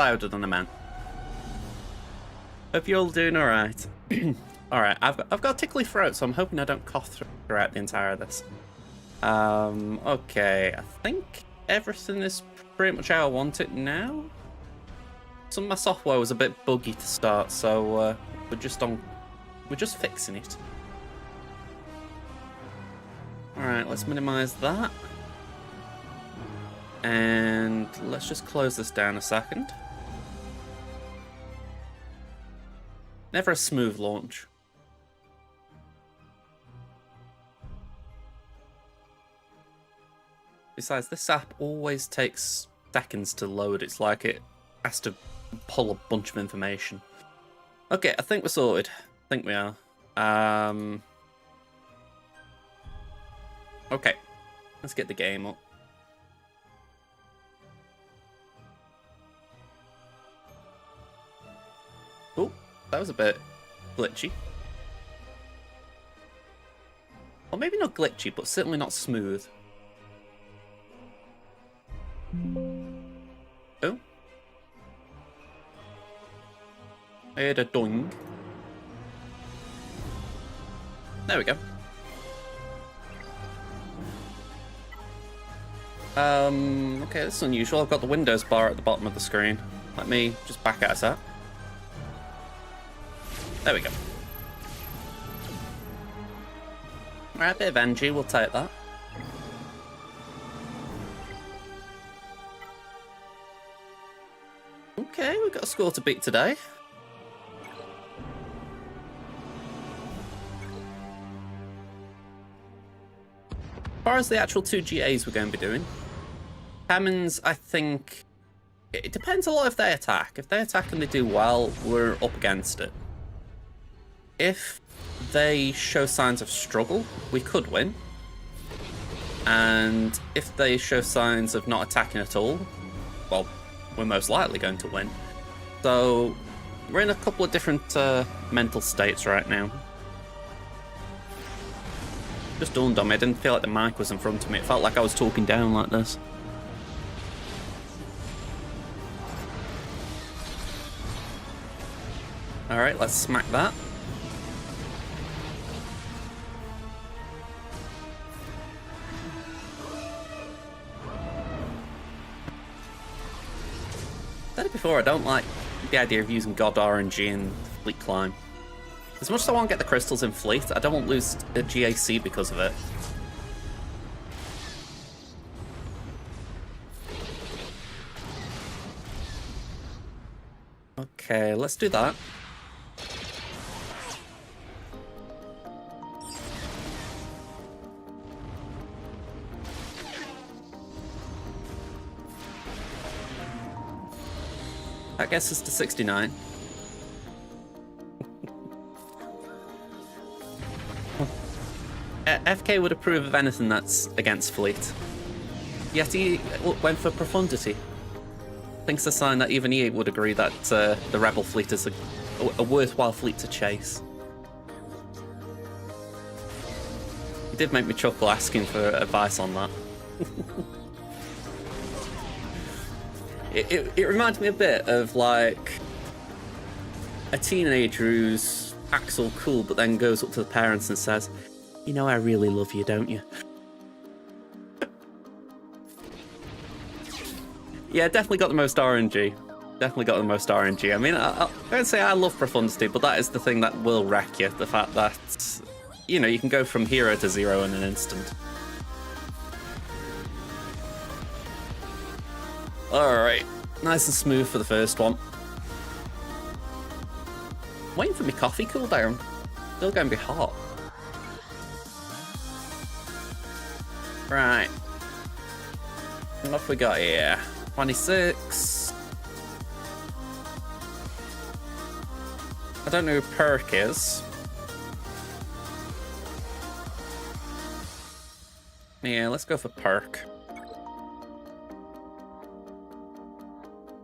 louder than I meant. Hope you're all doing alright. Alright, I've got a tickly throat, so I'm hoping I don't cough throughout the entire of this. Okay, I think everything is pretty much how I want it now. Some of my software was a bit buggy to start, so we're just fixing it. Alright, let's minimize that. And let's just close this down a second. Never a smooth launch. Besides, this app always takes seconds to load. It's like it has to pull a bunch of information. Okay, I think we're sorted. I think we are. Okay, let's get the game up. Oh, that was a bit glitchy. Or maybe not glitchy, but certainly not smooth. Oh. I heard a doing. There we go. Okay, this is unusual. I've got the Windows bar at the bottom of the screen. Let me just back out a sec. There we go. Alright, a bit of NG, we'll take that. Okay, we've got a score to beat today. As far as the actual 2 GAs we're going to be doing, Tamins, I think, it depends a lot if they attack. If they attack and they do well, we're up against it. If they show signs of struggle, we could win. And if they show signs of not attacking at all, well, we're most likely going to win. So we're in a couple of different mental states right now. Just dawned on me, I didn't feel like the mic was in front of me. It felt like I was talking down like this. Alright, let's smack that. I said it before, I don't like the idea of using God RNG in Fleet Climb. As much as I want to get the crystals in Fleet, I don't want to lose a GAC because of it. Okay, let's do that. That gets us to 69. FK would approve of anything that's against Fleet. Yet he went for Profundity. Thinks a sign that even he would agree that the Rebel fleet is a worthwhile fleet to chase. He did make me chuckle asking for advice on that. It reminds me a bit of like a teenager who's acts all cool but then goes up to the parents and says, "You know I really love you, don't you?" Yeah, definitely got the most RNG. Definitely got the most RNG. I mean, I don't say I love Profundity, but that is the thing that will wreck you. The fact that, you know, you can go from 0 to 0 in an instant. Alright, nice and smooth for the first one. Waiting for my coffee cool down. Still going to be hot. Right. What have we got here? 26. I don't know who Perk is. Yeah, let's go for Perk.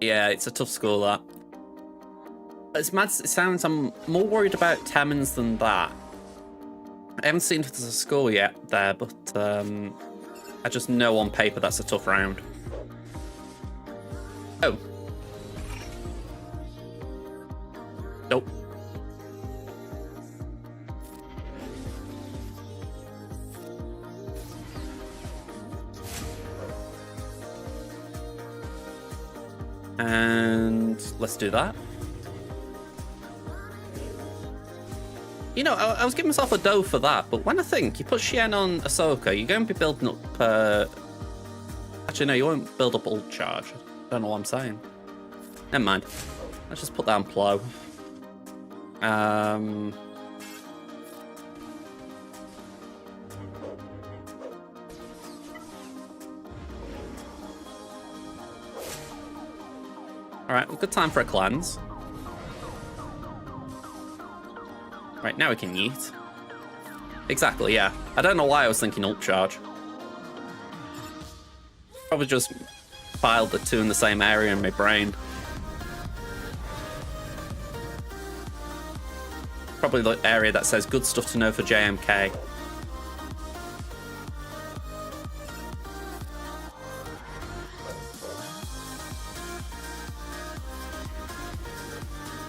Yeah, it's a tough score, that. As mad as it sounds, I'm more worried about Tamins than that. I haven't seen if there's a score yet there, but I just know on paper that's a tough round. Oh. Nope. And let's do that. You know, I was giving myself a dough for that, but when I think you put Xian on Ahsoka, you're going to be building up... Actually, no, you won't build up ult charge. I don't know what I'm saying. Never mind. Let's just put that on Plo. Alright, well, good time for a cleanse. Right, now we can yeet. Exactly, yeah. I don't know why I was thinking ult charge. Probably just filed the two in the same area in my brain. Probably the area that says good stuff to know for JMK.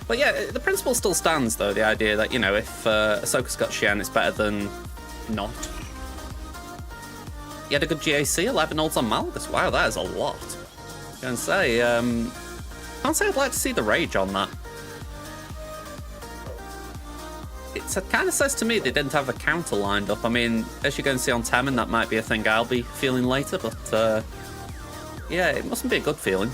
But yeah, the principle still stands, though. The idea that, you know, if Ahsoka's got Xian, it's better than not. You had a good GAC, 11 ults on Malgus. Wow, that is a lot. I can say, can't say I'd like to see the rage on that. It kind of says to me they didn't have a counter lined up. I mean, as you're going to see on Temmin, that might be a thing I'll be feeling later, but yeah, it mustn't be a good feeling.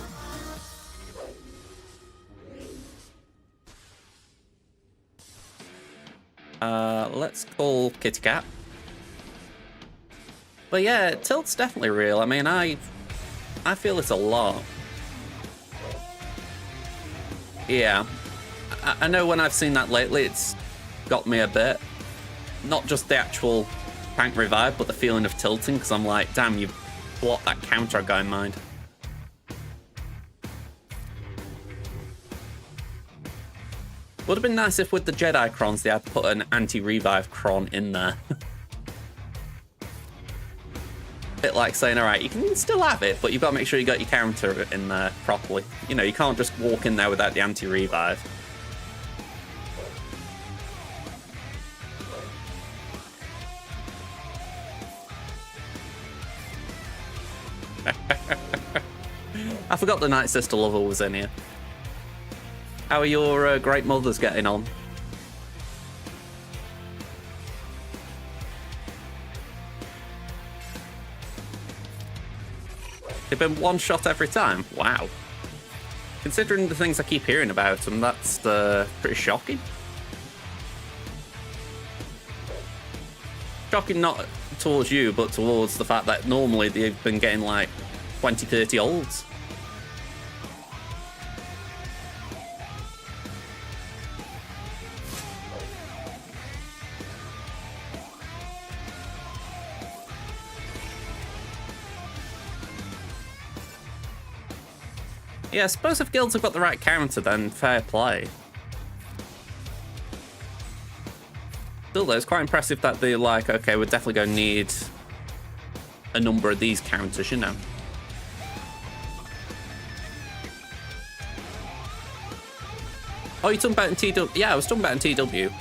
Let's call Kitty Cat. But yeah, tilt's definitely real. I mean, I feel it's a lot. Yeah. I know when I've seen that lately, it's got me a bit. Not just the actual tank revive, but the feeling of tilting, because I'm like, damn, you've blocked that counter I got in mind. Would have been nice if with the Jedi Crons they had put an anti-revive Cron in there. Bit like saying, alright, you can still have it, but you've got to make sure you got your counter in there properly. You know, you can't just walk in there without the anti-revive. I forgot the Night Sister Lover was in here. How are your great mothers getting on? They've been one shot every time? Wow. Considering the things I keep hearing about them, that's pretty shocking. Shocking not towards you, but towards the fact that normally they've been getting like 20, 30 olds. Yeah, I suppose if guilds have got the right counter, then fair play. Still though, it's quite impressive that they're like, okay, we're definitely going to need a number of these counters, you know. Oh, you're talking about in TW? Yeah, I was talking about in TW.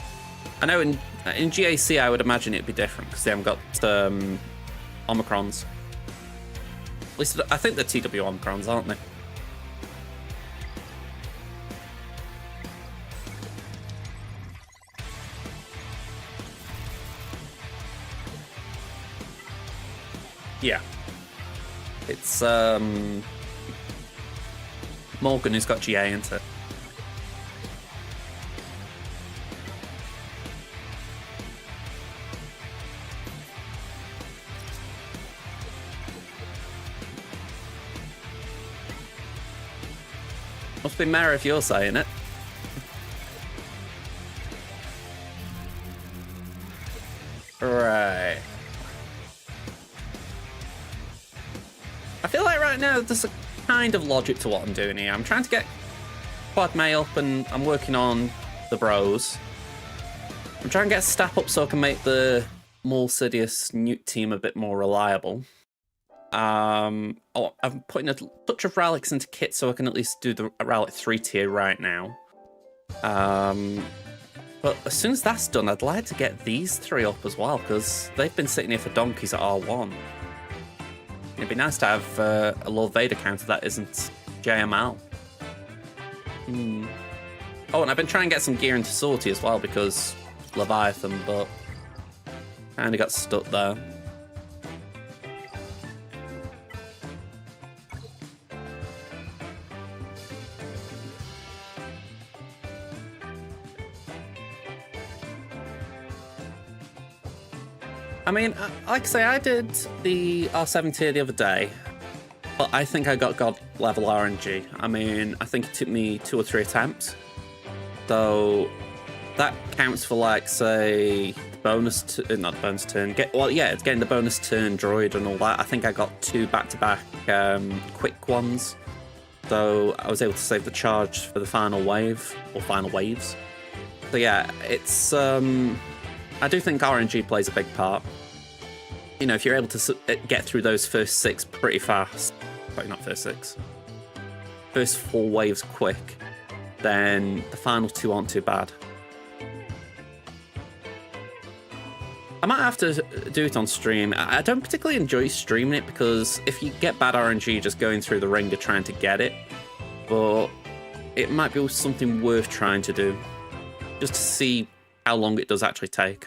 I know in GAC I would imagine it'd be different because they haven't got Omicrons. At least I think they're TW Omicrons, aren't they? Yeah. It's Morgan who's got GA into it. Must be Mara if you're saying it. Right. I feel like right now there's a kind of logic to what I'm doing here. I'm trying to get Quad May up and I'm working on the bros. I'm trying to get Stap up so I can make the Maul Sidious Newt team a bit more reliable. I'm putting a touch of relics into kit so I can at least do the relic 3 tier right now. But as soon as that's done, I'd like to get these 3 up as well, because they've been sitting here for donkeys at R1. It'd be nice to have a Lord Vader counter that isn't JML. Oh, and I've been trying to get some gear into Sortie as well, because Leviathan, but kinda got stuck there. I mean, like I say, I did the R7 tier the other day, but I think I got God level RNG. I mean, I think it took me 2 or 3 attempts. So that counts for, like, say, bonus, not the bonus turn. It's getting the bonus turn droid and all that. I think I got 2 back-to-back quick ones. So I was able to save the charge for the final wave, or final waves. So yeah, it's, I do think RNG plays a big part. You know, if you're able to get through those first 6 pretty fast, probably not first 6, first 4 waves quick, then the final 2 aren't too bad. I might have to do it on stream. I don't particularly enjoy streaming it, because if you get bad RNG just going through the ringer trying to get it, but it might be something worth trying to do, just to see how long it does actually take.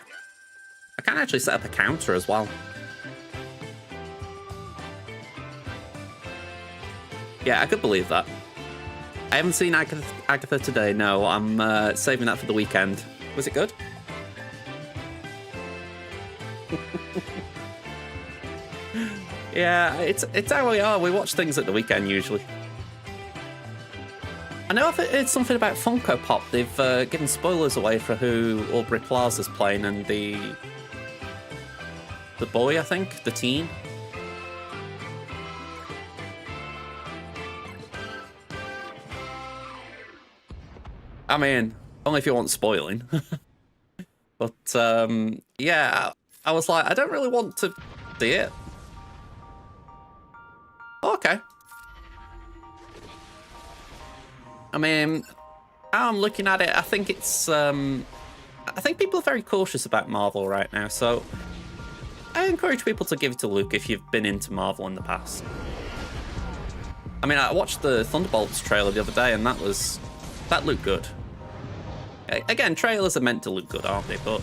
I can actually set up a counter as well. Yeah, I could believe that. I haven't seen Agatha today, no. I'm saving that for the weekend. Was it good? Yeah, it's how we are. We watch things at the weekend usually. I know I've heard something about Funko Pop. They've given spoilers away for who Aubrey Plaza's playing, and the boy, I think, the teen. I mean, only if you want spoiling. But yeah, I was like, I don't really want to see it. Okay. I mean, how I'm looking at it, I think it's, I think people are very cautious about Marvel right now, so I encourage people to give it a look if you've been into Marvel in the past. I mean, I watched the Thunderbolts trailer the other day, and that looked good. Again, trailers are meant to look good, aren't they? But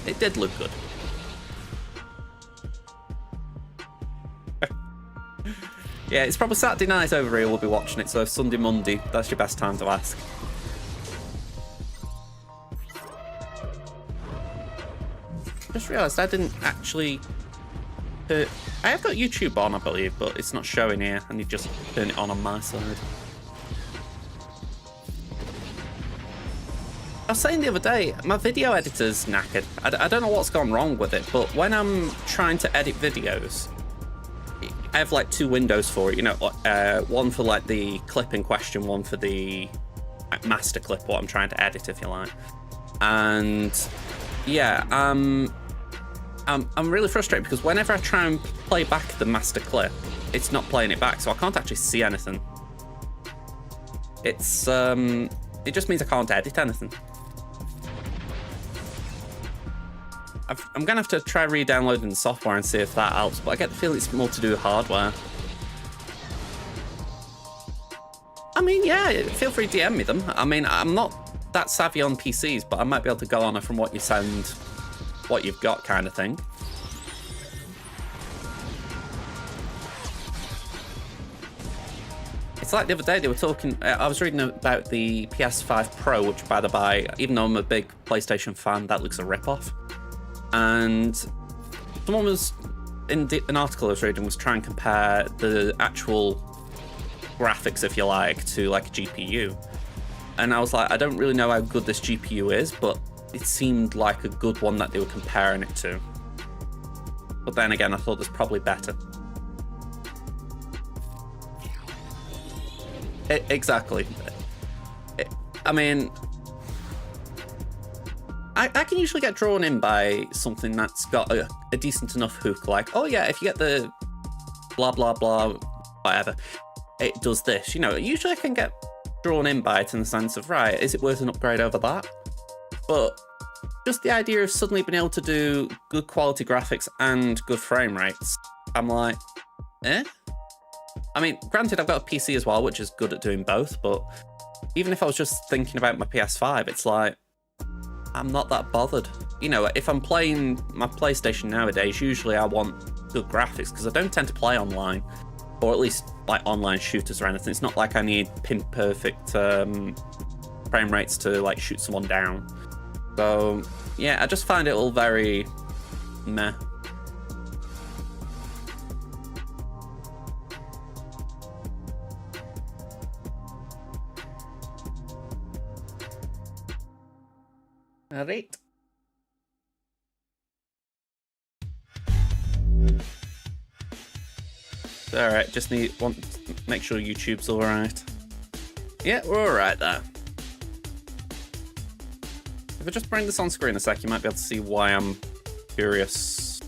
it did look good. Yeah, it's probably Saturday night over here we'll be watching it, so Sunday, Monday, that's your best time to ask. Just realised I didn't actually... I have got YouTube on, I believe, but it's not showing here. I need to just turn it on my side. I was saying the other day, my video editor's knackered. I don't know what's gone wrong with it, but when I'm trying to edit videos, I have like 2 windows for it, you know, one for like the clip in question, one for the master clip, what I'm trying to edit, if you like. And yeah, I'm really frustrated because whenever I try and play back the master clip, it's not playing it back, so I can't actually see anything. It's it just means I can't edit anything. I'm gonna have to try re-downloading the software and see if that helps, but I get the feeling it's more to do with hardware. I mean, yeah, feel free to DM me them. I mean, I'm not that savvy on PCs, but I might be able to go on it from what you send, what you've got kind of thing. It's like the other day they were talking, I was reading about the PS5 Pro, which by the by, even though I'm a big PlayStation fan, that looks a rip-off. And someone was, in an article I was reading, was trying to compare the actual graphics, if you like, to like a GPU. And I was like, I don't really know how good this GPU is, but it seemed like a good one that they were comparing it to. But then again, I thought there's probably better. Exactly. I mean, I can usually get drawn in by something that's got a decent enough hook, like, oh yeah, if you get the blah blah blah, whatever, it does this. You know, usually I can get drawn in by it in the sense of, right, is it worth an upgrade over that? But just the idea of suddenly being able to do good quality graphics and good frame rates, I'm like, eh? I mean, granted, I've got a PC as well, which is good at doing both, but even if I was just thinking about my PS5, it's like, I'm not that bothered. You know, if I'm playing my PlayStation nowadays, usually I want good graphics because I don't tend to play online, or at least like online shooters or anything. It's not like I need pin perfect frame rates to like shoot someone down. So yeah, I just find it all very meh. All right. Alright, just want to make sure YouTube's alright. Yeah, we're alright there. If I just bring this on screen a sec, you might be able to see why I'm curious.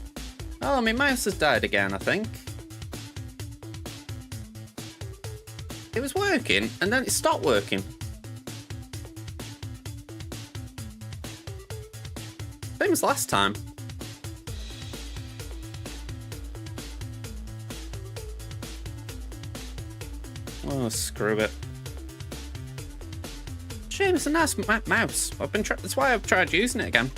Oh, my mouse has died again, I think. It was working, and then it stopped working. Same as last time. Oh, screw it. Shame, it's a nice mouse. That's why I've tried using it again.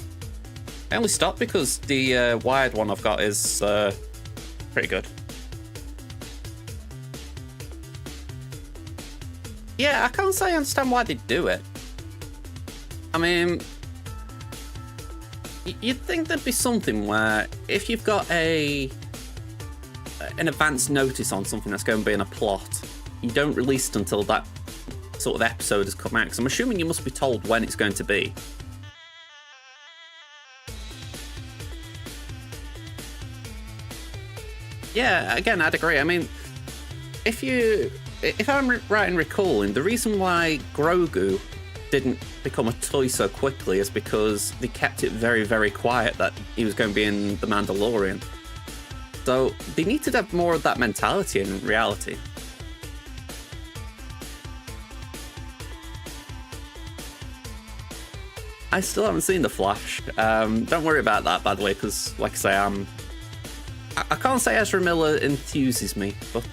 I only stopped because the wired one I've got is pretty good. Yeah, I can't say I understand why they do it. I mean, you'd think there'd be something where if you've got an advance notice on something that's going to be in a plot, you don't release it until that sort of episode has come out, because I'm assuming you must be told when it's going to be. Yeah, again, I'd agree. I mean, if I'm right in recalling, the reason why Grogu didn't become a toy so quickly is because they kept it very, very quiet that he was going to be in The Mandalorian. So they need to have more of that mentality in reality. I still haven't seen The Flash. Don't worry about that, by the way, because, like I say, I can't say Ezra Miller enthuses me, but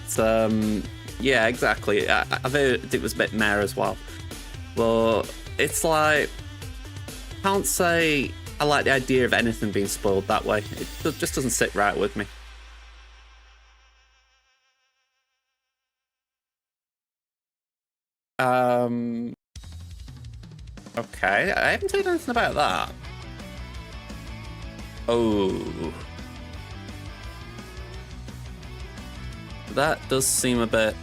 yeah, exactly. I've heard it was a bit meh as well. But it's like, I can't say I like the idea of anything being spoiled that way. It just doesn't sit right with me. Okay, I haven't heard anything about that. Oh. That does seem a bit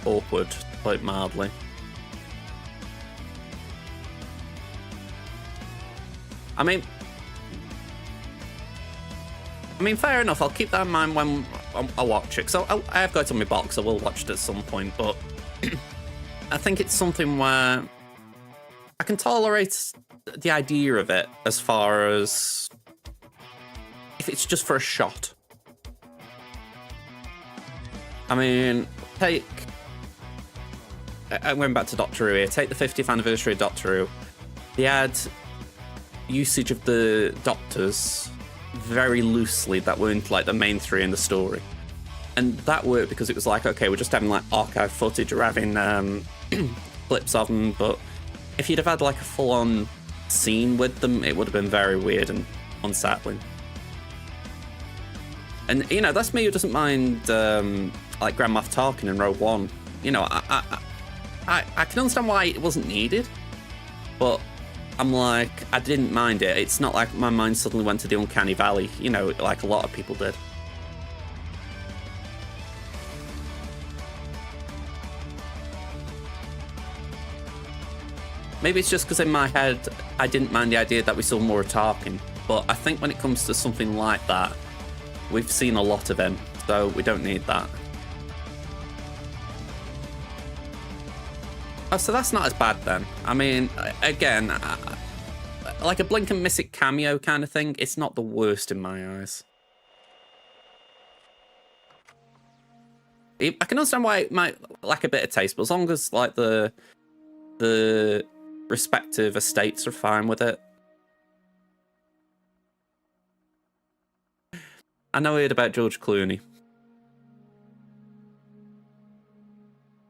awkward, quite mildly. I mean, fair enough. I'll keep that in mind when I watch it. So I have got it on my box. I will watch it at some point, but I think it's something where I can tolerate the idea of it as far as if it's just for a shot. I mean, I'm going back to Doctor Who here. Take the 50th anniversary of Doctor Who. They had usage of the Doctors very loosely that weren't like the main three in the story. And that worked because it was like, okay, we're just having like archive footage or having clips of them, but if you'd have had like a full-on scene with them, it would have been very weird and unsettling. And, you know, that's me who doesn't mind like Grand Moff Tarkin in Rogue One. You know, I can understand why it wasn't needed, but I'm like, I didn't mind it. It's not like my mind suddenly went to the uncanny valley, you know, like a lot of people did. Maybe it's just because in my head, I didn't mind the idea that we saw more of Tarkin, but I think when it comes to something like that, we've seen a lot of him, so we don't need that. Oh, so that's not as bad then. I mean, again, like a blink and miss it cameo kind of thing, it's not the worst in my eyes. I can understand why it might lack a bit of taste, but as long as like the respective estates are fine with it. I know we heard about George Clooney.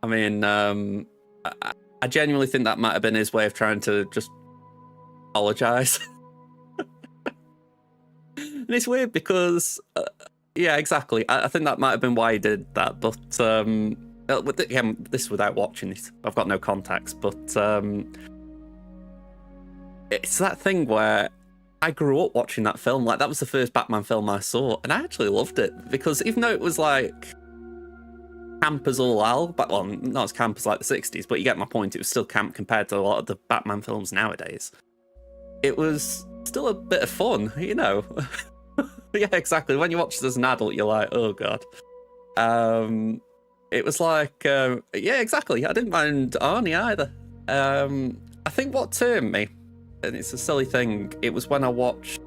I mean, I genuinely think that might have been his way of trying to just apologize. And it's weird because, yeah, exactly. I think that might have been why he did that. But again, this without watching it, I've got no context. But it's that thing where I grew up watching that film. Like, that was the first Batman film I saw, and I actually loved it because even though it was like camp as all hell, but well, not as camp as like the 60s, but you get my point. It was still camp compared to a lot of the Batman films nowadays. It was still a bit of fun, you know. Yeah, exactly. When you watch it as an adult, you're like, oh god. It was like, yeah, exactly. I didn't mind Arnie either. I think what turned me, and it's a silly thing, it was when I watched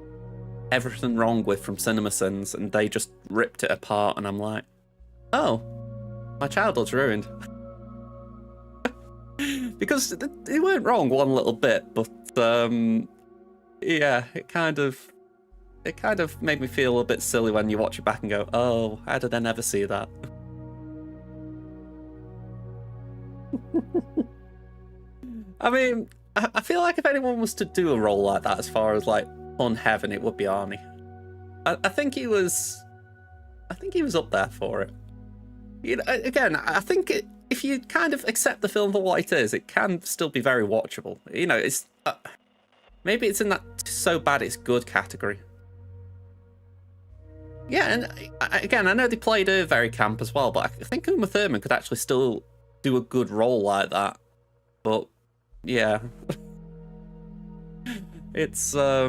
Everything Wrong With from CinemaSins, and they just ripped it apart, and I'm like, oh, my childhood's ruined. Because they weren't wrong one little bit, but yeah, it kind of made me feel a bit silly when you watch it back and go, oh, how did I never see that? I mean, I feel like if anyone was to do a role like that as far as like on Heaven, it would be Arnie. I think he was up there for it. You know, again, I think if you kind of accept the film for what it is, it can still be very watchable. You know, it's maybe it's in that so bad it's good category. Yeah, and again, I know they played her very camp as well, but I think Uma Thurman could actually still do a good role like that. But yeah, it's I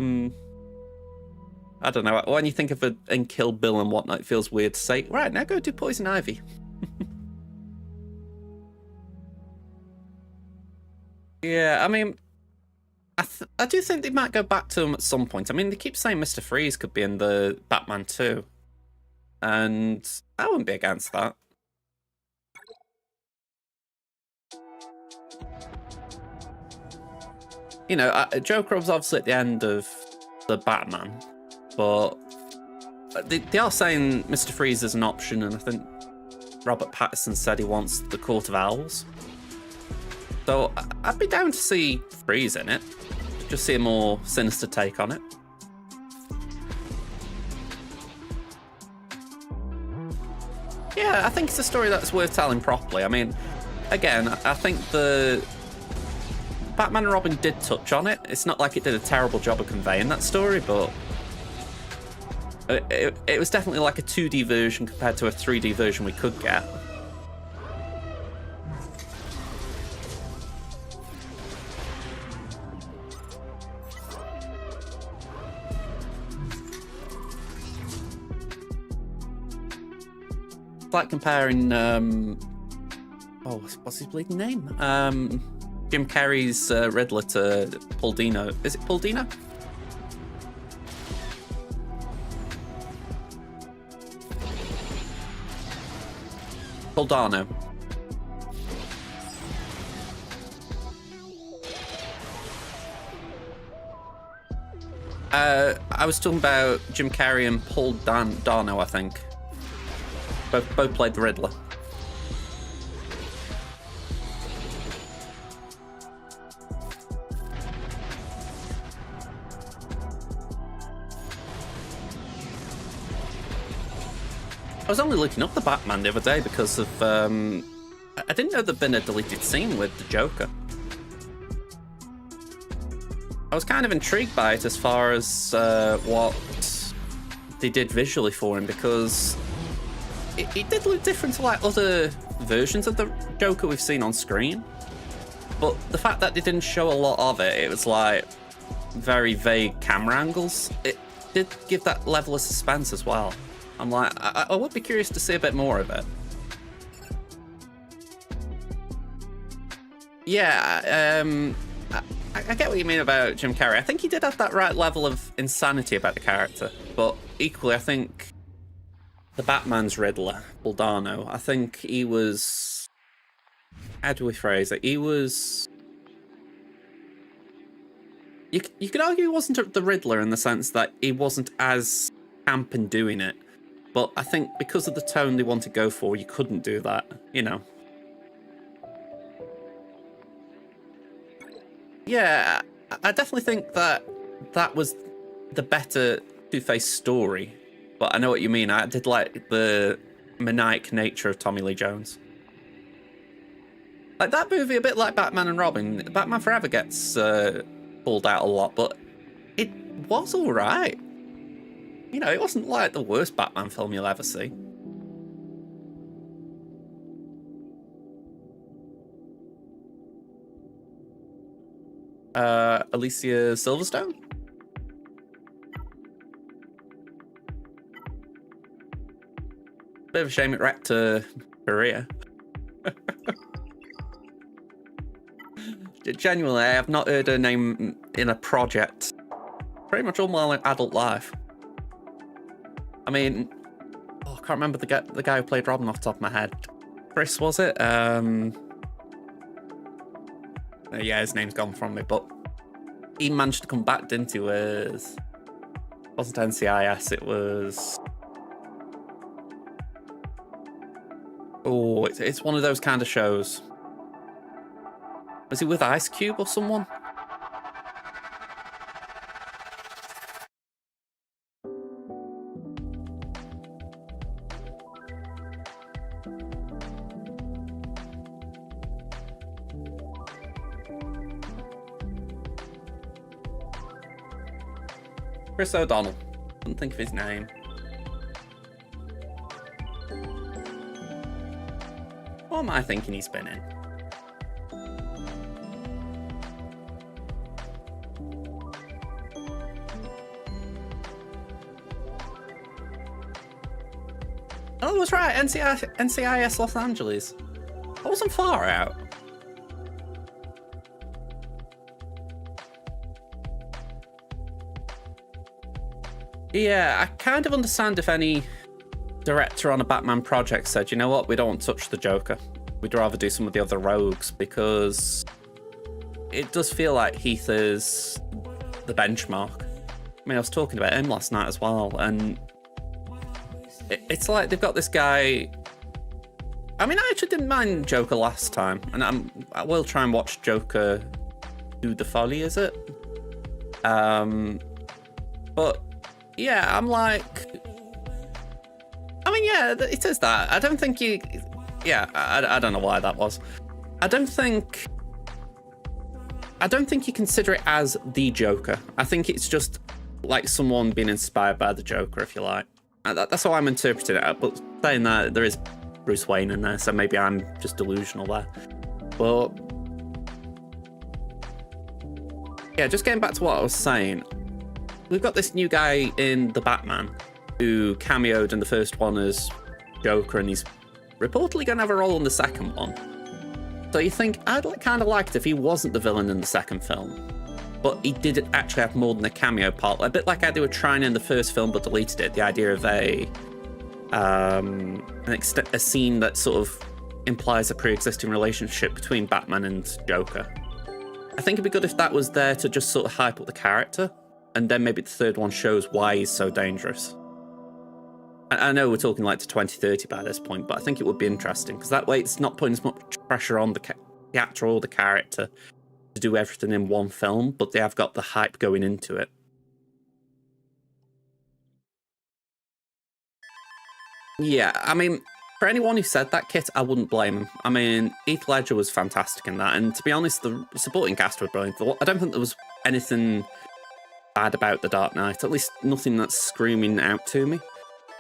don't know. When you think of it in Kill Bill and whatnot, it feels weird to say, right, now go do Poison Ivy. Yeah, I mean, I do think they might go back to him at some point. I mean, they keep saying Mr. Freeze could be in the Batman 2. And I wouldn't be against that. You know, Joker was obviously at the end of the Batman, but they are saying Mr. Freeze is an option, and I think Robert Pattinson said he wants the Court of Owls. So I'd be down to see Freeze in it, just see a more sinister take on it. Yeah, I think it's a story that's worth telling properly. I mean, again, I think the Batman and Robin did touch on it. It's not like it did a terrible job of conveying that story, but it was definitely like a 2D version compared to a 3D version we could get. Like comparing what's his bleeding name? Jim Carrey's Riddler to Paul Dino. Is it Paul Dino? Paul Dano. I was talking about Jim Carrey and Paul Dano, I think. Both played the Riddler. I was only looking up the Batman the other day because of I didn't know there'd been a deleted scene with the Joker. I was kind of intrigued by it as far as what they did visually for him, because it did look different to like other versions of the Joker we've seen on screen. But the fact that they didn't show a lot of it, it was like very vague camera angles. It did give that level of suspense as well. I'm like, I would be curious to see a bit more of it. Yeah, I get what you mean about Jim Carrey. I think he did have that right level of insanity about the character, but equally, I think the Batman's Riddler, Baldano. I think he was... How do we phrase it? He was... You could argue he wasn't the Riddler in the sense that he wasn't as camp in doing it. But I think because of the tone they want to go for, you couldn't do that, you know. Yeah, I definitely think that was the better Two-Face story. But I know what you mean. I did like the maniac nature of Tommy Lee Jones. Like that movie, a bit like Batman and Robin. Batman Forever gets pulled out a lot, but it was all right. You know, it wasn't like the worst Batman film you'll ever see. Alicia Silverstone? Bit of a shame it wrecked her career. Genuinely, I have not heard her name in a project pretty much all my adult life. I mean, I can't remember the guy who played Robin off the top of my head. Chris, was it? Yeah, his name's gone from me, but he managed to come back, didn't he? With... It wasn't NCIS, it was... Oh, it's one of those kind of shows. Was he with Ice Cube or someone? Chris O'Donnell. Couldn't think of his name. What am I thinking he's been in? Oh, that's right. NCIS Los Angeles. I wasn't far out. Yeah, I kind of understand if any director on a Batman project said, you know what, we don't want to touch the Joker. We'd rather do some of the other rogues, because it does feel like Heath is the benchmark. I mean, I was talking about him last night as well, and it's like they've got this guy... I mean, I actually didn't mind Joker last time, and I will try and watch Joker Do the Folly, is it? But yeah, I'm like... I mean, yeah, it is that. I don't think you... Yeah, I don't know why that was. I don't think you consider it as the Joker. I think it's just like someone being inspired by the Joker, if you like. That's how I'm interpreting it. But saying that, there is Bruce Wayne in there, so maybe I'm just delusional there. But yeah, just getting back to what I was saying. We've got this new guy in The Batman who cameoed in the first one as Joker, and he's reportedly going to have a role in the second one. So you think, I'd kind of liked if he wasn't the villain in the second film, but he did actually have more than a cameo part, a bit like how they were trying in the first film but deleted it, the idea of a scene that sort of implies a pre-existing relationship between Batman and Joker. I think it'd be good if that was there to just sort of hype up the character, and then maybe the third one shows why he's so dangerous. I know we're talking like to 2030 by this point, but I think it would be interesting, because that way it's not putting as much pressure on the actor or the character to do everything in one film, but they have got the hype going into it. Yeah, I mean, for anyone who said that, Kit, I wouldn't blame him. I mean, Heath Ledger was fantastic in that, and to be honest, the supporting cast were brilliant. I don't think there was anything bad about The Dark Knight, at least nothing that's screaming out to me.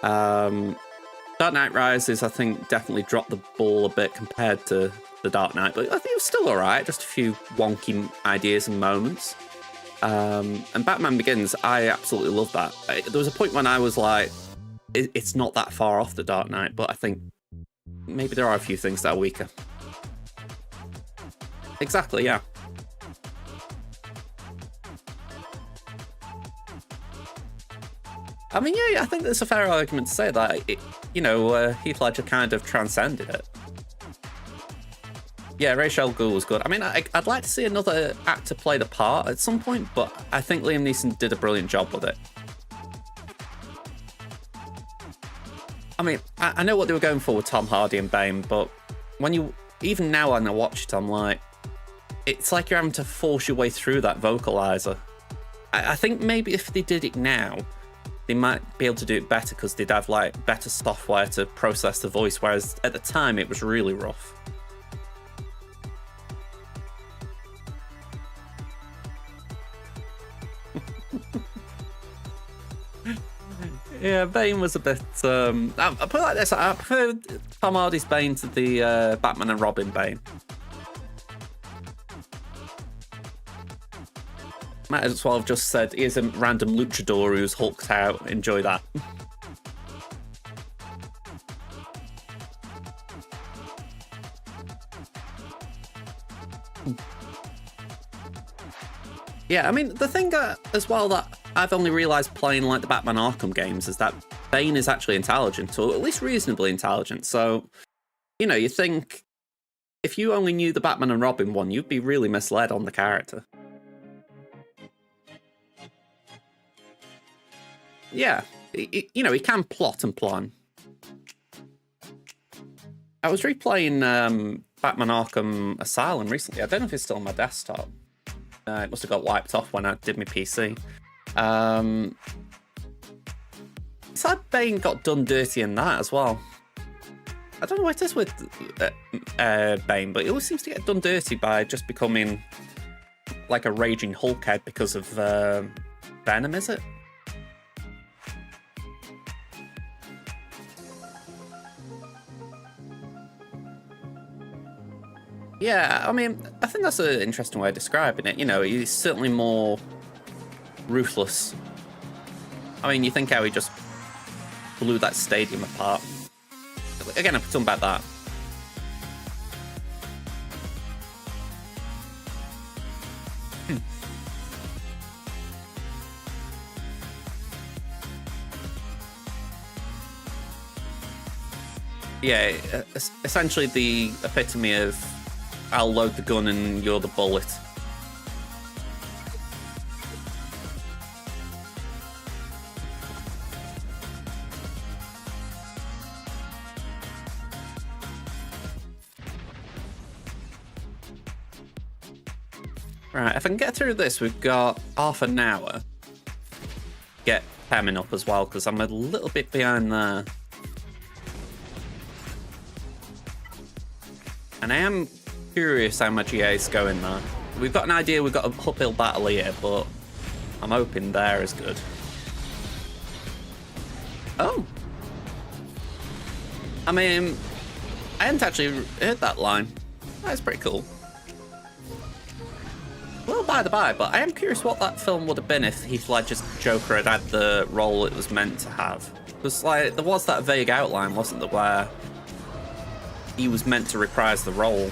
Dark Knight Rises, I think, definitely dropped the ball a bit compared to The Dark Knight, but I think it was still alright, just a few wonky ideas and moments. And Batman Begins, I absolutely love that. There was a point when I was like, it's not that far off The Dark Knight, but I think maybe there are a few things that are weaker. Exactly, yeah. I mean, yeah, I think there's a fair argument to say that. Heath Ledger kind of transcended it. Yeah, Ra's al Ghul was good. I mean, I'd like to see another actor play the part at some point, but I think Liam Neeson did a brilliant job with it. I mean, I know what they were going for with Tom Hardy and Bane, but even now when I watch it, I'm like, it's like you're having to force your way through that vocalizer. I think maybe if they did it now, they might be able to do it better because they'd have like better software to process the voice, whereas at the time it was really rough. Yeah, Bane was a bit. I put it like this: I prefer Tom Hardy's Bane to the Batman and Robin Bane. Might as well have just said, here's a random luchador who's hulked out. Enjoy that. Yeah, I mean, the thing as well that I've only realised playing like the Batman Arkham games is that Bane is actually intelligent, or at least reasonably intelligent. So, you think if you only knew the Batman and Robin one, you'd be really misled on the character. Yeah, he can plot and plan. I was replaying Batman Arkham Asylum recently. I don't know if it's still on my desktop. It must have got wiped off when I did my PC. It's like Bane got done dirty in that as well. I don't know what it is with Bane, but he always seems to get done dirty by just becoming like a raging Hulkhead because of Venom, is it? Yeah, I mean, I think that's an interesting way of describing it. He's certainly more ruthless. I mean, you think how he just blew that stadium apart. Again, I'm talking about that. Yeah, essentially the epitome of I'll load the gun and you're the bullet. Right, if I can get through this, we've got half an hour. Get Hamming up as well, because I'm a little bit behind there. And I am curious how my GA's going there. We've got an idea we've got a uphill battle here, but I'm hoping there is good. Oh. I mean, I hadn't actually heard that line. That's pretty cool. Well, by the by, but I am curious what that film would have been if Heath Ledger's Joker had had the role it was meant to have. Because, like, there was that vague outline, wasn't there, where he was meant to reprise the role.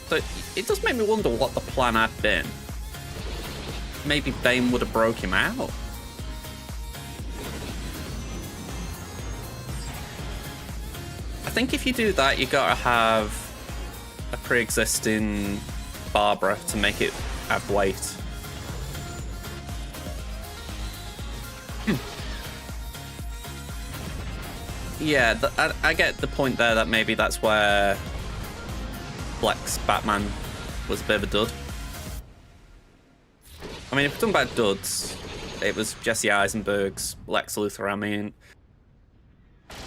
So it does make me wonder what the plan had been. Maybe Bane would have broke him out. I think if you do that, you gotta have a pre-existing Barbara to make it have weight. Yeah, I get the point there that maybe that's where Flex Batman was a bit of a dud. I mean, if we're talking about duds, it was Jesse Eisenberg's Lex Luthor. I mean,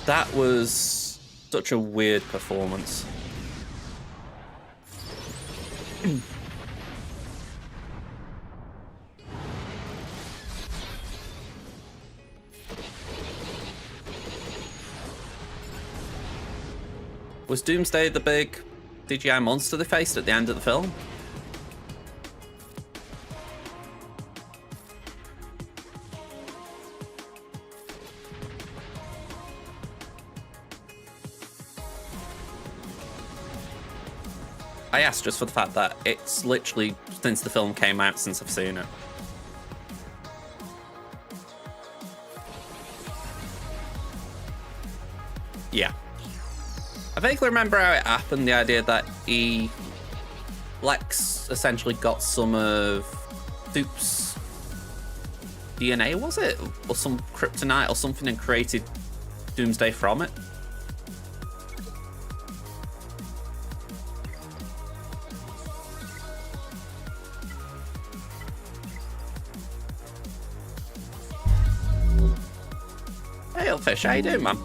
that was such a weird performance. Was Doomsday the big CGI monster they faced at the end of the film? I asked just for the fact that it's literally since the film came out since I've seen it. Yeah. I vaguely remember how it happened, the idea that Lex essentially got some of Soup's DNA, was it? Or some kryptonite or something, and created Doomsday from it. Hey, Fish, how you doing, man?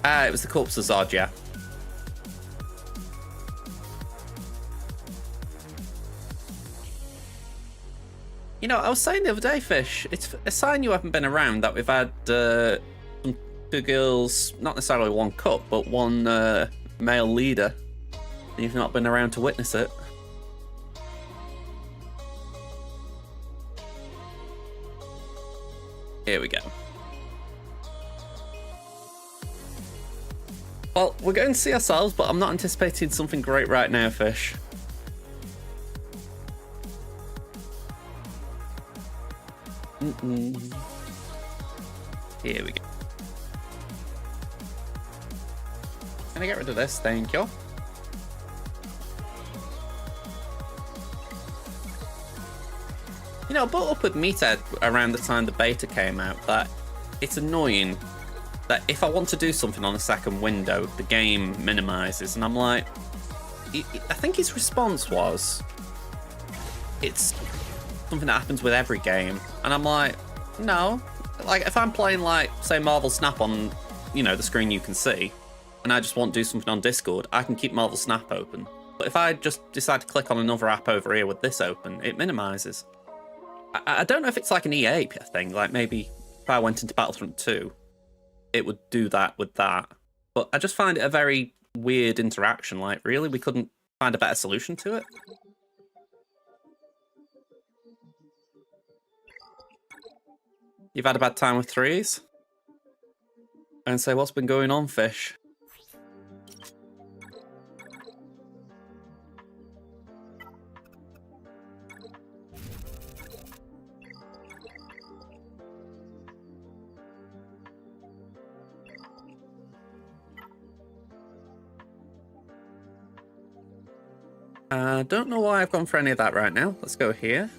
It was the corpse of Zod, yeah. You know, I was saying the other day, Fish, it's a sign you haven't been around that we've had some two girls, not necessarily one cup, but one male leader. And you've not been around to witness it. Here we go. Well, we're going to see ourselves, but I'm not anticipating something great right now, Fish. Here we go. Can I get rid of this? Thank you. You know, I brought up with Meathead around the time the beta came out that it's annoying that if I want to do something on a second window, the game minimizes, and I'm like, I think his response was, it's something that happens with every game, and I'm like, no. Like, if I'm playing, like, say, Marvel Snap on, you know, the screen you can see, and I just want to do something on Discord, I can keep Marvel Snap open. But if I just decide to click on another app over here with this open, it minimizes. I don't know if it's like an EA thing, like maybe if I went into Battlefront 2, it would do that with that. But I just find it a very weird interaction. Like, really? We couldn't find a better solution to it? You've had a bad time with threes? And say, what's been going on, Fish? Don't know why I've gone for any of that right now. Let's go here.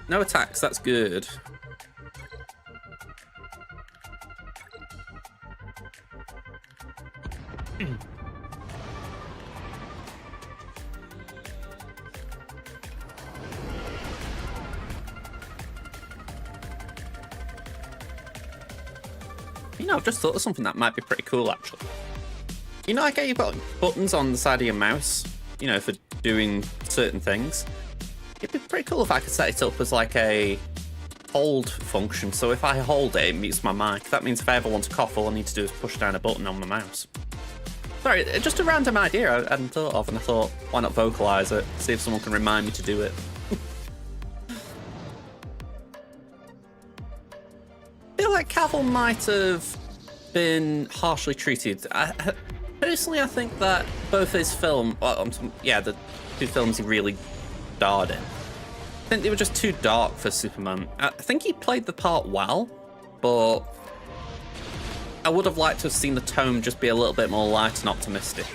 No attacks, that's good. You know, I've just thought of something that might be pretty cool, actually. You know, like how you've got buttons on the side of your mouse, you know, for doing certain things. It'd be pretty cool if I could set it up as like a hold function. So if I hold it, it mutes my mic. That means if I ever want to cough, all I need to do is push down a button on my mouse. Sorry, just a random idea I hadn't thought of, and I thought, why not vocalize it? See if someone can remind me to do it. I feel like Cavill might have been harshly treated. Personally, I think that both his film, the two films he really starred in, I think they were just too dark for Superman. I think he played the part well, but I would have liked to have seen the tone just be a little bit more light and optimistic.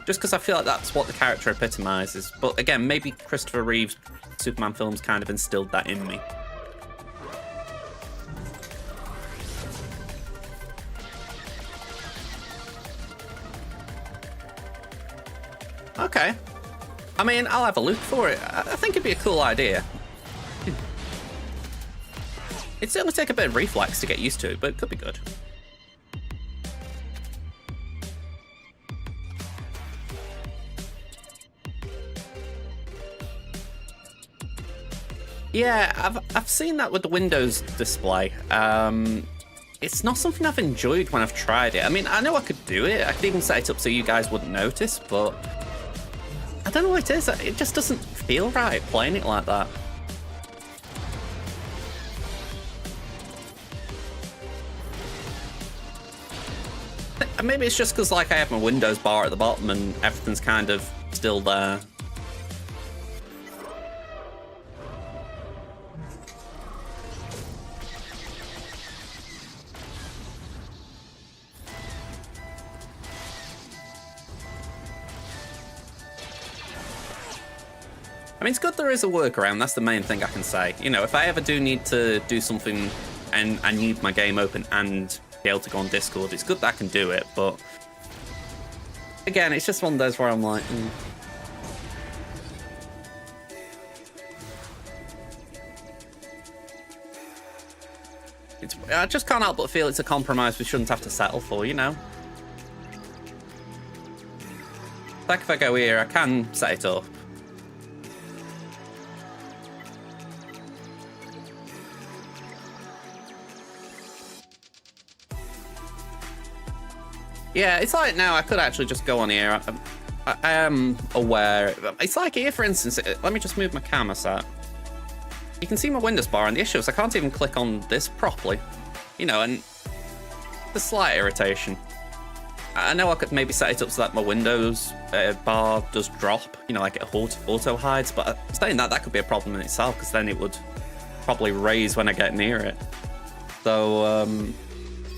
Just because I feel like that's what the character epitomizes. But again, maybe Christopher Reeve's Superman films kind of instilled that in me. Okay. I mean, I'll have a look for it. I think it'd be a cool idea. It'd certainly take a bit of reflex to get used to, but it could be good. Yeah, I've seen that with the Windows display. It's not something I've enjoyed when I've tried it. I mean, I know I could do it. I could even set it up so you guys wouldn't notice, but I don't know what it is. It just doesn't feel right playing it like that. Maybe it's just because like I have my Windows bar at the bottom and everything's kind of still there. mean, it's good there is a workaround. That's the main thing I can say. You know, if I ever do need to do something and I need my game open and be able to go on Discord, it's good that I can do it. But again, it's just one of those where I'm like, I just can't help but feel it's a compromise we shouldn't have to settle for, you know? Like if I go here, I can set it up. Yeah, it's like now I could actually just go on here. I am aware. It's like here, for instance, let me just move my camera set. You can see my Windows bar, and the issue is I can't even click on this properly. You know, and the slight irritation. I know I could maybe set it up so that my Windows bar does drop, you know, like it auto hides, but saying that could be a problem in itself, because then it would probably raise when I get near it. So,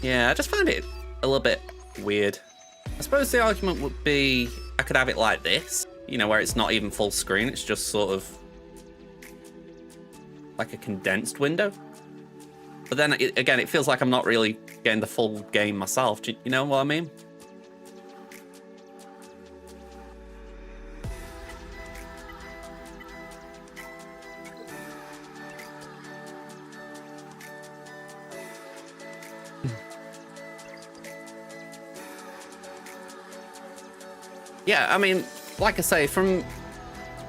yeah, I just find it a little bit weird. I suppose the argument would be I could have it like this, you know, where it's not even full screen, it's just sort of like a condensed window. But then, again, it feels like I'm not really getting the full game myself. Do you know what I mean? Yeah, I mean, like I say, from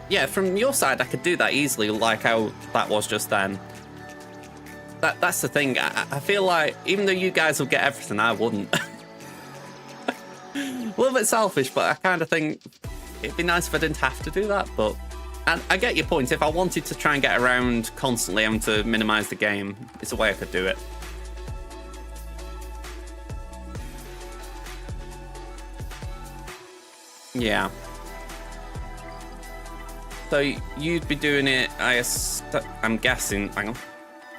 your side, I could do that easily, like how that was just then. That's the thing. I feel like even though you guys will get everything, I wouldn't. A little bit selfish, but I kind of think it'd be nice if I didn't have to do that. But and I get your point. If I wanted to try and get around constantly having to minimize the game, it's a way I could do it. Yeah. So you'd be doing it, I'm guessing, hang on,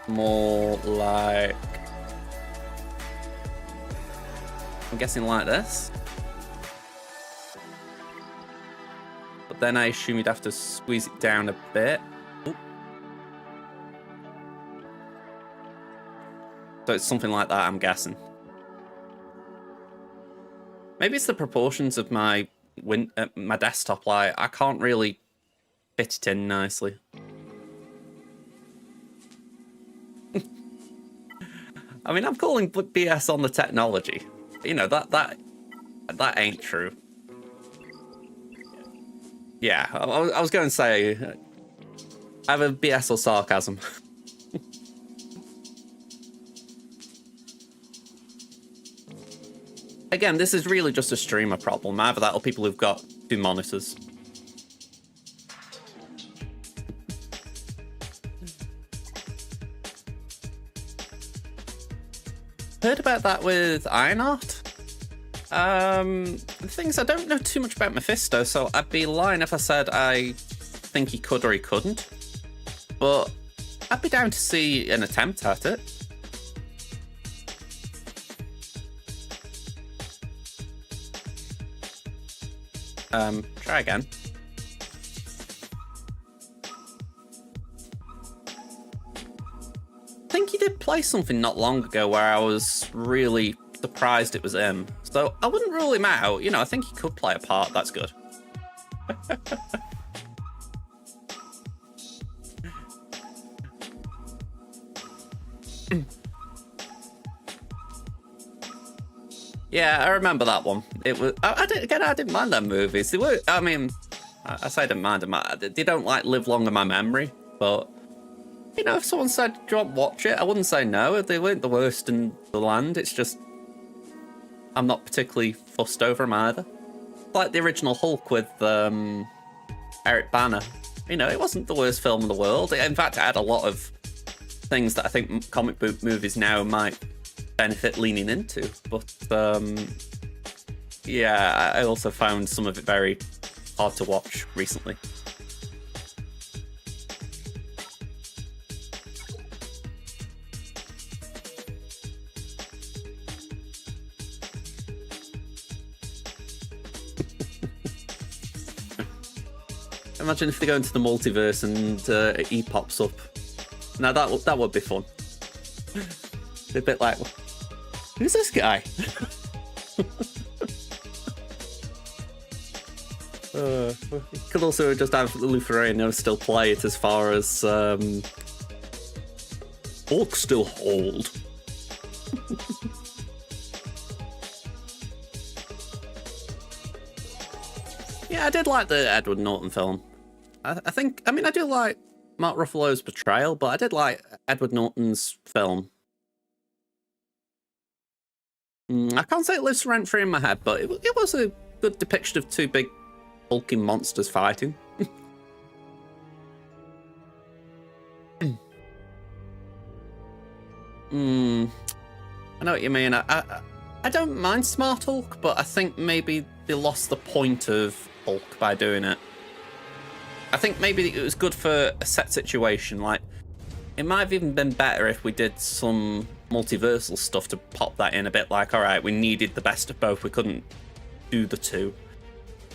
more like, I'm guessing like this. But then I assume you'd have to squeeze it down a bit. Ooh. So it's something like that, I'm guessing. Maybe it's the proportions of my desktop, like I can't really fit it in nicely. I mean, I'm calling BS on the technology. You know, that ain't true. Yeah, I was going to say either BS or sarcasm. Again, this is really just a streamer problem. Either that or people who've got 2 monitors. Heard about that with Ironheart. The thing is, I don't know too much about Mephisto, so I'd be lying if I said I think he could or he couldn't. But I'd be down to see an attempt at it. Try again. I think he did play something not long ago where I was really surprised it was him. So I wouldn't rule him out. You know, I think he could play a part. That's good. Yeah, I remember that one. It was. I didn't mind them movies. They were. I mean, I say I didn't mind them. They don't like live long in my memory. But you know, if someone said, "Do you want to watch it?" I wouldn't say no. They weren't the worst in the land. It's just I'm not particularly fussed over them either. Like the original Hulk with Eric Bana. You know, it wasn't the worst film in the world. In fact, it had a lot of things that I think comic book movies now might benefit leaning into. But yeah, I also found some of it very hard to watch recently. Imagine if they go into the multiverse and he pops up. Now that would be fun. A bit like, who's this guy? Could also just have Lou Ferrigno still play it as far as Hulk still hold. Yeah, I did like the Edward Norton film. I do like Mark Ruffalo's portrayal, but I did like Edward Norton's film. I can't say it lives rent-free in my head, but it was a good depiction of two big hulking monsters fighting. I know what you mean. I don't mind Smart Hulk, but I think maybe they lost the point of Hulk by doing it. I think maybe it was good for a set situation. Like, it might have even been better if we did some multiversal stuff to pop that in a bit. Like, all right, we needed the best of both. We couldn't do the two.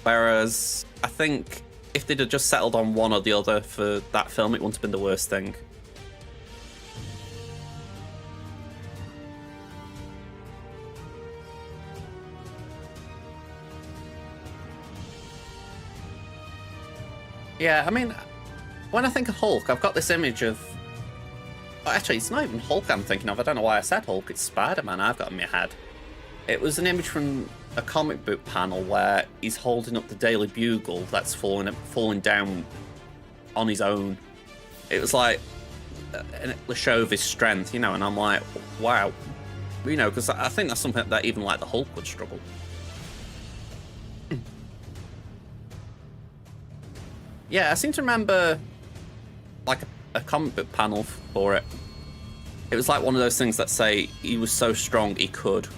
Whereas I think if they'd have just settled on one or the other for that film, it wouldn't have been the worst thing. Yeah, I mean, when I think of Hulk, I've got this image of... Well, actually, it's not even Hulk I'm thinking of. I don't know why I said Hulk. It's Spider-Man I've got in my head. It was an image from a comic book panel where he's holding up the Daily Bugle that's falling down on his own. It was like the show of his strength, you know, and I'm like, wow. You know, because I think that's something that even like the Hulk would struggle. Yeah, I seem to remember like a comic book panel for it. It was like one of those things that say he was so strong he could.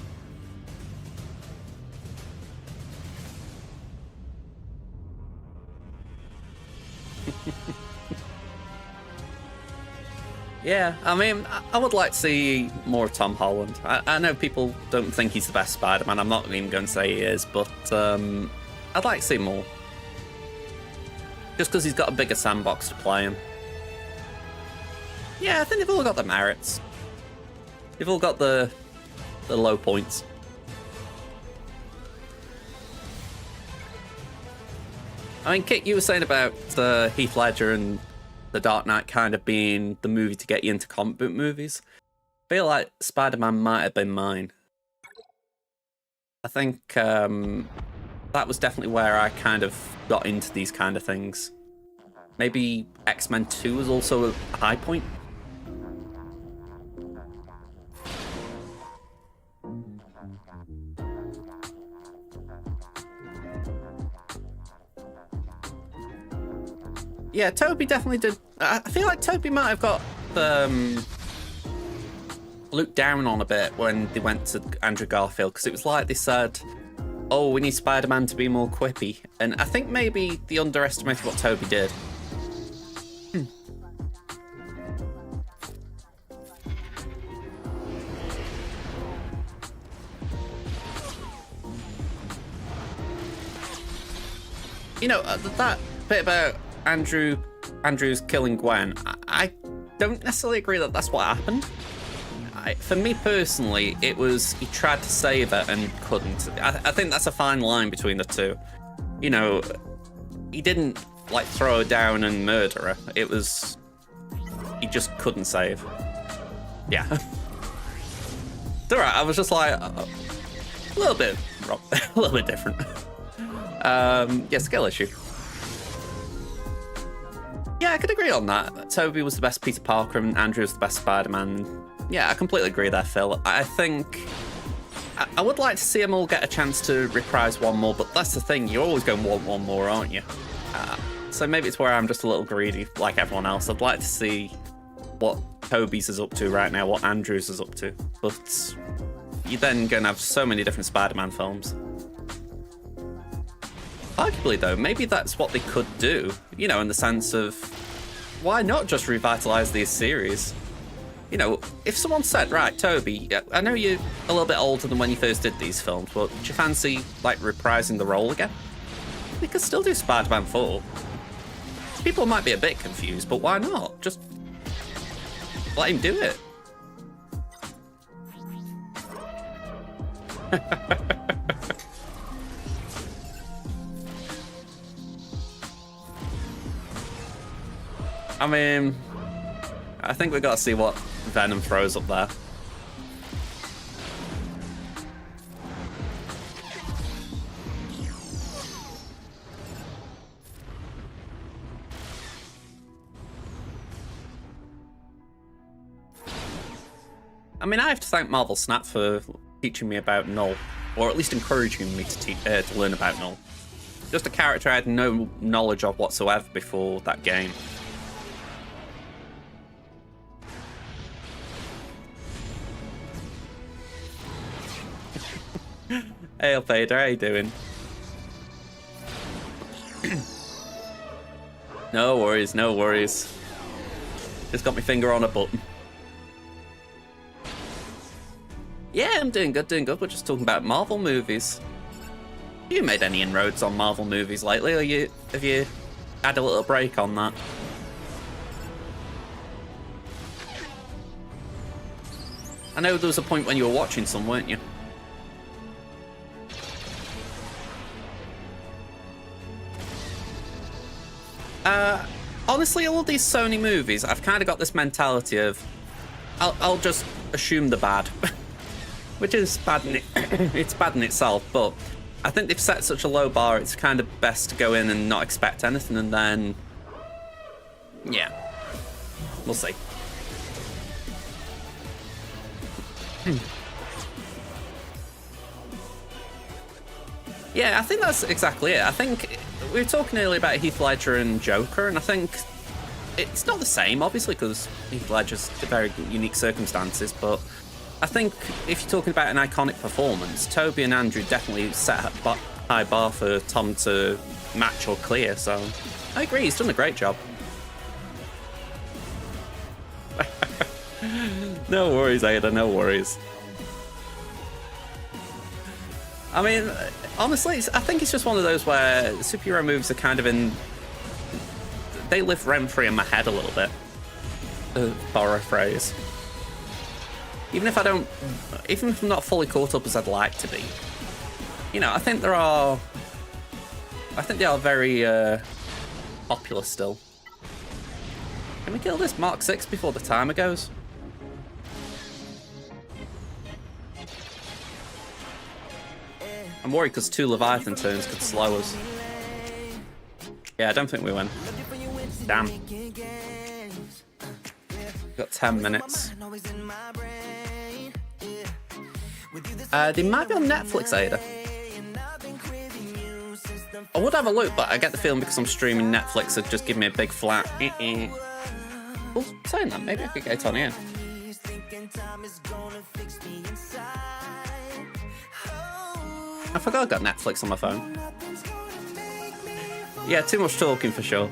Yeah, I mean, I would like to see more of Tom Holland. I know people don't think he's the best Spider-Man. I'm not even going to say he is, but I'd like to see more. Just because he's got a bigger sandbox to play in. Yeah, I think they've all got the merits. They've all got the low points. I mean, Kit, you were saying about Heath Ledger and The Dark Knight kind of being the movie to get you into comic book movies. I feel like Spider-Man might have been mine. I think that was definitely where I kind of got into these kind of things. Maybe X-Men 2 was also a high point. Yeah, Toby definitely did. I feel like Toby might have got looked down on a bit when they went to Andrew Garfield, because it was like they said, oh, we need Spider-Man to be more quippy. And I think maybe they underestimated what Toby did. You know, that bit about Andrew's killing Gwen, I don't necessarily agree that that's what happened. For me personally, it was he tried to save her and couldn't. I think that's a fine line between the two. You know, he didn't like throw her down and murder her. It was he just couldn't save. Yeah. It's alright. I was just like a little bit wrong, a little bit different. Yeah, skill issue. Yeah, I could agree on that. Toby was the best Peter Parker and Andrew was the best Spider-Man. Yeah, I completely agree there, Phil. I think I would like to see them all get a chance to reprise one more, but that's the thing. You're always going to want one more, aren't you? So maybe it's where I'm just a little greedy, like everyone else. I'd like to see what Toby's is up to right now, what Andrew's is up to. But you're then going to have so many different Spider-Man films. Arguably, though, maybe that's what they could do, you know, in the sense of why not just revitalize these series? You know, if someone said, right, Toby, I know you're a little bit older than when you first did these films, but do you fancy, like, reprising the role again? We could still do Spider-Man 4. People might be a bit confused, but why not? Just let him do it. I mean, I think we got to see what Venom throws up there. I mean, I have to thank Marvel Snap for teaching me about Null, or at least encouraging me to learn about Null. Just a character I had no knowledge of whatsoever before that game. Hey, Fader, how you doing? No worries, no worries. Just got my finger on a button. Yeah, I'm doing good, doing good. We're just talking about Marvel movies. Have you made any inroads on Marvel movies lately, or have you had a little break on that? I know there was a point when you were watching some, weren't you? Honestly, all these Sony movies, I've kind of got this mentality of, I'll just assume the bad, which is bad in it's bad in itself. But I think they've set such a low bar; it's kind of best to go in and not expect anything, and then, yeah, we'll see. Yeah, I think that's exactly it. I think we were talking earlier about Heath Ledger and Joker, and I think it's not the same, obviously, because Heath Ledger's very unique circumstances, but I think if you're talking about an iconic performance, Toby and Andrew definitely set a high bar for Tom to match or clear, so I agree, he's done a great job. No worries, Ada, no worries. I mean, honestly, I think it's just one of those where superhero movies are kind of in... They live rent-free in my head a little bit. To borrow a phrase. Even if I'm not fully caught up as I'd like to be. You know, I think they are very popular still. Can we kill this Mark 6 before the timer goes? I'm worried because 2 Leviathan turns could slow us. Yeah, I don't think we win. Damn. We've got 10 minutes. They might be on Netflix, Ada. I would have a look, but I get the feeling because I'm streaming Netflix it'd just give me a big flat. Well, saying that, maybe I could get it on here. I forgot I got Netflix on my phone. Yeah, too much talking for sure.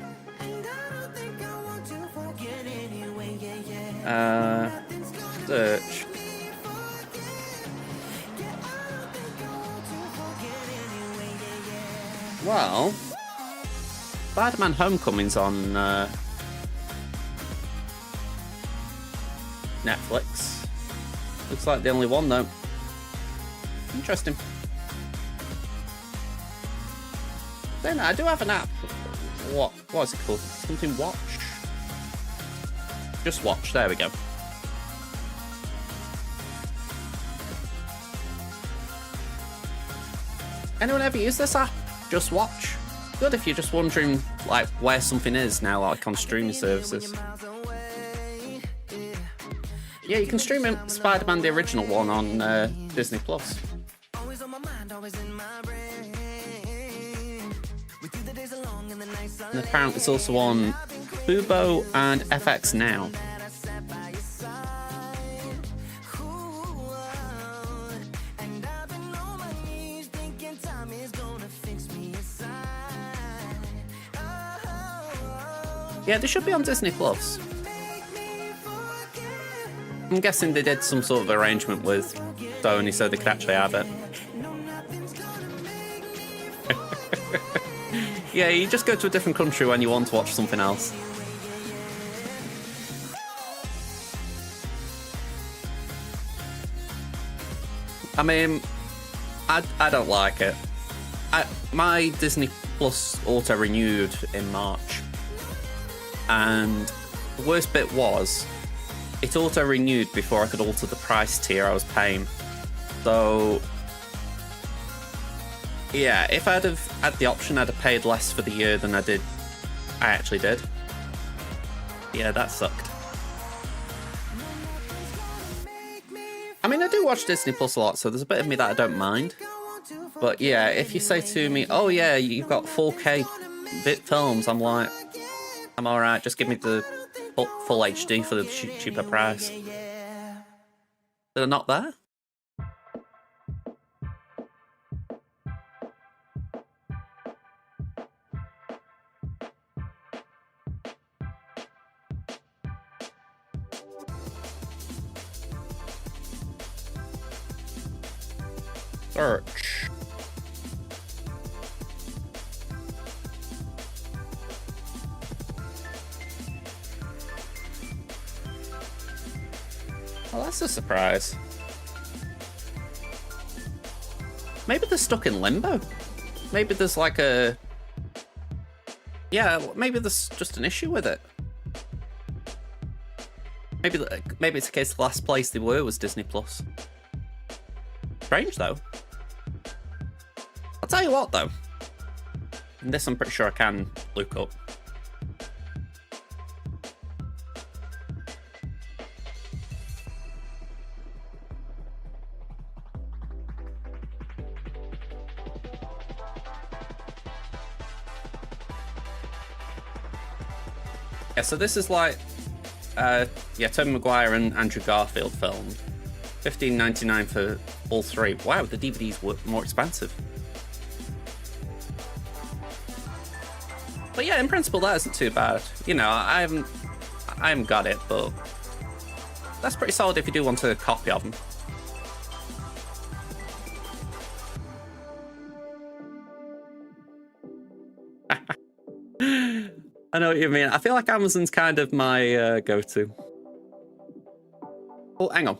Search. Well, Spider-Man Homecoming's on Netflix. Looks like the only one though. Interesting. Then I do have an app. What is it called? Something Watch? Just Watch, there we go. Anyone ever use this app? Just Watch? Good if you're just wondering like where something is now, like on streaming services. Yeah, you can stream Spider-Man the original one on Disney Plus. And apparently it's also on Fubo and FX Now. Yeah, they should be on Disney Plus. I'm guessing they did some sort of arrangement with Sony so they could actually have it. Yeah, you just go to a different country when you want to watch something else. I mean, I don't like it. My Disney Plus auto-renewed in March. And the worst bit was, it auto-renewed before I could alter the price tier I was paying. So, yeah, if I'd have had the option, I'd have paid less for the year than I actually did. Yeah, that sucked. I mean, I do watch Disney Plus a lot, so there's a bit of me that I don't mind. But yeah, if you say to me, oh yeah, you've got 4K bit films, I'm like, I'm alright, just give me the full HD for the cheaper price. They're not there? Search. Well, that's a surprise. Maybe they're stuck in limbo. Maybe there's like a... Yeah, maybe there's just an issue with it. Maybe it's a case the last place they were was Disney Plus. Strange, though. I'll tell you what, though. And this I'm pretty sure I can look up. Yeah, so this is like, yeah, Tobey Maguire and Andrew Garfield film. $15.99 for all three. Wow, the DVDs were more expensive. But yeah, in principle, that isn't too bad. You know, I haven't got it, but that's pretty solid if you do want a copy of them. I know what you mean. I feel like Amazon's kind of my go-to. Oh, hang on.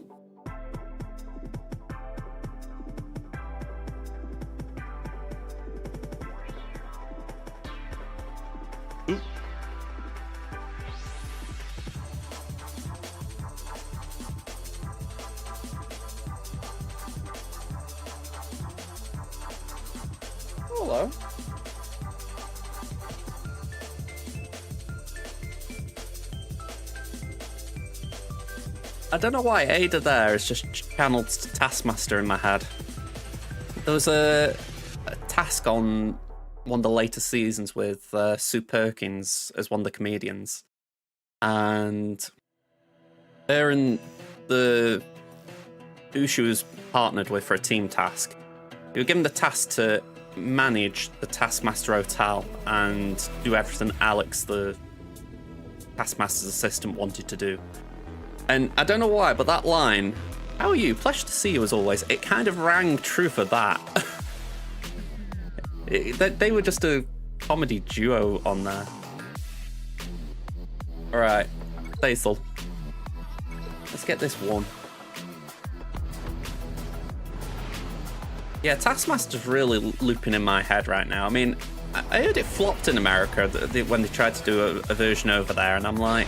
Ooh. Hello. I don't know why Ada there is just channeled Taskmaster in my head. There was a task on one of the later seasons with Sue Perkins as one of the comedians. And her and who she was partnered with for a team task, they were given the task to manage the Taskmaster Hotel and do everything Alex, the Taskmaster's assistant, wanted to do. And I don't know why, but that line, "How are you? Pleasure to see you as always," it kind of rang true for that. They were just a comedy duo on there. Alright, Basil. Let's get this one. Yeah, Taskmaster's really looping in my head right now. I mean, I heard it flopped in America when they tried to do a version over there, and I'm like,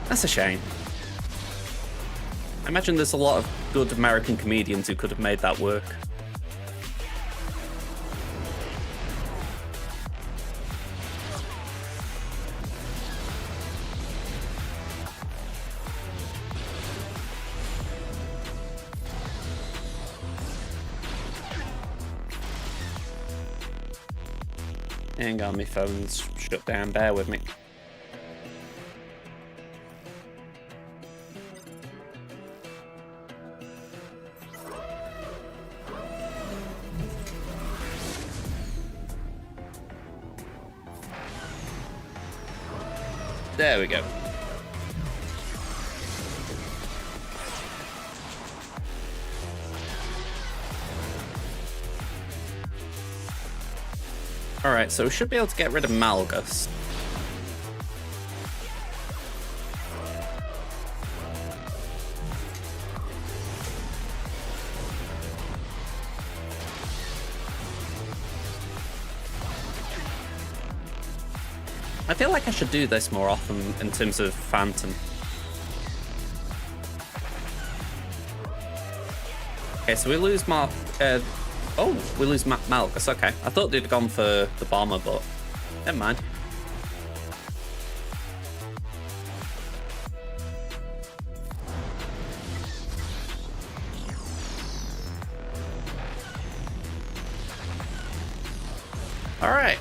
that's a shame. I imagine there's a lot of good American comedians who could have made that work. Hang on, my phone's shut down, bear with me. There we go. Alright, so we should be able to get rid of Malgus. I feel like I should do this more often in terms of Phantom. Okay, so we lose we lose Malgus. Okay, I thought they'd gone for the bomber, but never mind. All right.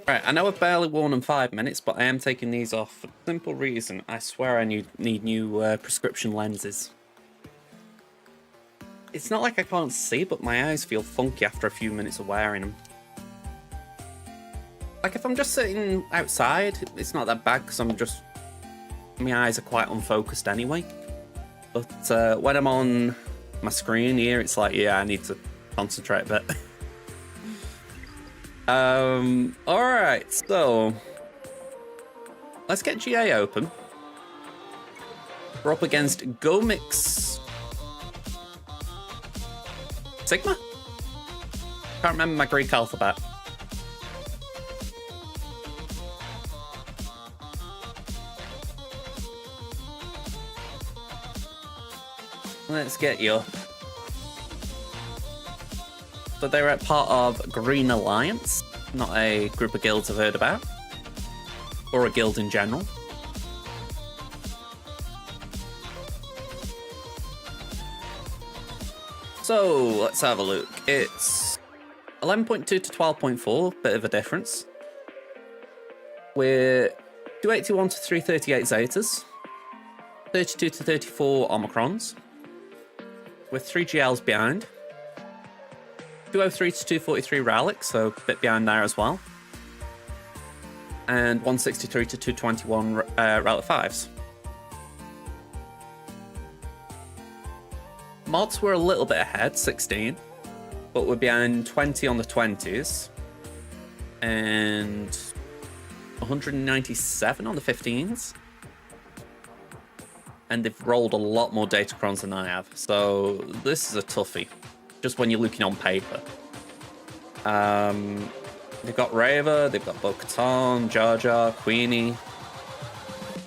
Right, I know I've barely worn them 5 minutes, but I am taking these off for the simple reason I swear I need new prescription lenses. It's not like I can't see, but my eyes feel funky after a few minutes of wearing them. Like if I'm just sitting outside, it's not that bad because my eyes are quite unfocused anyway. But when I'm on my screen here, it's like, yeah, I need to concentrate a bit. Alright, so let's get GA open. We're up against Gomix Sigma? Can't remember my Greek alphabet. Let's get you up. So they're part of Green Alliance, not a group of guilds I've heard about, or a guild in general. So let's have a look. It's 11.2 to 12.4, bit of a difference. We're 281 to 338 Zetas, 32 to 34 Omicrons, with 3 GLs behind. 203 to 243 Rallic, so a bit behind there as well. And 163 to 221 Rallic 5s. Mods were a little bit ahead, 16, but we're behind 20 on the 20s. And 197 on the 15s. And they've rolled a lot more Datacrons than I have, so this is a toughie. Just when you're looking on paper. They've got Reva, they've got Bo-Katan, Jar Jar, Queenie,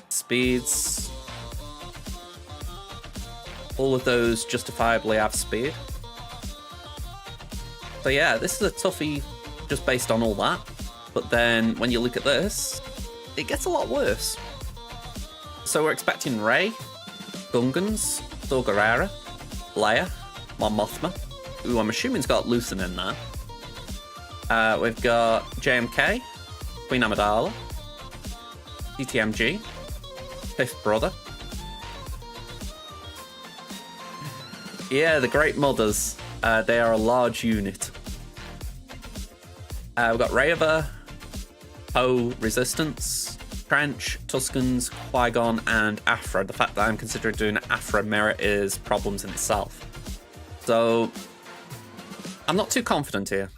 Speeds. All of those justifiably have speed. So yeah, this is a toughie just based on all that. But then when you look at this, it gets a lot worse. So we're expecting Rey, Gungans, Saw Gerrera, Leia, Mon Mothma, who I'm assuming's got Luthen in there. We've got JMK, Queen Amidala, TTMG, Fifth Brother. Yeah, the Great Mothers. They are a large unit. We've got Reva, Poe, Resistance, Trench, Tuskens, Qui-Gon, and Aphra. The fact that I'm considering doing Aphra mirror is problems in itself. So I'm not too confident here.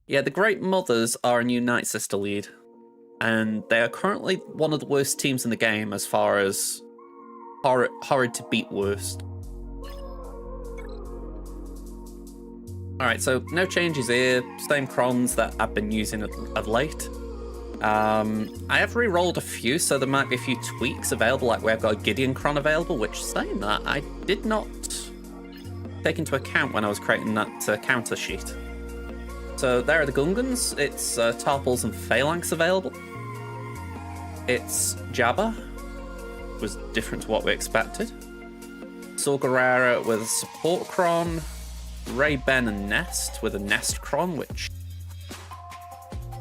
Yeah, the Great Mothers are a new Night Sister lead, and they are currently one of the worst teams in the game as far as horrid to beat worst. Alright, so no changes here, same crons that I've been using of late. I have re-rolled a few, so there might be a few tweaks available, like where I've got a Gideon cron available, which, saying that, I did not take into account when I was creating that counter sheet. So there are the Gungans. It's Tarpals and Phalanx available. It's Jabba, was different to what we expected. Saw Gerrera with a support cron. Rey, Ben, and Nest with a Nest cron, which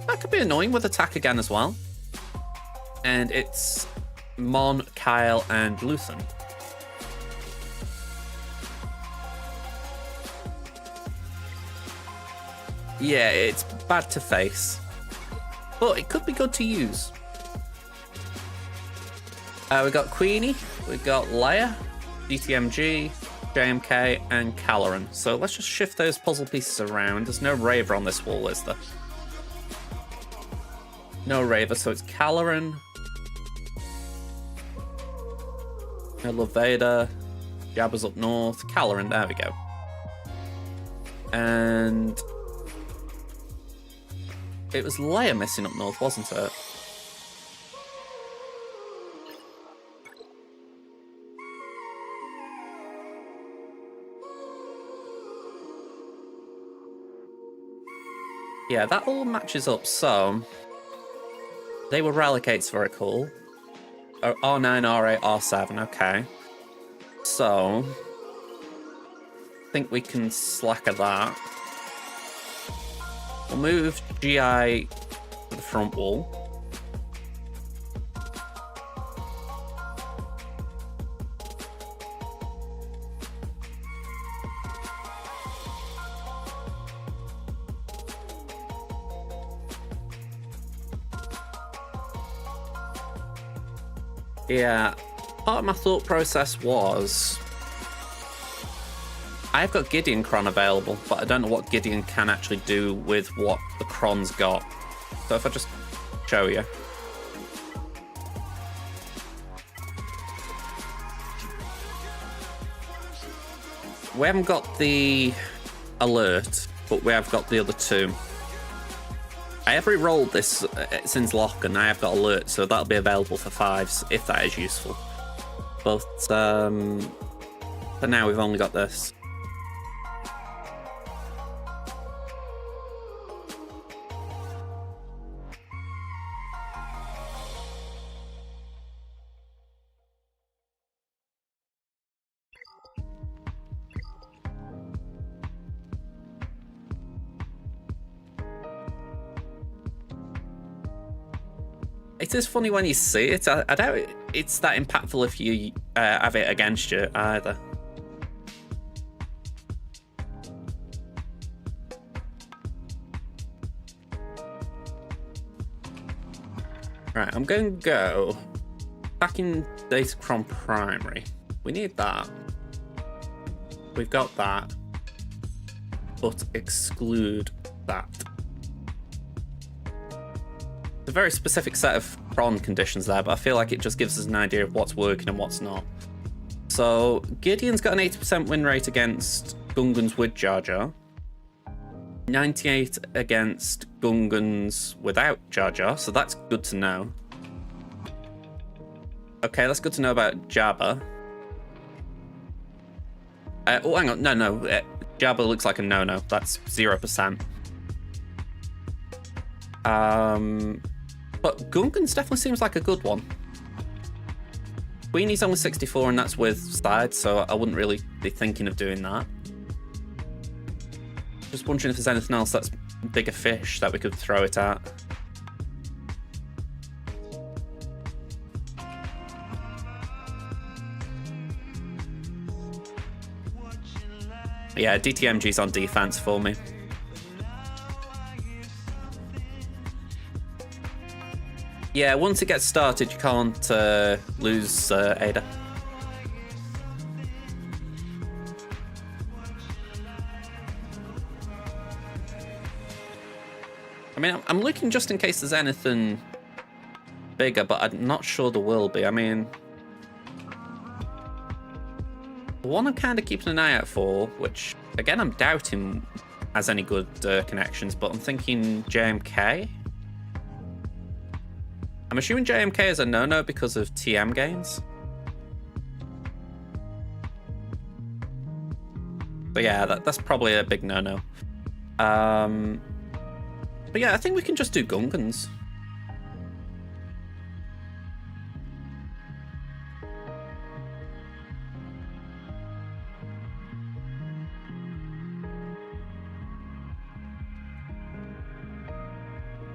that could be annoying with attack again as well. And it's Mon, Kyle, and Luthen. Yeah, it's bad to face, but it could be good to use. We got Queenie, we got Leia, DTMG, JMK, and Caloran. So let's just shift those puzzle pieces around. There's no Raver on this wall, is there? No Raver, so it's Caloran. No Love Vader. Jabba's up north. Caloran, there we go. And it was Leia missing up north, wasn't it? Yeah, that all matches up, so they were Relicates, very cool. R9, R8, R7, okay. So I think we can slacker that. We'll move GI to the front wall. Yeah, part of my thought process was I've got Gideon Cron available, but I don't know what Gideon can actually do with what the Cron's got. So if I just show you. We haven't got the alert, but we have got the other two. I have re-rolled this since lock, and I have got alert, so that'll be available for 5s if that is useful. But for now, we've only got this. It is funny when you see it. I doubt it's that impactful if you have it against you either. Right, I'm going to go back in Datacron Primary. We need that. We've got that, but exclude that. It's a very specific set of Cron conditions there, but I feel like it just gives us an idea of what's working and what's not. So Gideon's got an 80% win rate against Gungans with Jar Jar, 98 against Gungans without Jar Jar, so that's good to know. Okay, that's good to know about Jabba. Oh, hang on, no, Jabba looks like a no-no. That's 0%. But Gungans definitely seems like a good one. Queenie's only 64, and that's with sides, so I wouldn't really be thinking of doing that. Just wondering if there's anything else that's bigger fish that we could throw it at. Yeah, DTMG's on defense for me. Yeah, once it gets started, you can't lose Ada. I mean, I'm looking just in case there's anything bigger, but I'm not sure there will be. I mean, the one I'm kind of keeping an eye out for, which, again, I'm doubting has any good connections, but I'm thinking JMK. I'm assuming JMK is a no-no because of TM gains. But yeah, that's probably a big no-no. But yeah, I think we can just do Gungans.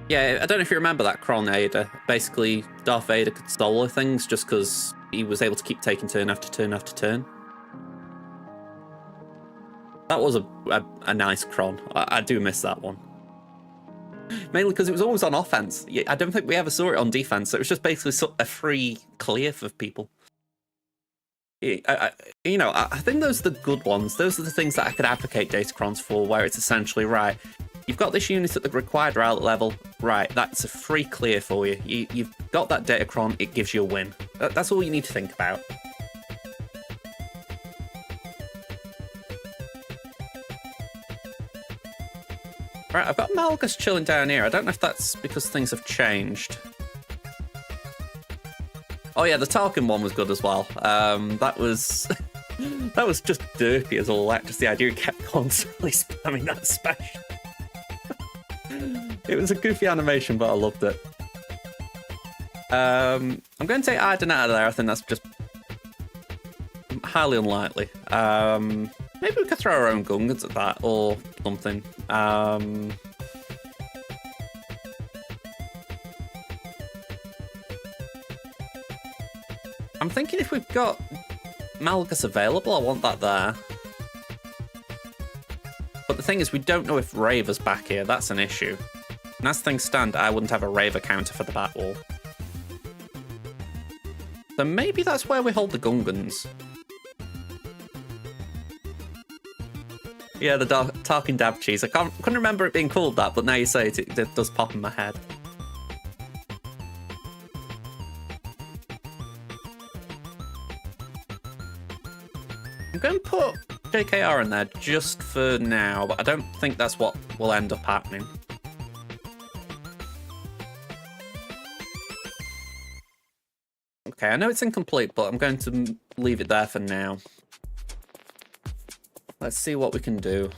Yeah, I don't know if you remember that Cron Ada. Basically, Darth Vader could solo things just because he was able to keep taking turn after turn after turn. That was a nice Cron. I do miss that one. Mainly because it was always on offense. I don't think we ever saw it on defense. So it was just basically a free clear for people. I think those are the good ones. Those are the things that I could advocate Datacrons for, where it's essentially, right, you've got this unit at the required rally level, right, that's a free clear for you. You've got that Datacron, it gives you a win. That's all you need to think about. Right, I've got Malgus chilling down here. I don't know if that's because things have changed. Oh yeah, the Tarkin one was good as well. That was that was just derpy as all that. Just the idea he kept constantly spamming that special. It was a goofy animation, but I loved it. I'm going to take Iden out of there. I think that's just highly unlikely. Maybe we could throw our own Gungans at that or something. I'm thinking if we've got Malgus available, I want that there. But the thing is, we don't know if Raver's back here. That's an issue. And as things stand, I wouldn't have a Raver counter for the Batwall. So maybe that's where we hold the Gungans. Yeah, the Tarkin Dab Cheese. I couldn't remember it being called that, but now you say it, it does pop in my head. I'm going to put JKR in there just for now, but I don't think that's what will end up happening. Okay, I know it's incomplete, but I'm going to leave it there for now. Let's see what we can do.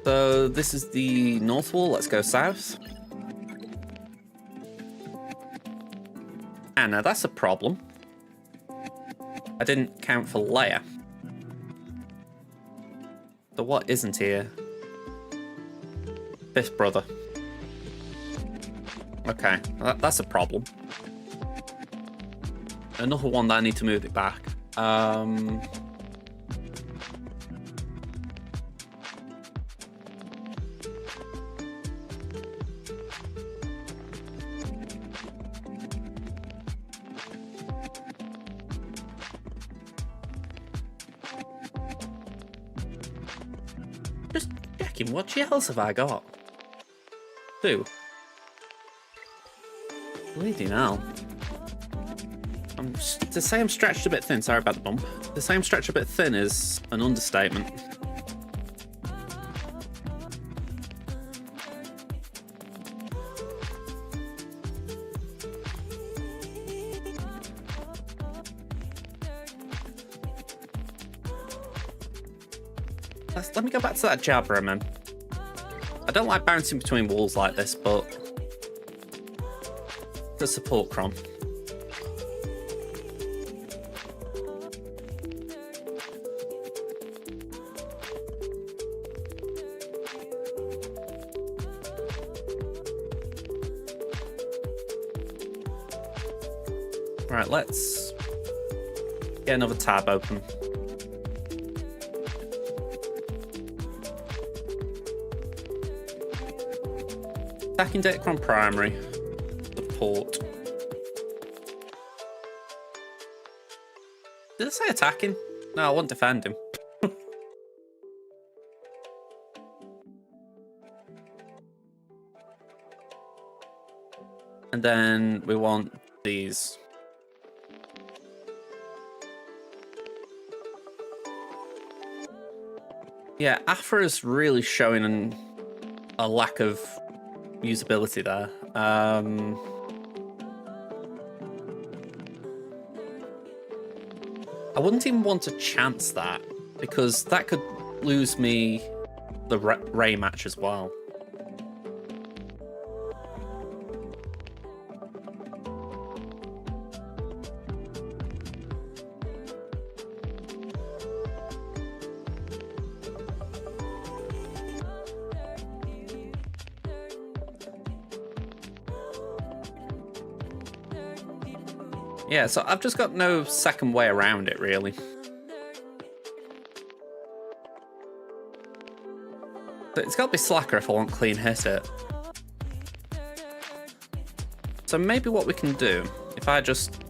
So this is the north wall. Let's go south. And now that's a problem. I didn't count for Leia. So what isn't here? Fifth brother. Okay, that's a problem. Another one that I need to move it back. Just checking, what else have I got? 2. Bleeding hell. To say I'm stretched a bit thin, sorry about the bump. To say I'm stretched a bit thin is an understatement. Let me go back to that Jabra, man. I don't like bouncing between walls like this, but the support Crom. Right, let's get another tab open. Attacking Datacron primary. Support. Did I say attacking? No, I want defend him. And then we want these. Yeah, Aphra is really showing a lack of usability there. I wouldn't even want to chance that, because that could lose me the Rey match as well. Yeah, so I've just got no second way around it, really. So it's got to be Slacker if I want clean hit it. So maybe what we can do, if I just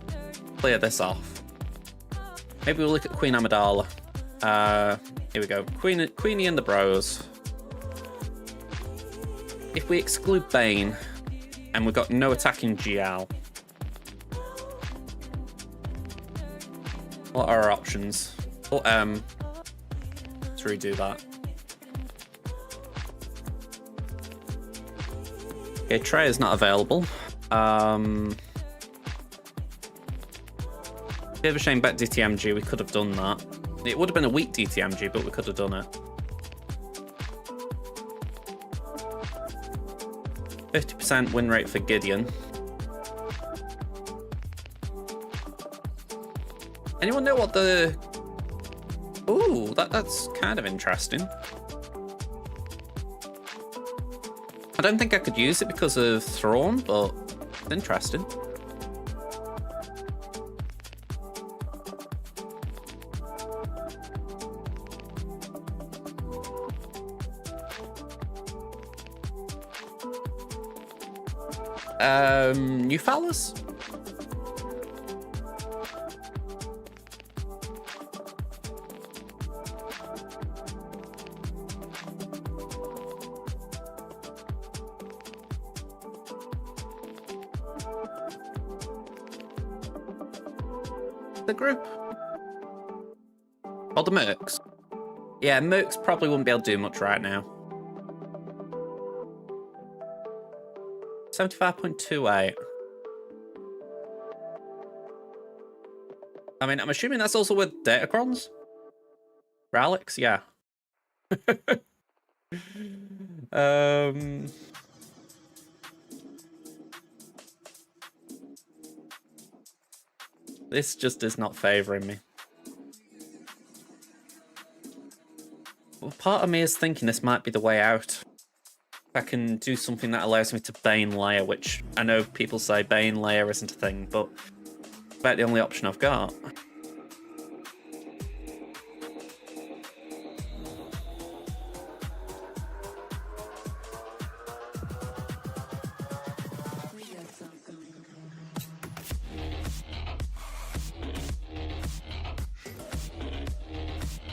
clear this off, maybe we'll look at Queen Amidala. Here we go. Queenie and the Bros. If we exclude Bane, and we've got no attacking GL, what are our options? Let's redo that. Okay, Trey is not available. Bit of a shame bet DTMG, we could have done that. It would have been a weak DTMG, but we could have done it. 50% win rate for Gideon. Anyone know what the... Ooh, that's kind of interesting. I don't think I could use it because of Thrawn, but it's interesting. New fellas? The group? Or the Mercs? Yeah, Mercs probably wouldn't be able to do much right now. 75.28. I mean, I'm assuming that's also with Datacrons? For Alex? Yeah. This just is not favouring me. Well, part of me is thinking this might be the way out. I can do something that allows me to Bane Layer, which I know people say Bane Layer isn't a thing, but it's about the only option I've got.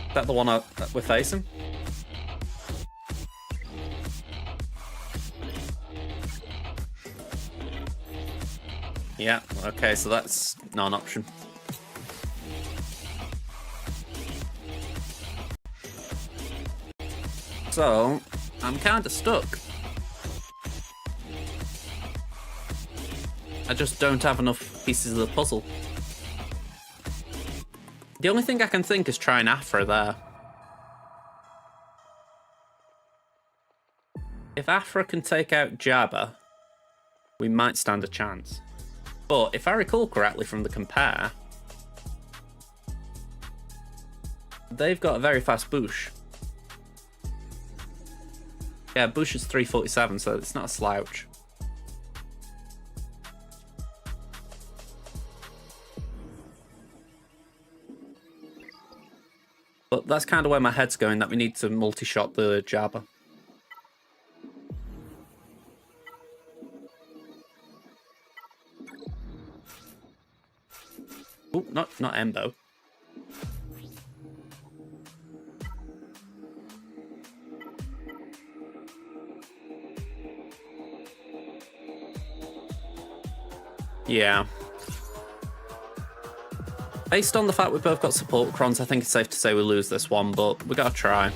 Is that the one we're facing? Yeah, okay, so that's not an option. So, I'm kind of stuck. I just don't have enough pieces of the puzzle. The only thing I can think is try an Aphra there. If Aphra can take out Jabba, we might stand a chance. But if I recall correctly from the compare, they've got a very fast Bouche. Yeah, Bouche is 347, so it's not a slouch. But that's kind of where my head's going, that we need to multi-shot the Jabba. Oh, not Embo. Yeah. Based on the fact we've both got support crons, I think it's safe to say we lose this one, but we gotta try.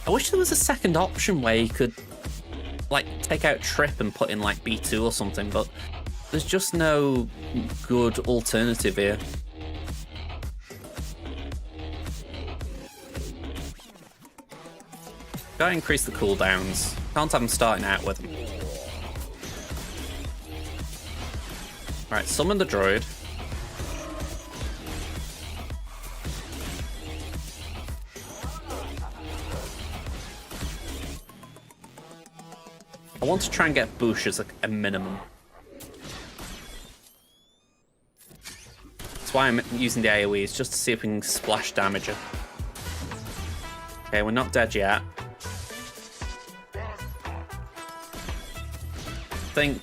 I wish there was a second option where you could, like, take out Trip and put in, like, B2 or something, but there's just no good alternative here. Gotta increase the cooldowns. Can't have them starting out with them. Alright, summon the droid. I want to try and get Bouche as a minimum. That's why I'm using the AoEs, just to see if we can splash damage her. Okay, we're not dead yet. think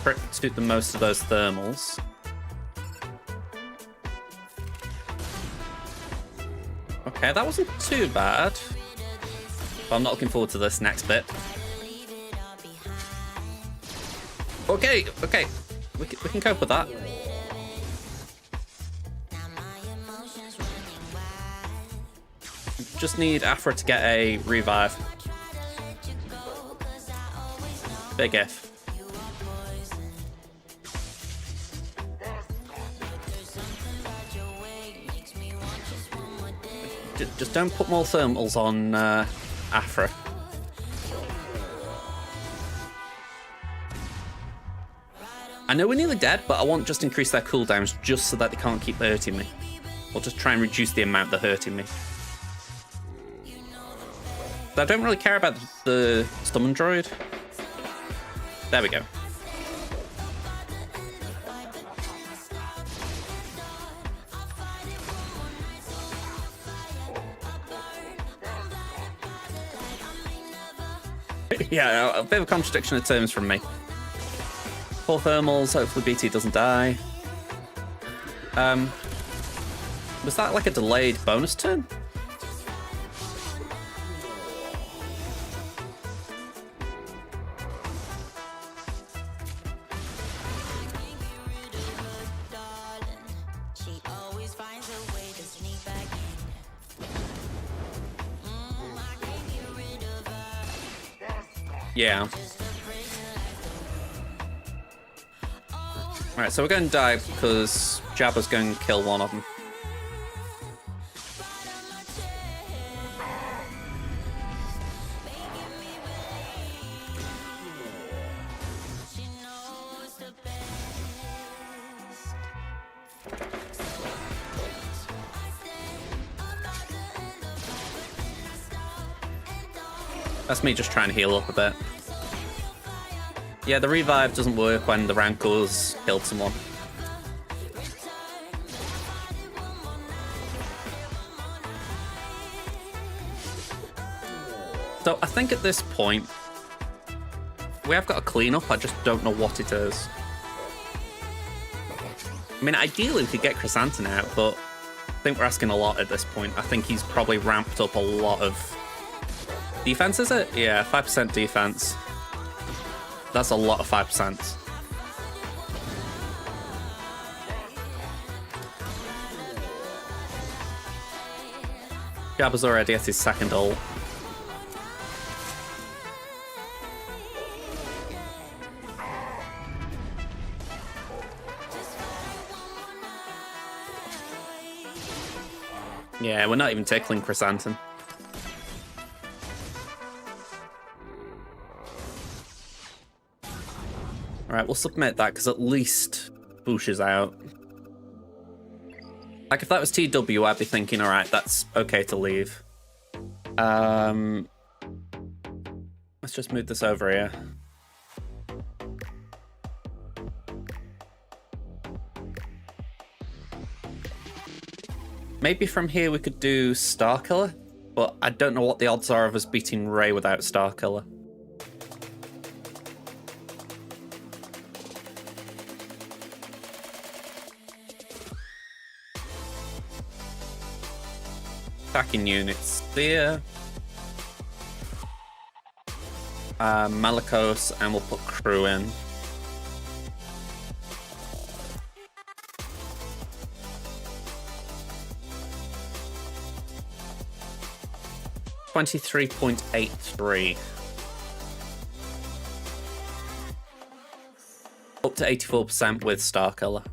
for it to do the most of those thermals. Okay, that wasn't too bad. But I'm not looking forward to this next bit. Okay, okay. We can cope with that. Just need Aphra to get a revive. Big if. Just don't put more thermals on Aphra. I know we're nearly dead, but I want just increase their cooldowns just so that they can't keep hurting me. Or just try and reduce the amount they're hurting me. But I don't really care about the summon droid. There we go. Yeah, a bit of a contradiction of terms from me. 4 thermals, hopefully BT doesn't die. Was that like a delayed bonus turn? Yeah. Alright, so we're going to die because Jabba's going to kill one of them. That's me just trying to heal up a bit. Yeah, the revive doesn't work when the Rancors killed someone. So I think at this point, we have got a cleanup, I just don't know what it is. I mean, ideally we could get Chrysanthemum out, but I think we're asking a lot at this point. I think he's probably ramped up a lot of defense, is it? Yeah, 5% defense. That's a lot of 5%. Jabba's already at his second ult. Yeah, we're not even tickling Chrysanthemum. Alright, we'll submit that, because at least Boushh is out. Like, if that was TW, I'd be thinking, alright, that's okay to leave. Let's just move this over here. Maybe from here we could do Starkiller, but I don't know what the odds are of us beating Rey without Starkiller. Attacking units there. Malicos, and we'll put crew in. $23.83. Up to 84% with Starkiller.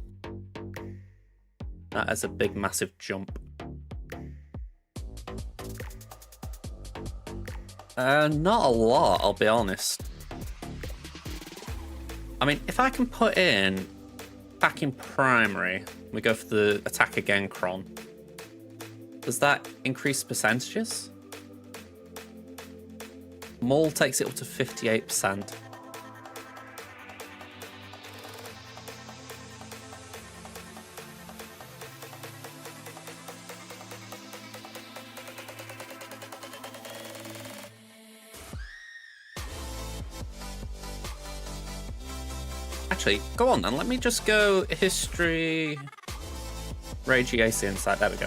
That is a big, massive jump. Not a lot, I'll be honest. I mean, if I can put in back in primary, we go for the attack again, Kron. Does that increase percentages? Maul takes it up to 58%. actually, go on then. Let me just go history, Rage EAC Insight. There we go.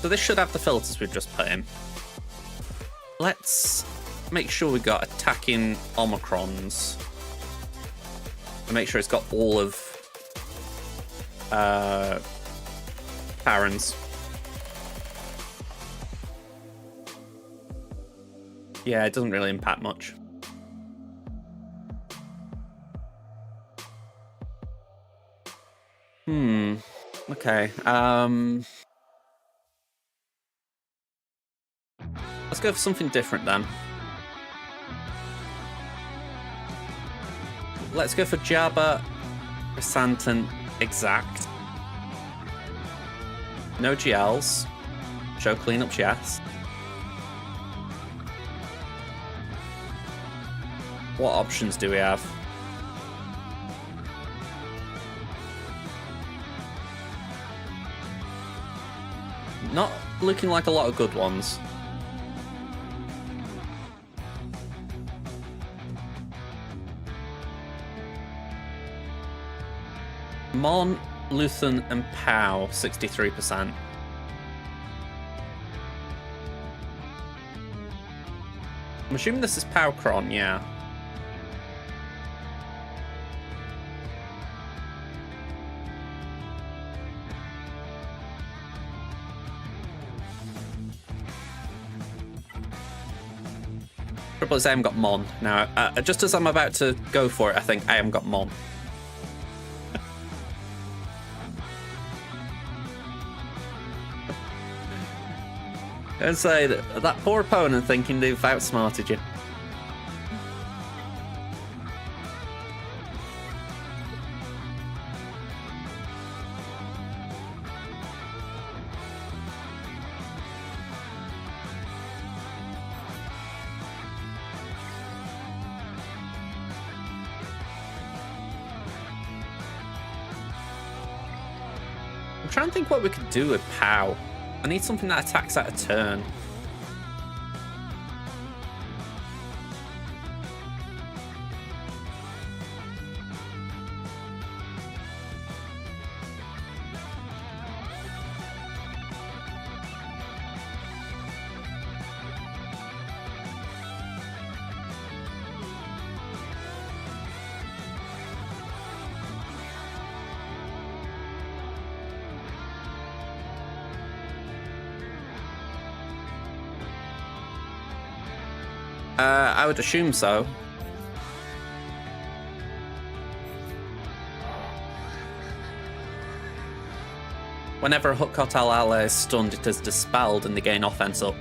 So this should have the filters we've just put in. Let's make sure we've got attacking Omicrons. And make sure it's got all of Parents. Yeah, it doesn't really impact much. Okay. Let's go for something different then. Let's go for Jabba, Chrysanthemum, Exact. No GLs. Show cleanups, yes. What options do we have? Not looking like a lot of good ones. Mon, Luthen, and Pow, 63%. I'm assuming this is Powcron, yeah. Triple S, I haven't got Mon. Now, just as I'm about to go for it, I think I haven't got Mon. I'd say that poor opponent thinking they've outsmarted you. I'm trying to think what we could do with Pow. I need something that attacks at a turn. I would assume so. Whenever a Hutt-Cartel ally is stunned, it is dispelled and they gain offense up.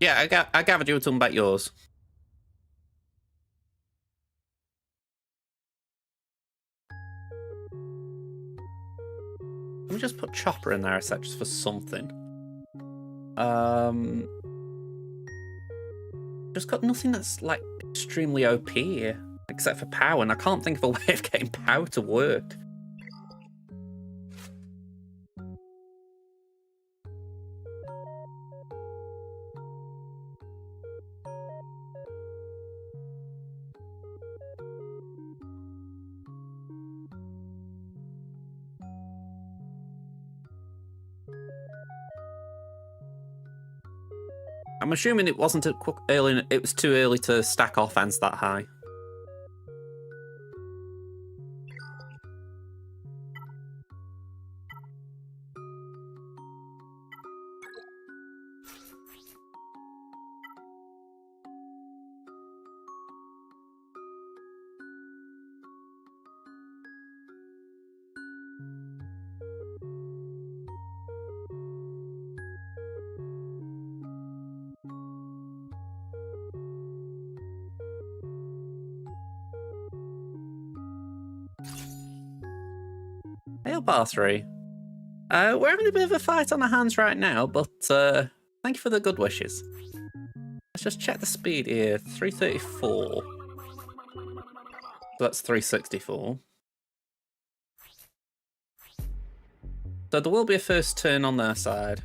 Yeah, I gathered you were talking about yours. Let me just put Chopper in there a sec, just for something. Just got nothing that's like extremely OP here, except for Power, and I can't think of a way of getting Power to work. I'm assuming it wasn't early. It was too early to stack offense that high. R3. We're having a bit of a fight on our hands right now, but thank you for the good wishes. Let's just check the speed here. 334. So that's 364. So there will be a first turn on their side.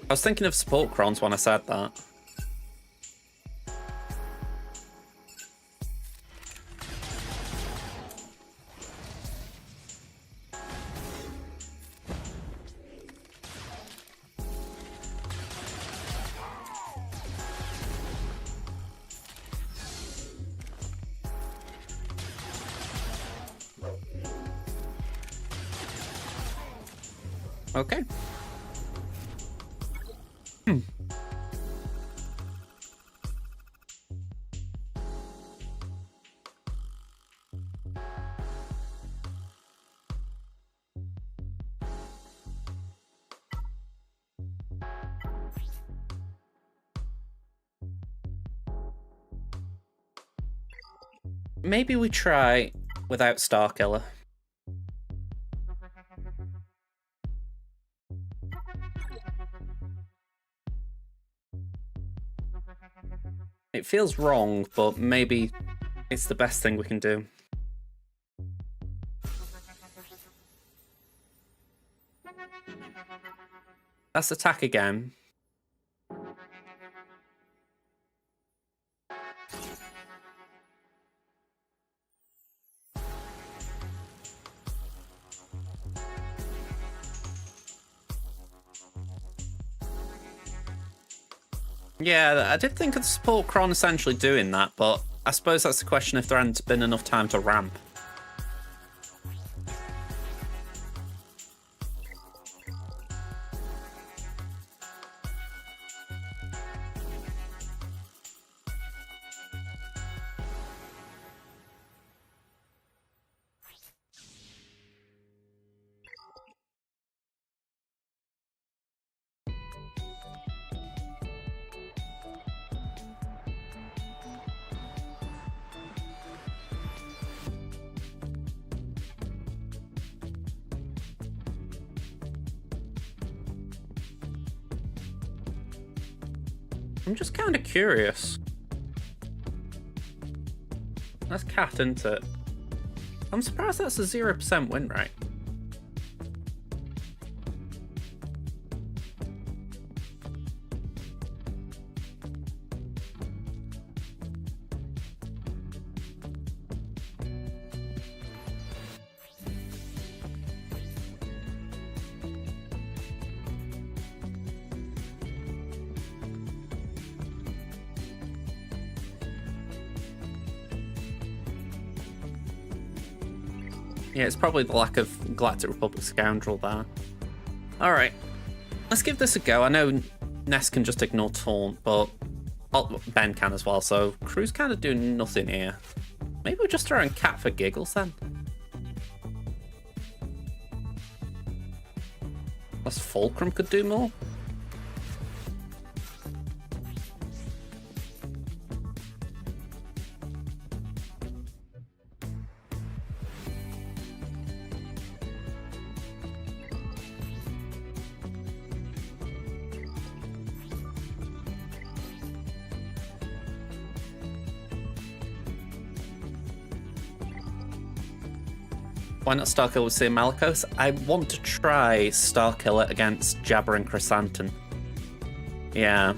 I was thinking of support crons when I said that. Okay. Maybe we try without Starkiller. It feels wrong, but maybe it's the best thing we can do. Let's attack again. Yeah, I did think of the support cron essentially doing that, but I suppose that's the question if there hadn't been enough time to ramp. I'm just kind of curious. That's cat, isn't it? I'm surprised that's a 0% win rate. Yeah, it's probably the lack of Galactic Republic Scoundrel there. Alright, let's give this a go. I know Ness can just ignore Taunt, but Ben can as well, so Crew's kind of doing nothing here. Maybe we're just throwing Cat for giggles then? Unless Fulcrum could do more? Why not Starkiller with Seer Malicos? I want to try Starkiller against Jabba and Chrysanthemum. Yeah.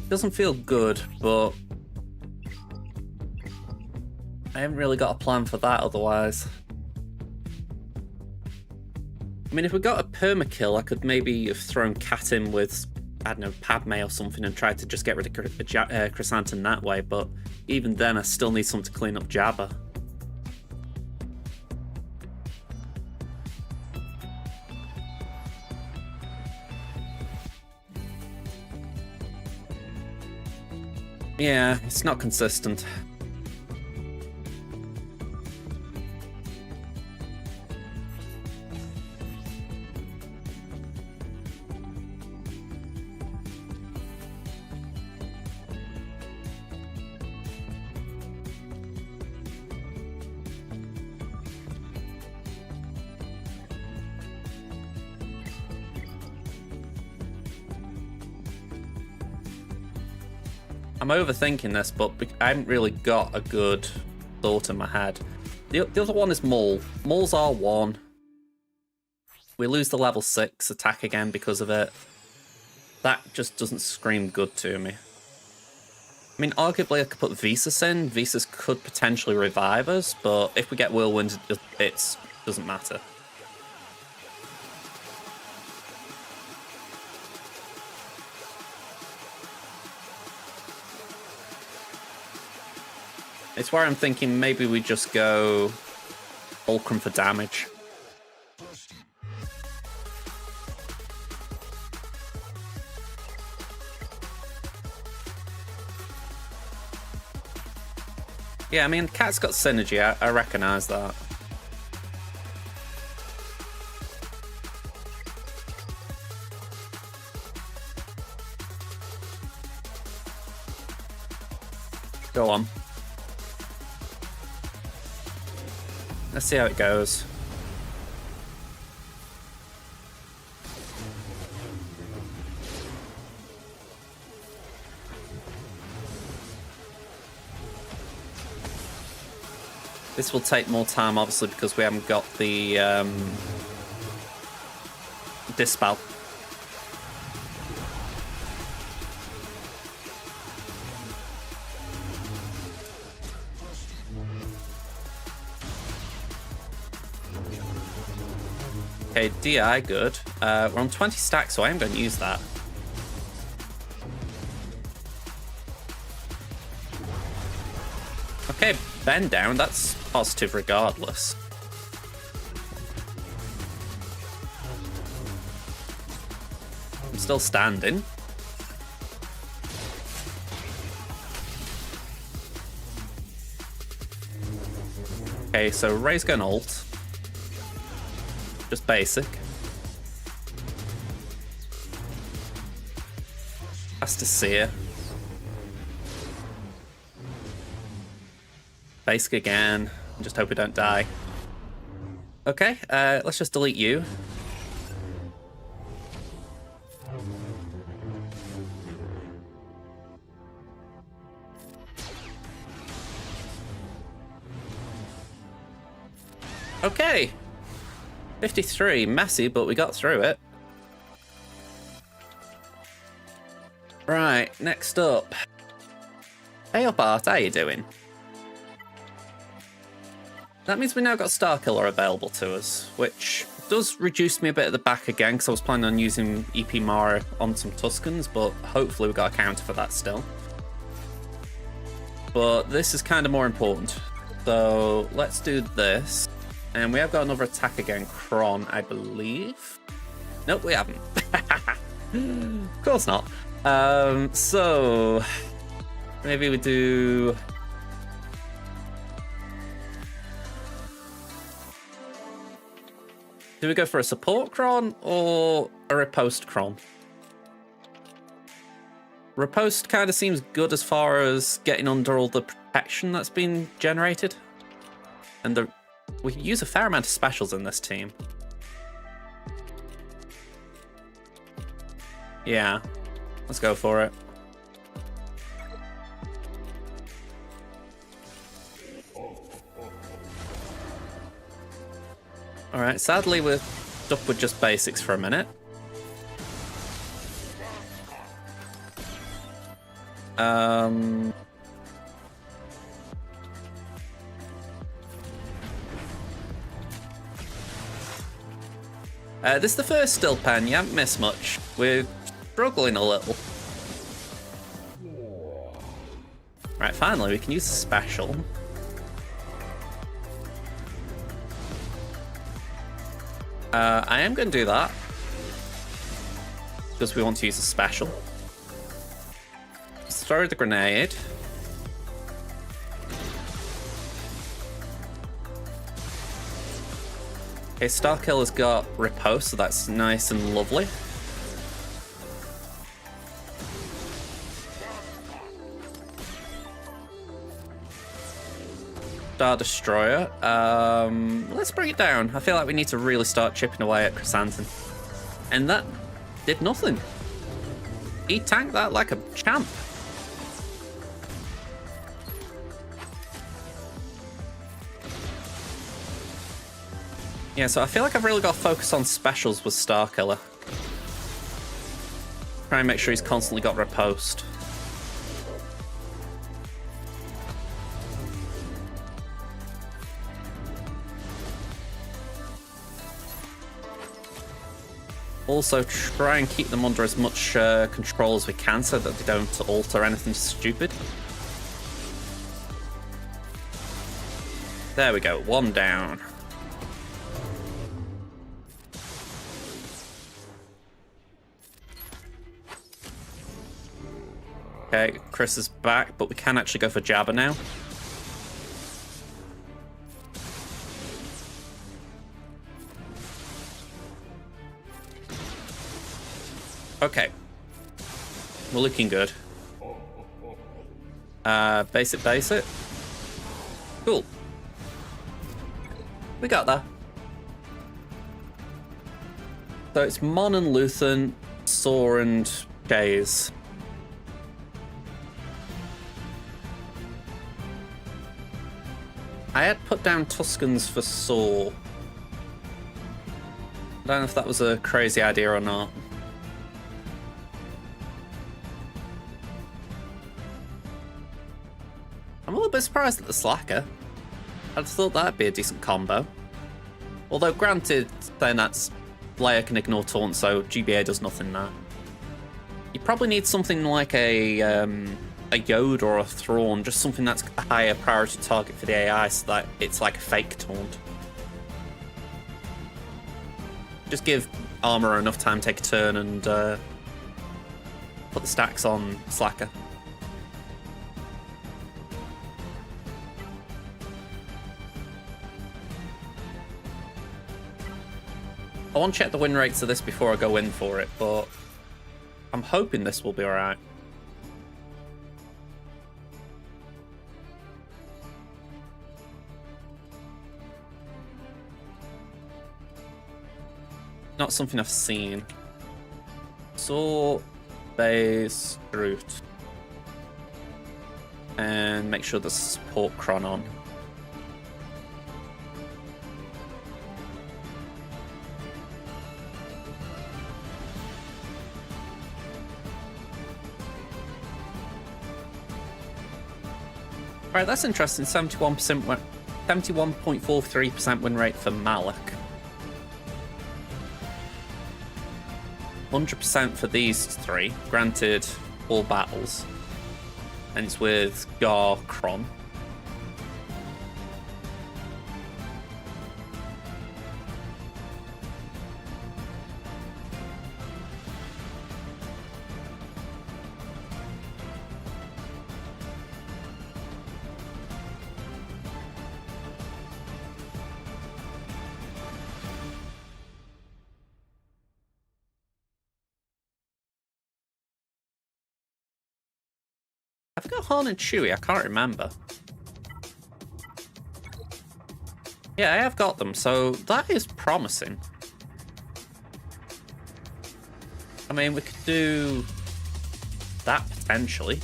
Doesn't feel good, but I haven't really got a plan for that otherwise. I mean, if we got a permakill, I could maybe have thrown Cat in with, I don't know, Padme or something and tried to just get rid of Chrysanthemum that way, but even then I still need something to clean up Jabba. Yeah, it's not consistent. I'm overthinking this, but I haven't really got a good thought in my head. The other one is Maul. Maul's R1. We lose the level 6 attack again because of it. That just doesn't scream good to me. I mean, arguably I could put Visas in. Visas could potentially revive us, but if we get Whirlwind, it doesn't matter. It's where I'm thinking maybe we just go Fulcrum for damage. Yeah, I mean, Cat's got synergy, I recognise that. Go on. Let's see how it goes. This will take more time, obviously, because we haven't got the Dispel. Okay, DI, good. We're on 20 stacks, so I am going to use that. Okay, bend down, that's positive regardless. I'm still standing. Okay, so Ray's going ult. Just basic. Has to see it. Basic again. Just hope we don't die. Okay, let's just delete you. Okay. 53, messy, but we got through it. Right, next up. Hey up, Art, how you doing? That means we now got Starkiller available to us, which does reduce me a bit at the back again, because I was planning on using EP Mara on some Tuscans, but hopefully we got a counter for that still. But this is kind of more important. So let's do this. And we have got another attack again, Kron, I believe. Nope, we haven't. Of course not. So maybe we do... Do we go for a support Kron or a riposte Kron? Riposte kind of seems good as far as getting under all the protection that's been generated. And we can use a fair amount of specials in this team. Yeah, let's go for it. Alright, sadly we're stuck with just basics for a minute. This is the first still pen, you haven't missed much. We're struggling a little. Right, finally we can use a special. I am going to do that because we want to use a special. Let's throw the grenade. Okay, Starkiller's got riposte, so that's nice and lovely. Star Destroyer. Let's bring it down. I feel like we need to really start chipping away at Chrysanthemum. And that did nothing. He tanked that like a champ. Yeah, so I feel like I've really got to focus on specials with Starkiller. Try and make sure he's constantly got riposte. Also, try and keep them under as much control as we can so that they don't alter anything stupid. There we go, one down. Okay, Chris is back, but we can actually go for Jabba now. Okay. We're looking good. Base it. Cool. We got that. So it's Mon and Luthen, Saw and Gaze. I had put down Tuskens for Saw. I don't know if that was a crazy idea or not. I'm a little bit surprised at the Slacker. I'd thought that'd be a decent combo. Although, granted, then that's Leia can ignore taunt, so GBA does nothing there. You probably need something like a Yoda or a Thrawn, just something that's a higher priority target for the AI, so that it's like a fake taunt. Just give Armor enough time to take a turn and put the stacks on Slacker. I want to check the win rates of this before I go in for it, but I'm hoping this will be alright. Not something I've seen. Saw, base, root. And make sure there's support cron on. Right, that's interesting. 71.43% win rate for Malak. 100% for these three. Granted, all battles. And it's with Gar Kron. I've got Han and Chewie, I can't remember. Yeah, I have got them, so that is promising. I mean, we could do that potentially.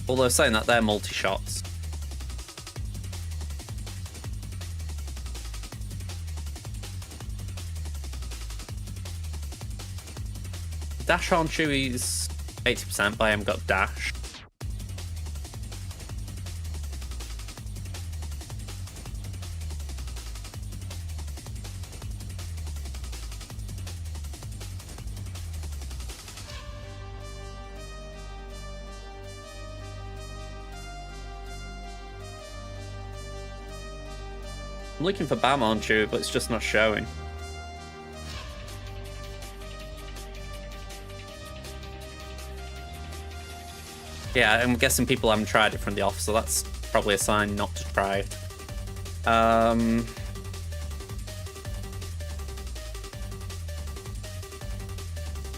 Although saying that, they're multi-shots. Dash on Chewie's 80%, but I haven't got dash. I'm looking for Bam on Chewie, but it's just not showing. Yeah, I'm guessing people haven't tried it from the off, so that's probably a sign not to try it.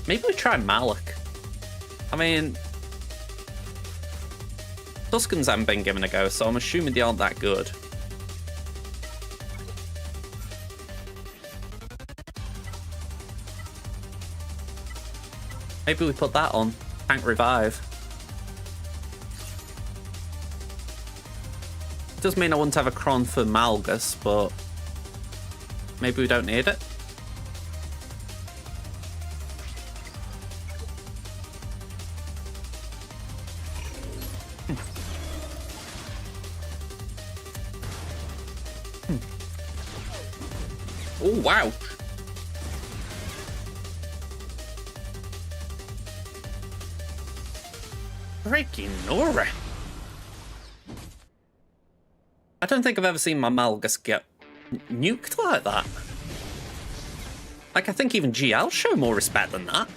Maybe we try Malak. I mean, Tuskens haven't been given a go, so I'm assuming they aren't that good. Maybe we put that on. Tank Revive. Does mean I wouldn't have a Kron for Malgus, but maybe we don't need it. Oh, wow. Freaking Nora. I don't think I've ever seen my Malgus get nuked like that. Like, I think even GL show more respect than that.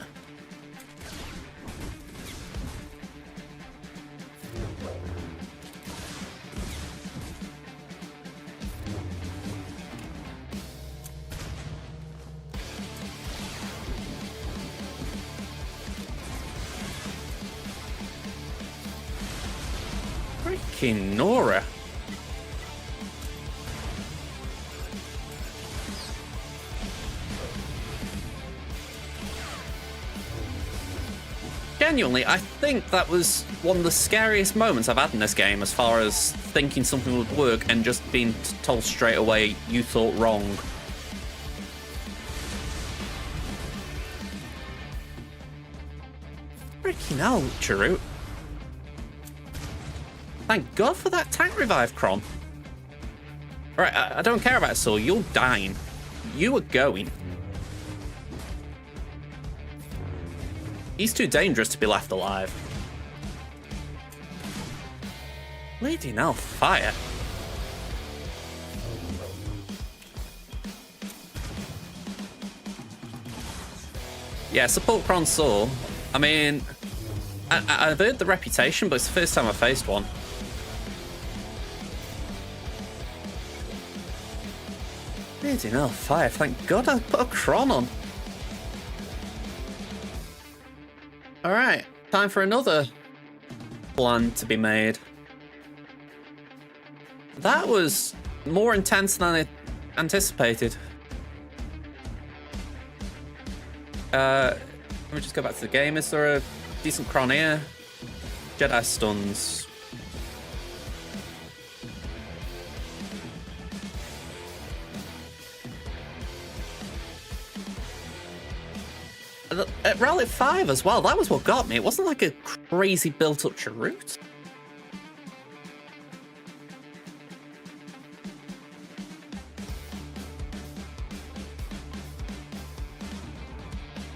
Freaking Nora. Genuinely, I think that was one of the scariest moments I've had in this game as far as thinking something would work and just being told straight away, you thought wrong. Freaking hell, Chirrut. Thank God for that tank revive, Kron. Alright, I don't care about Saw, you're dying. You are going. He's too dangerous to be left alive. Lady now fire. Yeah, support Kron Saw. I mean, I've heard the reputation, but it's the first time I faced one. Lady now fire. Thank God I put a Kron on. Alright, time for another plan to be made. That was more intense than I anticipated. Let me just go back to the game. Is there a decent Kron here? Jedi stuns. At Rally 5 as well, that was what got me. It wasn't like a crazy built-up Chirrut.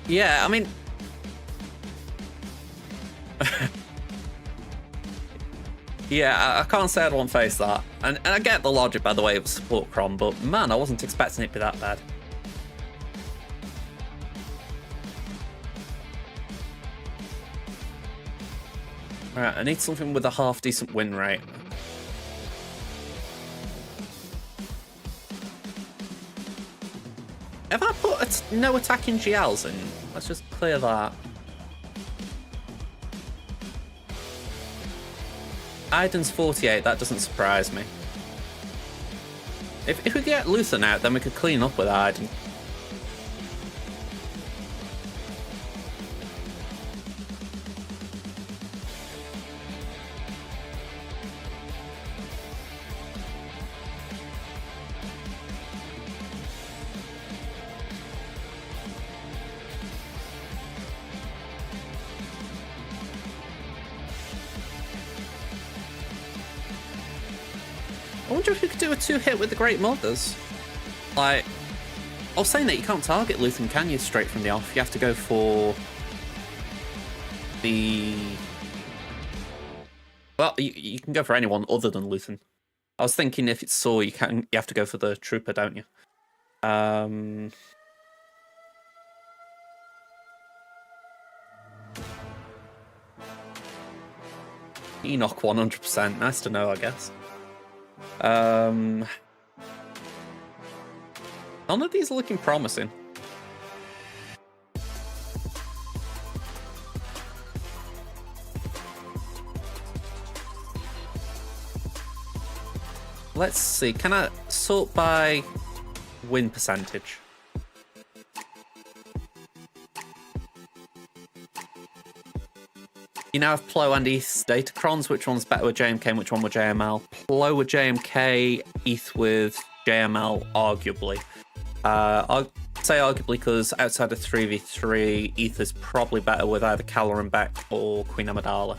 Yeah, I mean... yeah, I can't say I'd want to face that. And I get the logic, by the way, of support Kron, but man, I wasn't expecting it to be that bad. Alright, I need something with a half-decent win rate. Have I put no attacking GLs in? Let's just clear that. Iden's 48, that doesn't surprise me. If we get Luthen out, then we could clean up with Iden. I wonder if you could do a two-hit with the Great Mothers. Like, I was saying that you can't target Luthen, can you, straight from the off? You have to go for the... Well, you can go for anyone other than Luthen. I was thinking if it's Saw, you have to go for the Trooper, don't you? Enoch 100%. Nice to know, I guess. None of these are looking promising. Let's see, can I sort by win percentage? You now have Plo and ETH's Datacrons. Which one's better with JMK and which one with JML? Plo with JMK, ETH with JML, arguably. I'll say arguably because outside of 3v3, ETH is probably better with either Caloran Beck or Queen Amidala.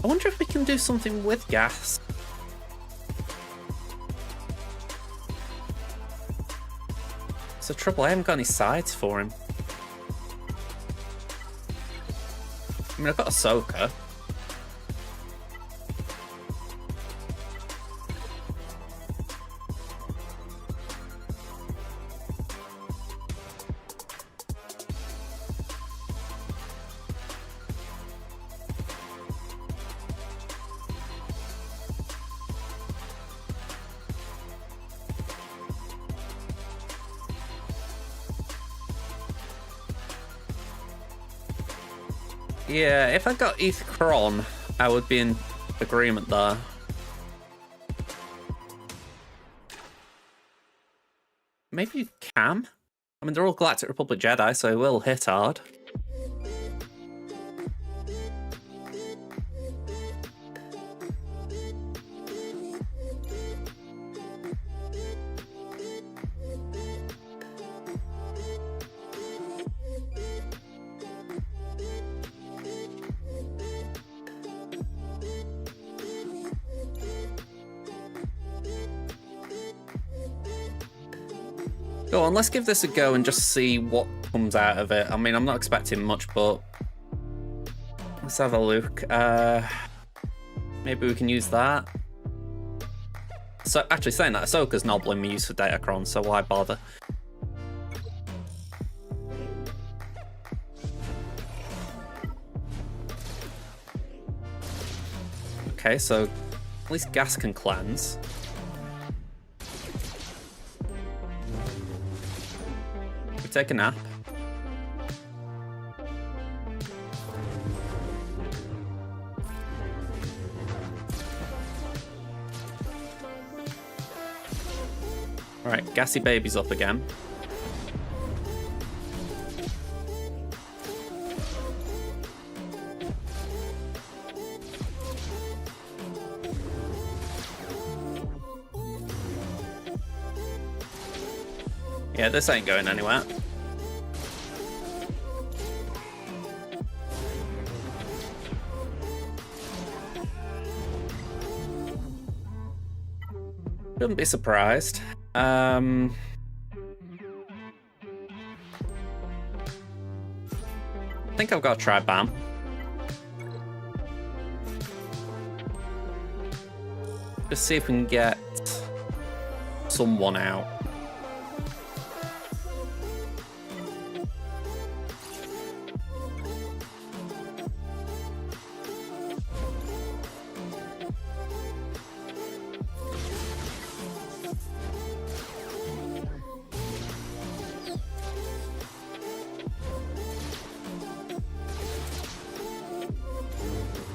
I wonder if we can do something with gas. It's the trouble, I haven't got any sides for him. I mean, I've got Ahsoka. Yeah, if I got ETH Kron, I would be in agreement there. Maybe Cam? I mean, they're all Galactic Republic Jedi, so it will hit hard. Go on, let's give this a go and just see what comes out of it. I mean, I'm not expecting much, but let's have a look. Maybe we can use that. So, actually, saying that, Ahsoka's nobbling me use for Datacron, so why bother? Okay, so at least gas can cleanse. Take a nap. Alright, Gassy Baby's up again. Yeah, this ain't going anywhere. Wouldn't be surprised. I think I've got to try BAM. Just see if we can get someone out.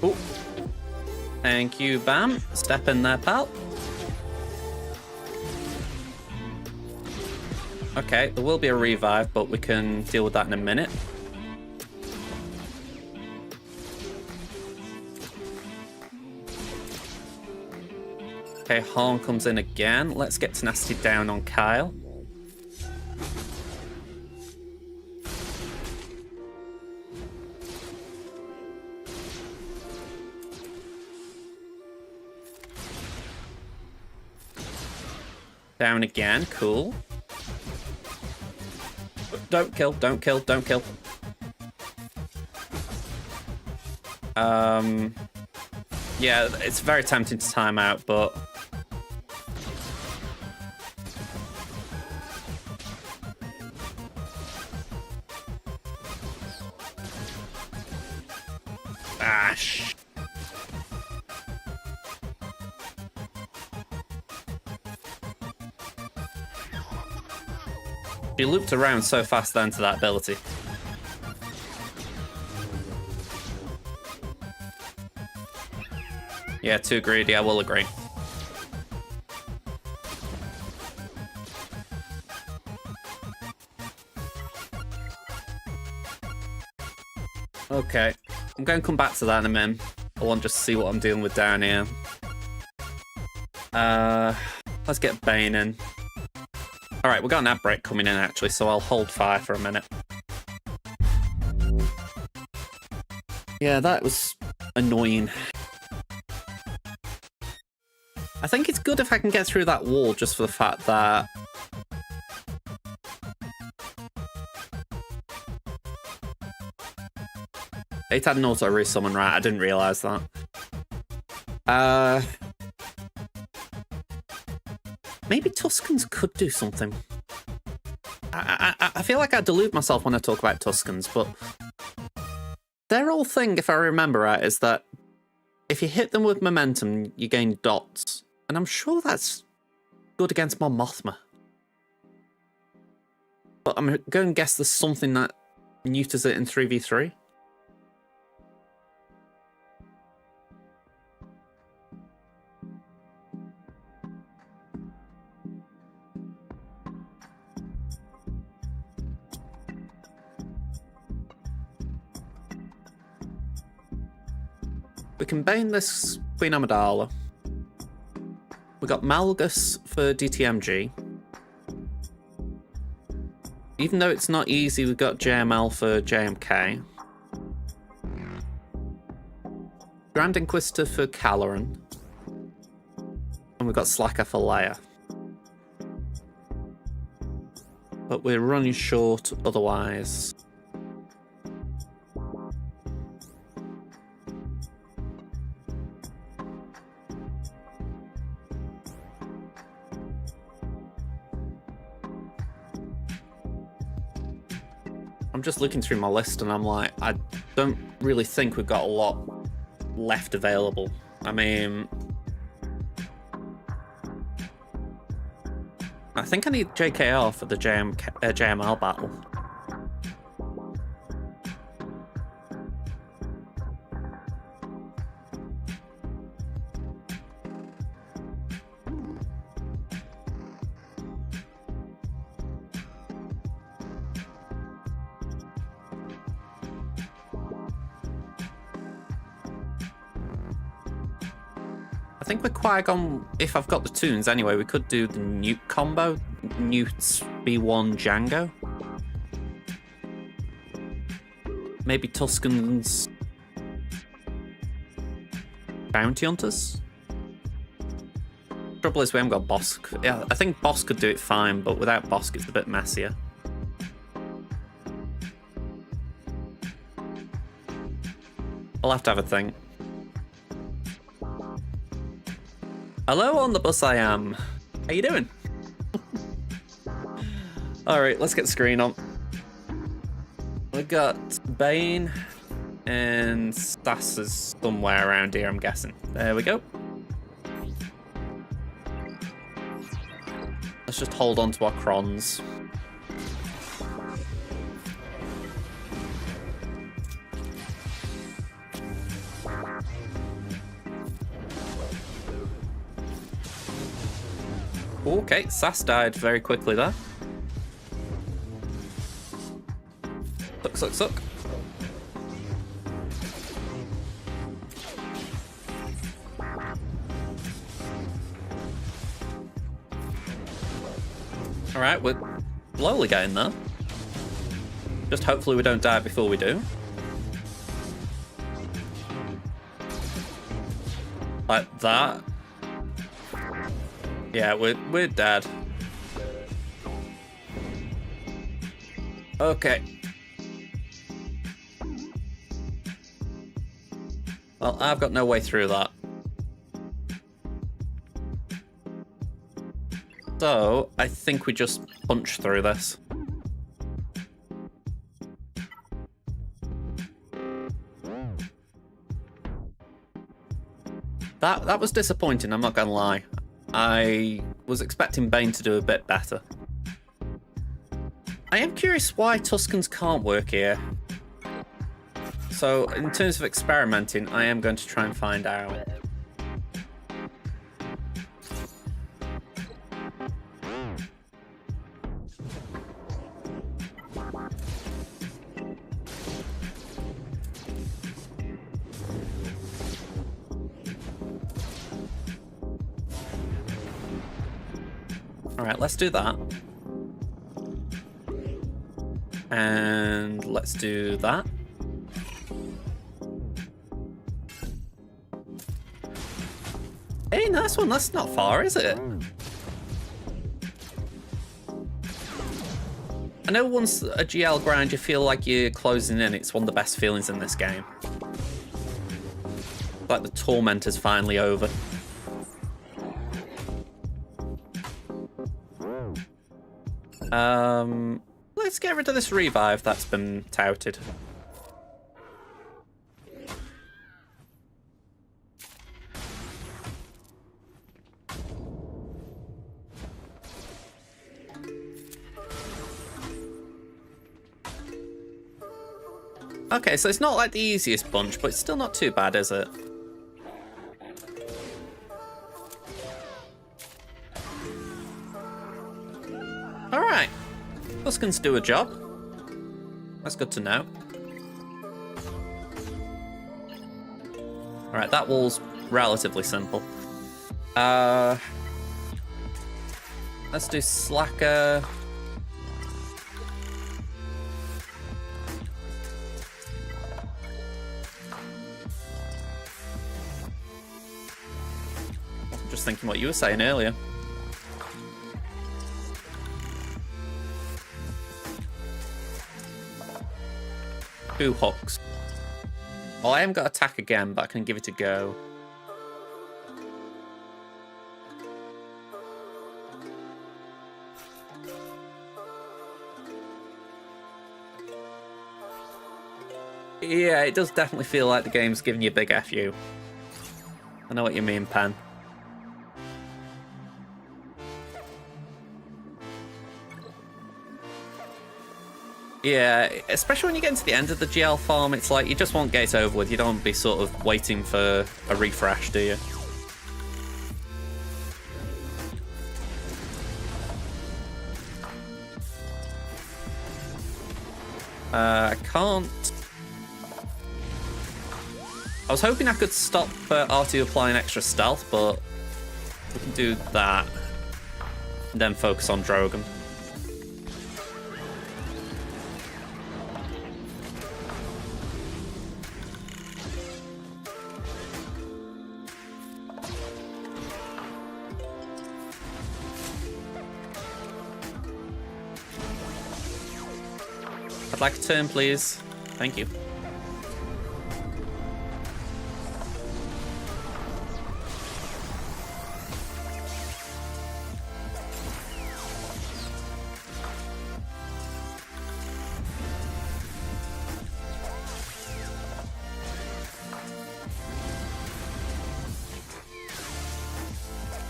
Oh, thank you, BAM. Step in there, pal. Okay, there will be a revive, but we can deal with that in a minute. Okay, Horn comes in again. Let's get Tenacity down on Kyle. Down again, cool. Don't kill, don't kill, don't kill. Yeah, it's very tempting to time out, but... Ash. She looped around so fast then to that ability. Yeah, too greedy, I will agree. Okay, I'm going to come back to that in a minute. I want just to see what I'm dealing with down here. Let's get Bane in. Alright, we've got an ad break coming in actually, so I'll hold fire for a minute. Yeah, that was annoying. I think it's good if I can get through that wall just for the fact that... It had an auto resummon, right? I didn't realise that. Maybe Tuskens could do something. I feel like I delude myself when I talk about Tuskens, but their whole thing, if I remember right, is that if you hit them with momentum, you gain dots. And I'm sure that's good against Mon Mothma. But I'm going to guess there's something that neuters it in 3v3. We can bane this Queen Amidala. We got Malgus for DTMG. Even though it's not easy, we've got JML for JMK. Grand Inquisitor for Caloran. And we've got Slacker for Leia. But we're running short otherwise. I'm just looking through my list and I'm like, I don't really think we've got a lot left available. I mean, I think I need JKR for the JML battle. I think with Qui-Gon, if I've got the tunes anyway, we could do the Newt combo. Newt's B1 Django. Maybe Tusken's Bounty Hunters. Trouble is we haven't got Bosk. Yeah, I think Bosk could do it fine, but without Bosk it's a bit messier. I'll have to have a think. Hello on the bus I am. How you doing? Alright, let's get the screen on. We've got Bane and Stas is somewhere around here, I'm guessing. There we go. Let's just hold on to our crons. Okay, Sass died very quickly there. Suck. Alright, we're slowly getting there. Just hopefully we don't die before we do. Like that. Yeah, we're dead. Okay. Well, I've got no way through that. So, I think we just punch through this. That was disappointing, I'm not gonna lie. I was expecting Bane to do a bit better. I am curious why Tuskens can't work here. So, in terms of experimenting, I am going to try and find out. Alright, let's do that. And let's do that. Hey, nice one. That's not far, is it? I know once a GL grind, you feel like you're closing in. It's one of the best feelings in this game. Like the torment is finally over. Let's get rid of this revive that's been touted. Okay, so it's not like the easiest bunch, but it's still not too bad, is it? Alright. Huskins do a job. That's good to know. Alright, that wall's relatively simple. Let's do Slacker. Just thinking what you were saying earlier. Two hooks. Well, I haven't got attack again, but I can give it a go. Yeah, it does definitely feel like the game's giving you a big FU. I know what you mean, Pen. Yeah, especially when you get to the end of the GL farm, it's like you just want to get it over with. You don't want to be sort of waiting for a refresh, do you? I can't... I was hoping I could stop R2 applying extra stealth, but we can do that. And then focus on Drogon. I'd like a turn, please. Thank you.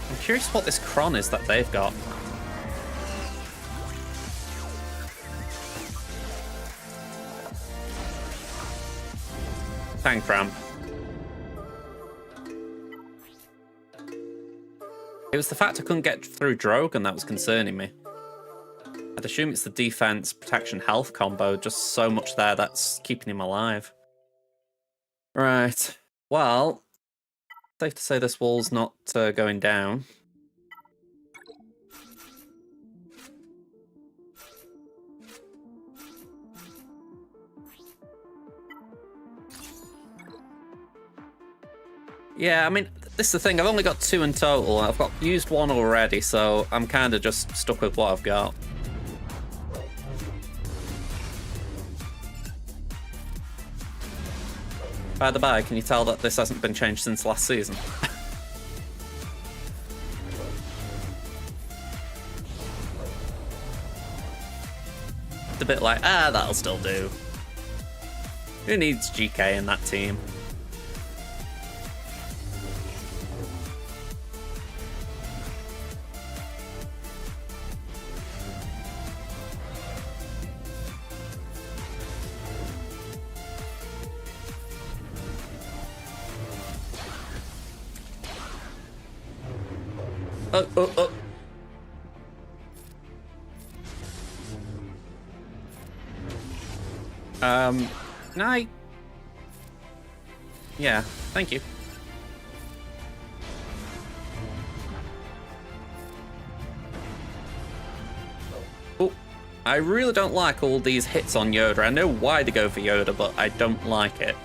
I'm curious what this Kron is that they've got. Tank ramp. It was the fact I couldn't get through Drogon that was concerning me. I'd assume it's the defense, protection, health combo, just so much there that's keeping him alive. Right. Well, safe to say this wall's not going down. Yeah, I mean, this is the thing. I've only got 2 in total. I've used 1 already, so I'm kind of just stuck with what I've got. By the by, can you tell that this hasn't been changed since last season? It's a bit like, that'll still do. Who needs GK in that team? Oh. Can I... Yeah, thank you. I really don't like all these hits on Yoda. I know why they go for Yoda, but I don't like it.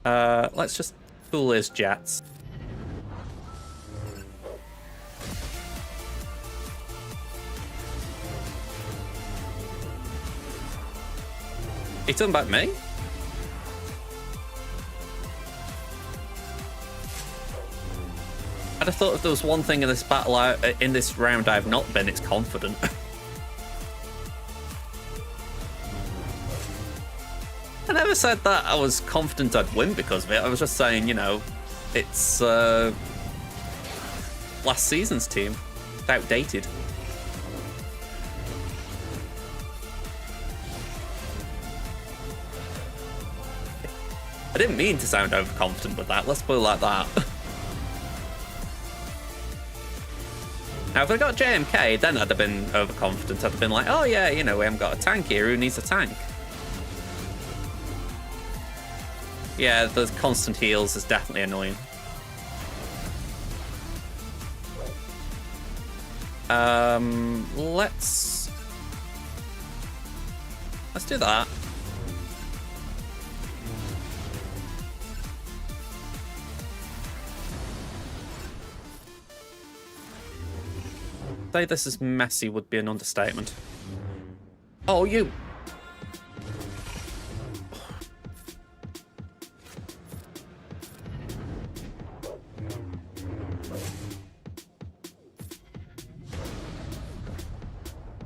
Let's just fool his jets. He talking about me? I'd have thought if there was one thing in this battle, in this round I've not been, it's confident. I never said that I was confident I'd win because of it. I was just saying, you know, it's last season's team. It's outdated. I didn't mean to sound overconfident with that. Let's put it like that. Now, if I got JMK, then I'd have been overconfident. I'd have been like, oh yeah, you know, we haven't got a tank here. Who needs a tank? Yeah, the constant heals is definitely annoying. Let's do that. Say this is messy would be an understatement. Oh, you.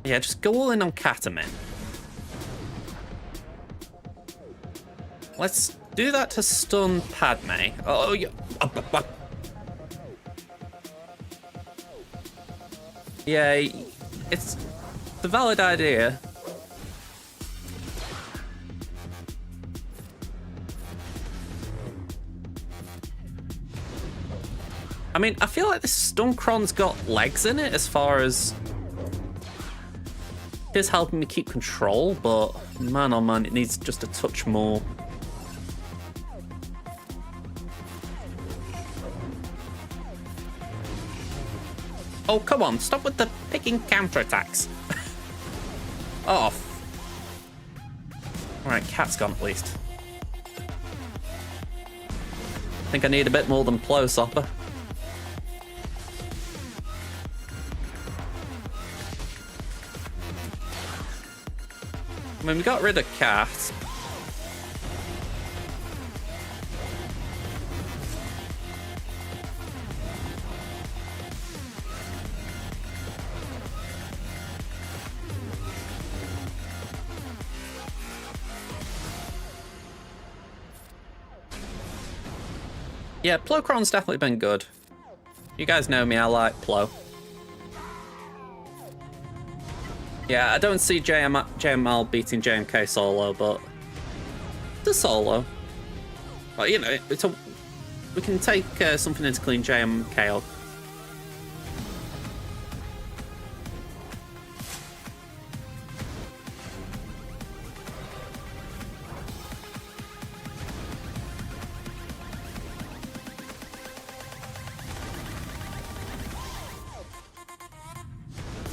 Yeah, just go all in on Katamin. Let's do that to stun Padme. Oh, yeah. Yeah, it's a valid idea. I mean, I feel like this Stunchron's got legs in it as far as it is helping me keep control, but man oh man, it needs just a touch more. Oh, come on, stop with the picking counterattacks. Oh. Alright, Cat's gone at least. I think I need a bit more than Plo Sopper. I mean, we got rid of Cat. Yeah, Plo-Chron's definitely been good. You guys know me, I like Plo. Yeah, I don't see JML beating JMK solo, but it's a solo. Well, you know, we can take something into clean JMK.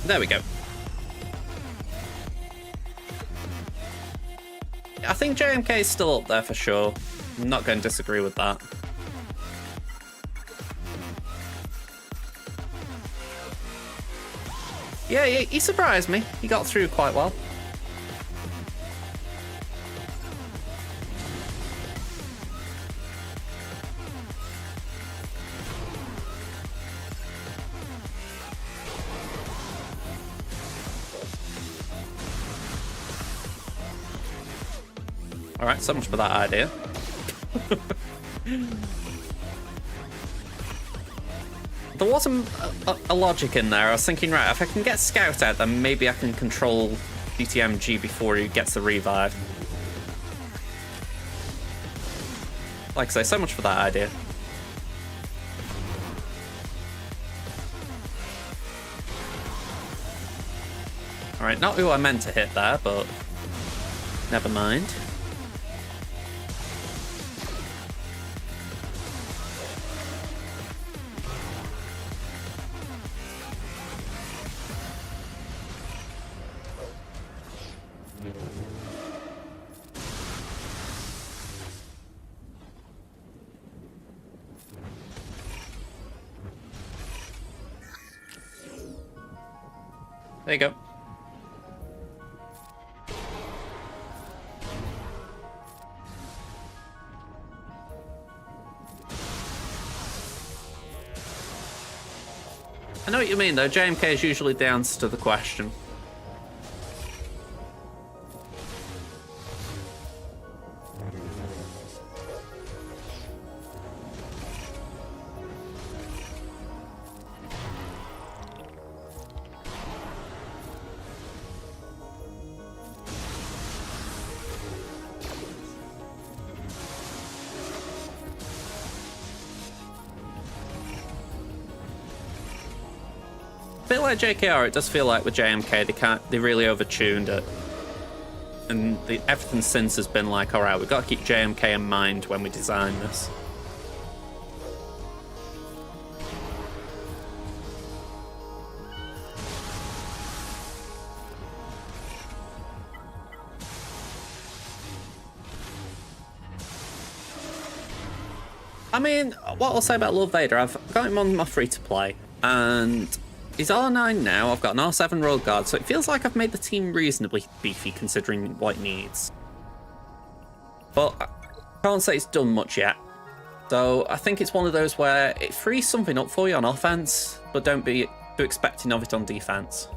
There we go. I think JMK is still up there for sure. I'm not going to disagree with that. Yeah, he surprised me. He got through quite well. Alright, so much for that idea. There was a logic in there. I was thinking, right, if I can get Scout out, then maybe I can control DTMG before he gets the revive. Like I say, so much for that idea. Alright, not who I meant to hit there, but never mind. There you go. I know what you mean, though. JMK is usually the answer to the question. A bit like JKR, it does feel like with JMK they really overtuned it, and everything since has been like, all right, we've got to keep JMK in mind when we design this. I mean, what I'll say about Lord Vader, I've got him on my free-to-play, and he's R9 now. I've got an R7 Royal Guard, so it feels like I've made the team reasonably beefy considering what it needs. But I can't say it's done much yet. So I think it's one of those where it frees something up for you on offense, but don't be too expecting of it on defense.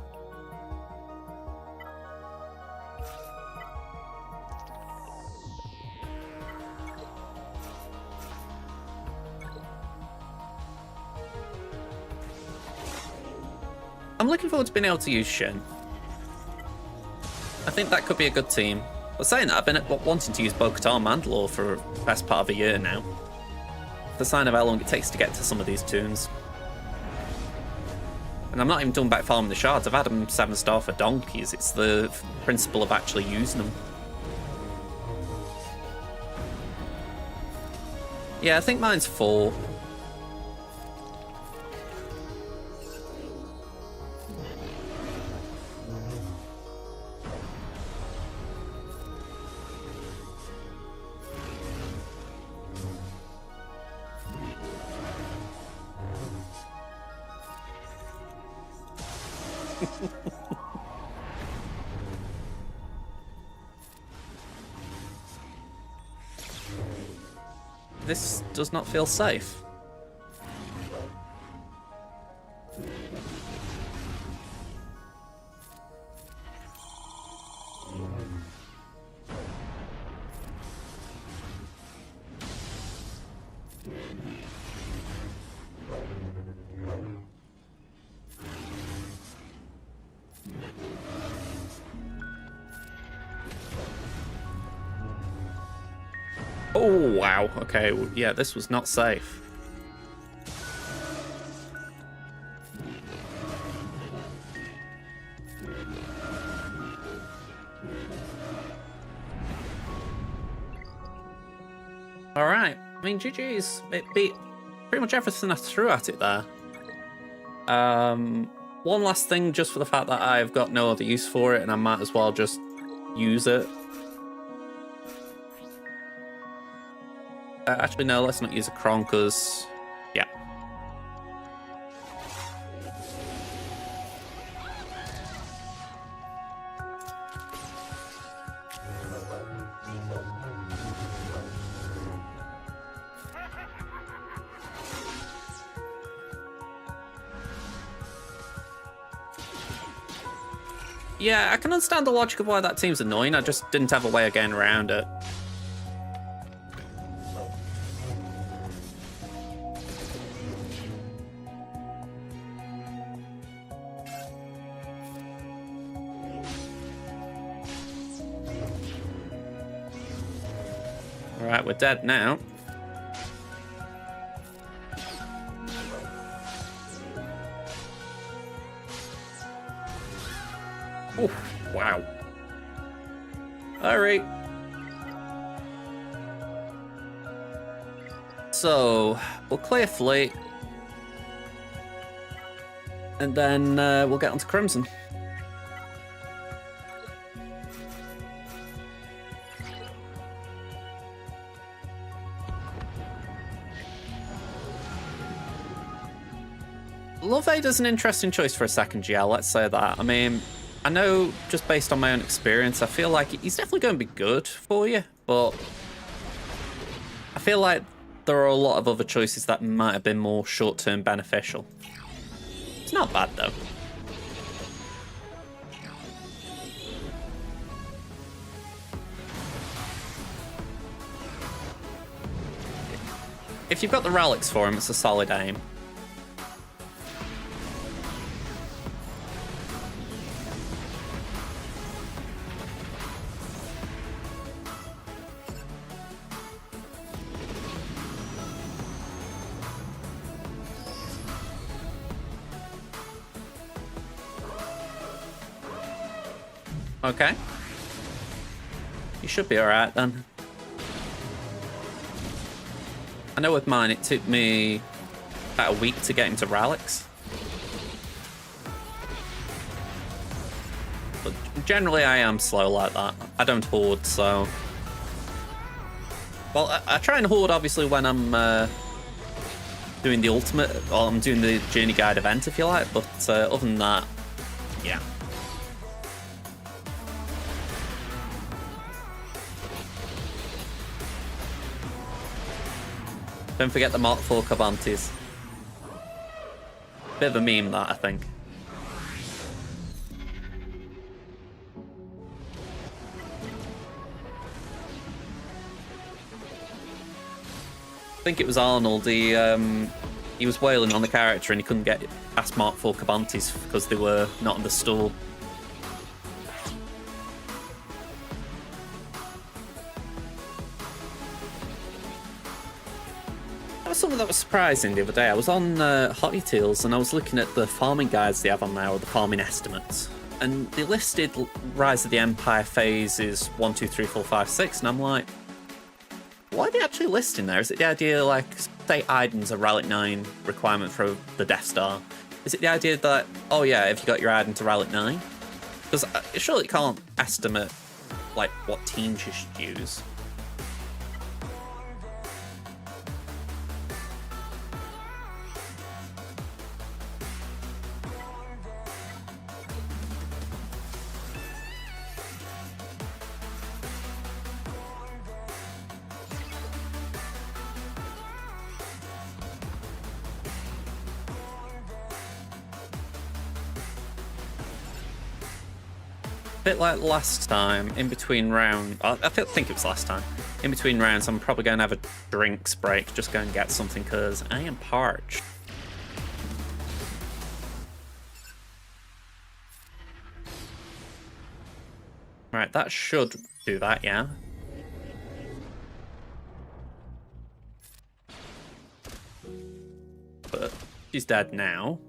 I'm looking forward to being able to use Shin. I think that could be a good team. But saying that, I've been wanting to use Bo-Katan Mandalore for the best part of a year now. The sign of how long it takes to get to some of these tunes. And I'm not even done back farming the shards. I've had them 7-star for donkeys. It's the principle of actually using them. Yeah, I think mine's 4. This does not feel safe. Oh, wow. Okay, yeah, this was not safe. All right. I mean, GG's. It beat pretty much everything I threw at it there. One last thing, just for the fact that I've got no other use for it, and I might as well just use it. Actually, no, let's not use a Kron, because, yeah. Yeah, I can understand the logic of why that team's annoying. I just didn't have a way of getting around it. Alright, we're dead now. Oh, wow. Alright. So, we'll clear fleet. And then we'll get onto Crimson. Loveider's an interesting choice for a second GL, let's say that. I mean, I know just based on my own experience, I feel like he's definitely going to be good for you, but I feel like there are a lot of other choices that might have been more short-term beneficial. It's not bad, though. If you've got the relics for him, it's a solid aim. Okay. You should be alright then. I know with mine it took me about a week to get into relics. But generally I am slow like that. I don't hoard, so... Well, I try and hoard obviously when I'm doing the ultimate, or I'm doing the Journey Guide event if you like, but other than that, yeah. Don't forget the Mark IV Cabantes. Bit of a meme, that, I think. I think it was Arnold. He was wailing on the character and he couldn't get past Mark IV Cabantes because they were not on the stall. Something that was surprising the other day. I was on Hottie Tales and I was looking at the farming guides they have on there, or the farming estimates, and they listed Rise of the Empire phases 1, 2, 3, 4, 5, 6, and I'm like, what are they actually listing there? Is it the idea, like, say Iden's a Relic 9 requirement for the Death Star? Is it the idea that, oh yeah, if you got your Iden to Relic 9? Because surely it can't estimate, like, what teams you should use. Bit like last time, in between rounds, I think it was last time, in between rounds I'm probably going to have a drinks break, just go and get something because I am parched. Right, that should do that, yeah. But she's dead now.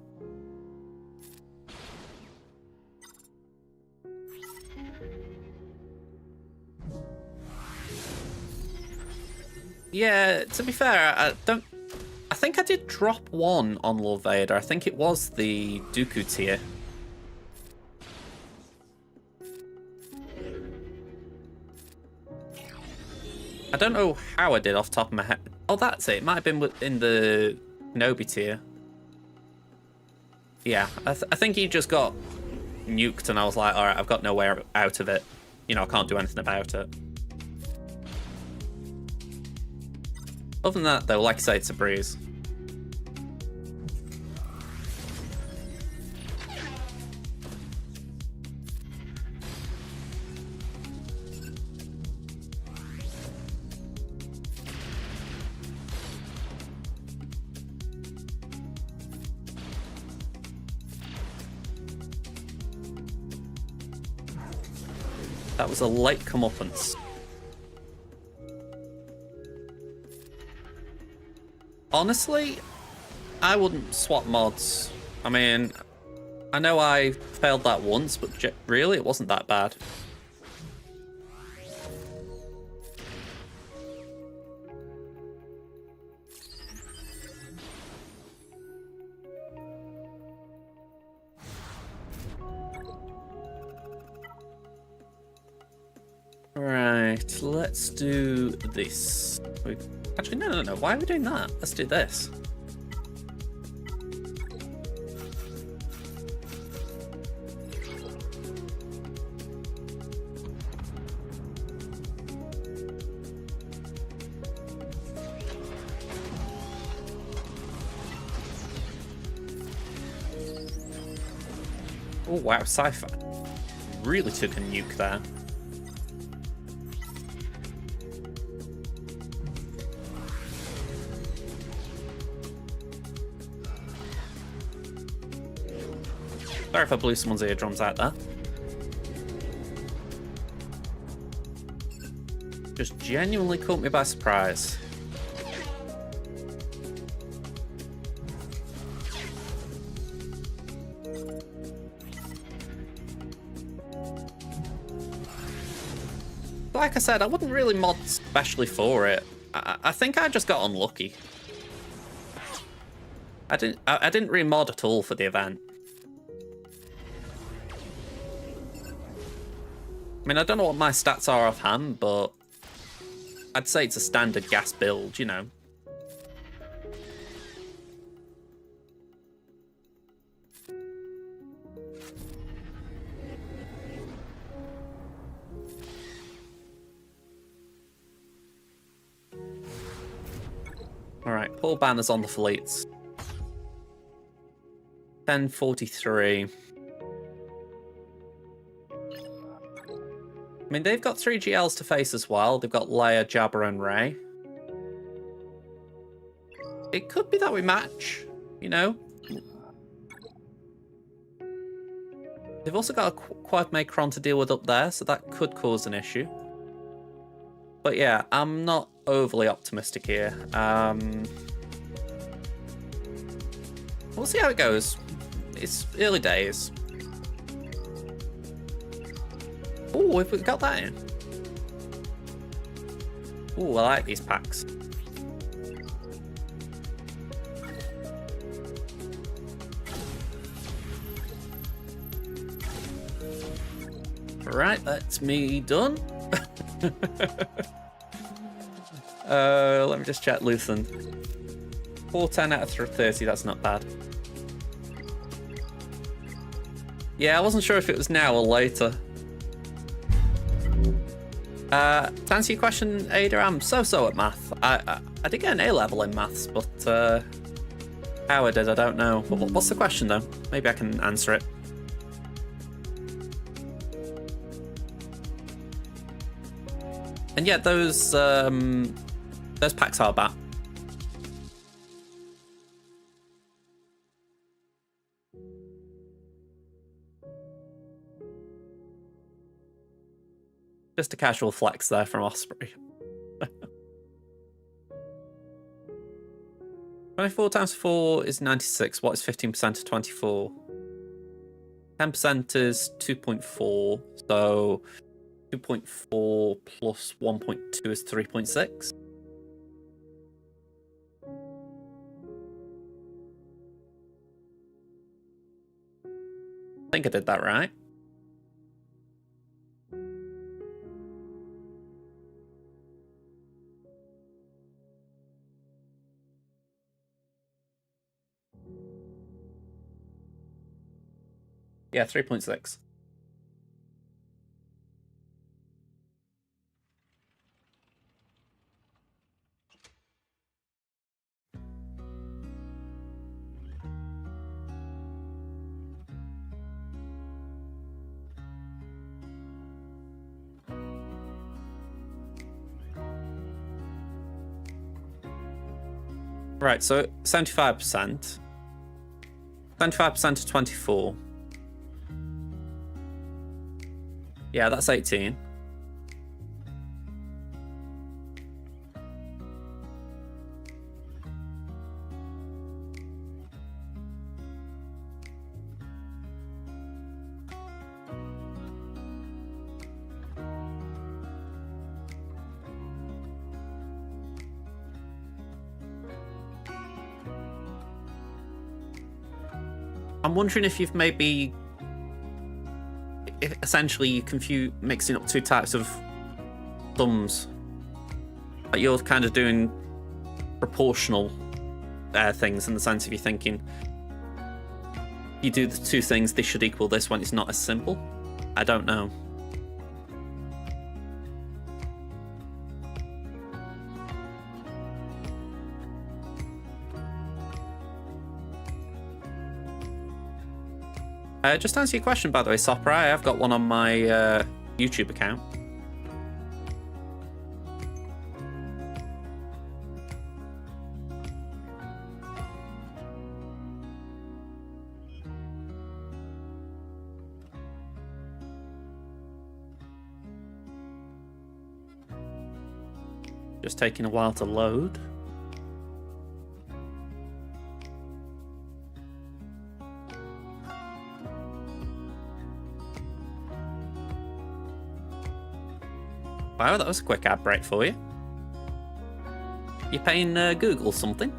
Yeah, to be fair, I think I did drop one on Loveider. I think it was the Dooku tier. I don't know how I did off the top of my head. Oh, that's it. It might have been in the Kenobi tier. Yeah, I think he just got nuked and I was like, alright, I've got no way out of it. You know, I can't do anything about it. Other than that, though, like I say, it's a breeze. That was a late comeuppance. Honestly, I wouldn't swap mods. I mean, I know I failed that once, but really, it wasn't that bad. Right, let's do this. Actually, no. Why are we doing that? Let's do this. Oh wow, Sci-Fi really took a nuke there. Sorry if I blew someone's eardrums out there. Just genuinely caught me by surprise. Like I said, I wouldn't really mod specially for it. I think I just got unlucky. I didn't remod at all for the event. I mean, I don't know what my stats are offhand, but I'd say it's a standard gas build, you know. Alright, pull banners on the fleets. 1043. I mean, they've got 3 GLs to face as well. They've got Leia, Jabba, and Rey. It could be that we match, you know? They've also got a Quad Macron to deal with up there, so that could cause an issue. But yeah, I'm not overly optimistic here. We'll see how it goes. It's early days. Oh, have we got that in? Oh, I like these packs. Right, that's me done. Let me just check Luthen. 410 out of 30, that's not bad. Yeah, I wasn't sure if it was now or later. To answer your question, Ada, I'm so-so at math. I did get an A level in maths, but how I did, I don't know. What's the question, though? Maybe I can answer it. And yeah, those packs are bad. Just a casual flex there from Osprey. 24 times 4 is 96. What is 15% of 24? 10% is 2.4. So 2.4 plus 1.2 is 3.6. I think I did that right. Yeah, 3.6. Right, so 75%. 75% of 24. Yeah, that's 18. I'm wondering if you've maybe... essentially you confuse mixing up two types of thumbs. Like you're kind of doing proportional things in the sense of you're thinking you do the two things, they should equal this when it's not as simple. I don't know. Just to answer your question, by the way, Sopra, I have got one on my YouTube account. Just taking a while to load. Wow, that was a quick ad break for you. You paying Google something?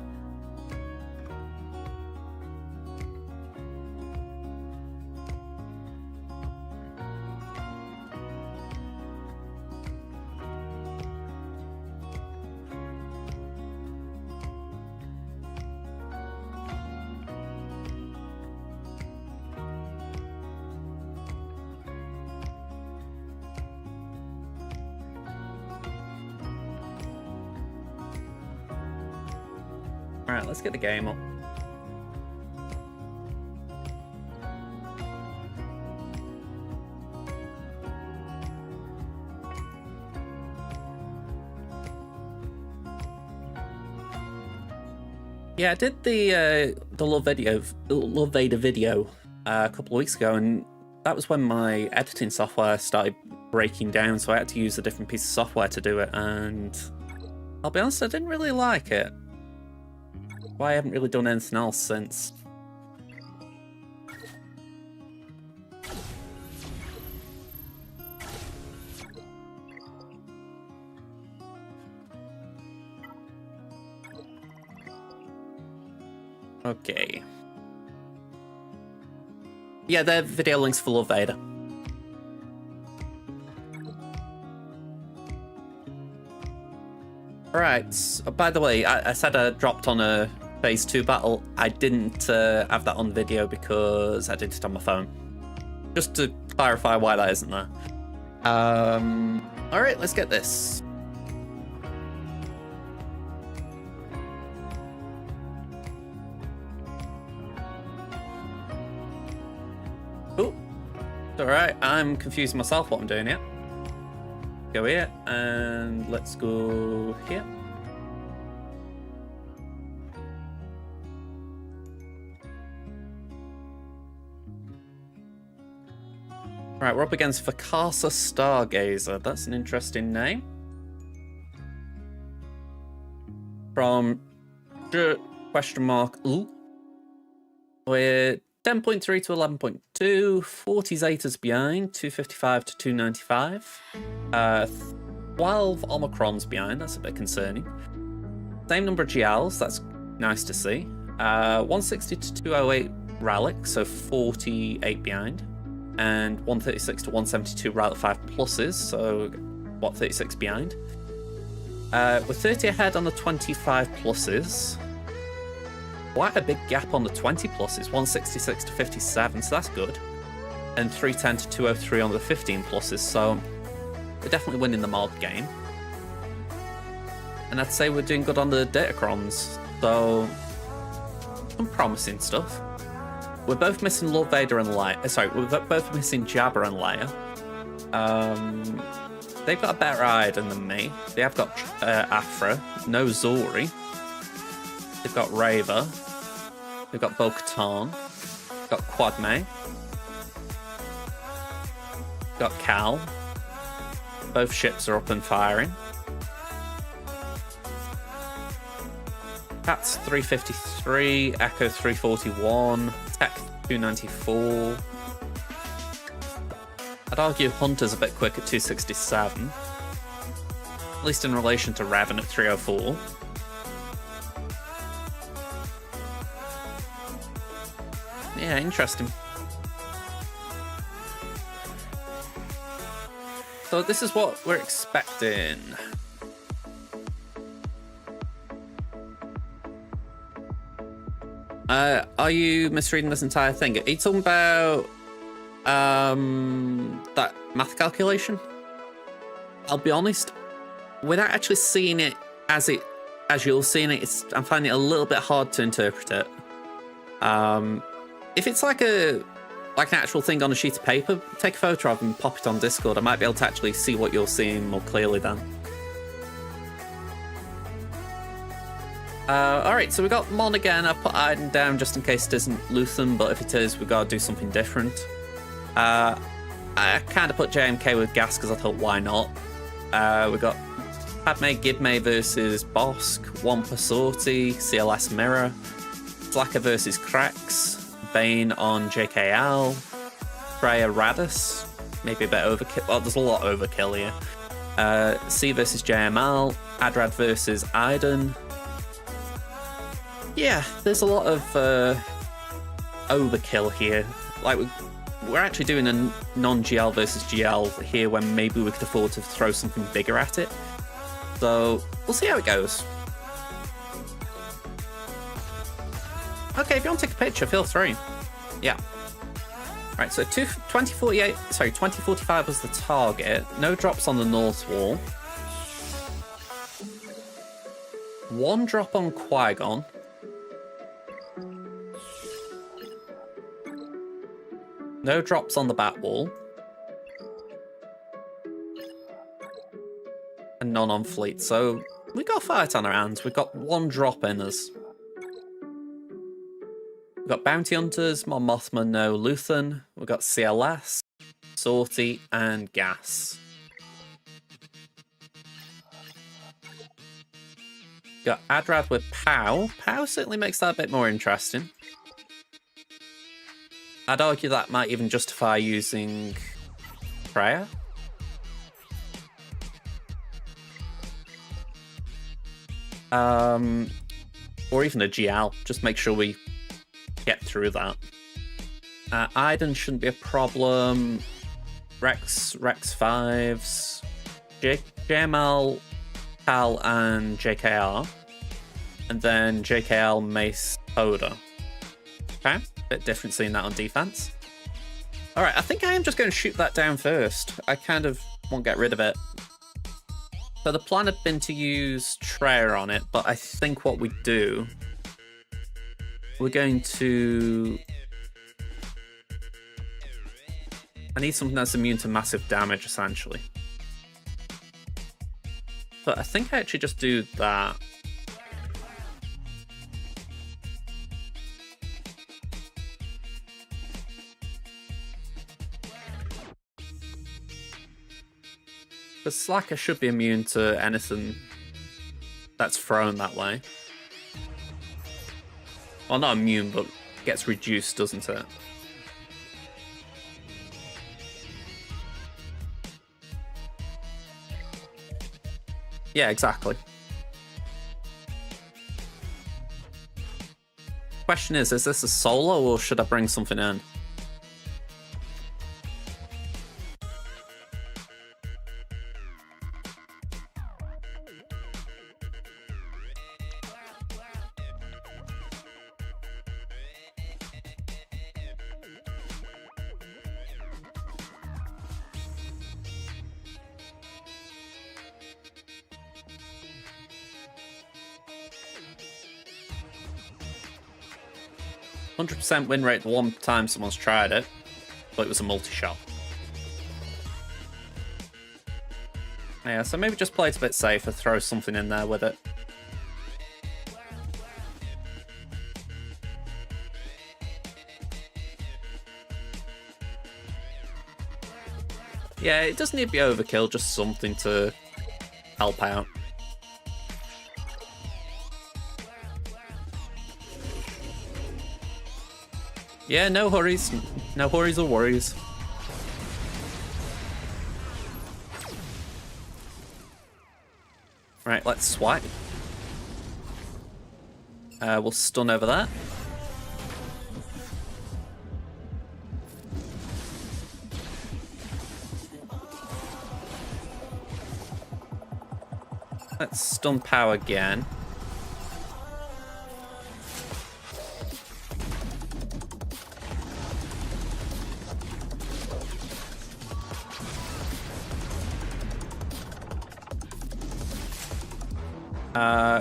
Alright, let's get the game up. Yeah, I did the Love Vader video a couple of weeks ago, and that was when my editing software started breaking down, so I had to use a different piece of software to do it, and I'll be honest, I didn't really like it. Well, I haven't really done anything else since. Okay. Yeah, the video links for Love Vader. Alright, so, by the way, I said I dropped on a Phase 2 battle. I didn't have that on video because I did it on my phone. Just to clarify why that isn't there. Alright, let's get this. Oh, alright, I'm confusing myself what I'm doing here. Go here, and let's go here. Right, we're up against Vakasa Stargazer. That's an interesting name. From question mark ooh. We're 10.3 to 11.2, 40 Zetas behind, 255 to 295. 12 Omicrons behind, that's a bit concerning. Same number of Gials, that's nice to see. 160 to 208 Rallic, so 48 behind. And 136 to 172 Rallic 5 pluses, so what, 36 behind. We're 30 ahead on the 25 pluses. Quite a big gap on the 20 pluses, 166 to 57, so that's good. And 310 to 203 on the 15 pluses, so we're definitely winning the mod game. And I'd say we're doing good on the Datacrons, so some promising stuff. We're both missing Lord Vader and Leia. Sorry, we're both missing Jabba and Leia. They've got a better iron than me. They have got Afra, no Zori. They've got Reva. They've got Bo-Katan. They've got Quadme. Got Cal. Both ships are up and firing. Cat's 353, Echo 341, Tech 294. I'd argue Hunter's a bit quick at 267. At least in relation to Revan at 304. Yeah, interesting. So this is what we're expecting. Are you misreading this entire thing? Are you talking about that math calculation? I'll be honest, without actually seeing it as you're seeing it, I'm finding it a little bit hard to interpret it. If it's like a like an actual thing on a sheet of paper, take a photo of and pop it on Discord. I might be able to actually see what you're seeing more clearly then. Alright, so we got Mon again. I put Iden down just in case it isn't Luthen, but if it is, we gotta do something different. I kind of put JMK with Gas because I thought, why not? We got Padme Gibme versus Bosk, Wampa Sortie, CLS Mirror, Slacker versus Krax, Bane on JKL, Freya Radis, maybe a bit overkill. Well, there's a lot of overkill here. C versus JML, Adrad versus Iden. Yeah, there's a lot of overkill here. Like, we're actually doing a non-GL versus GL here when maybe we could afford to throw something bigger at it. So, we'll see how it goes. Okay, if you want to take a picture, feel free. Yeah. Right, so 2045 was the target. No drops on the north wall. 1 drop on Qui-Gon. No drops on the back wall. And none on fleet. So we got a fight on our hands. We've got 1 drop in us. We've got Bounty Hunters, Mon Mothma, no Luthen. We've got CLS, Sortie, and Gas. Got Adrad with Pow. Pow certainly makes that a bit more interesting. I'd argue that might even justify using Freya. Or even a GL. Just make sure we get through that. Iden shouldn't be a problem. Rex 5s. JML, Cal, and JKR. And then JKL, Mace, Oda. Okay, bit different seeing that on defense. Alright, I think I am just going to shoot that down first. I kind of won't get rid of it. So the plan had been to use Traya on it, but I think what we do... We're going to... I need something that's immune to massive damage, essentially. But I think I actually just do that. The Slacker should be immune to anything that's thrown that way. Well, not immune, but gets reduced, doesn't it? Yeah, exactly. Question is this a solo or should I bring something in? %, win rate the one time someone's tried it, but it was a multi-shot. Yeah, so maybe just play it a bit safer, throw something in there with it. Yeah, it doesn't need to be overkill, just something to help out. Yeah, no hurries. No hurries or worries. Right, let's swipe. We'll stun over that. Let's stun Pow again.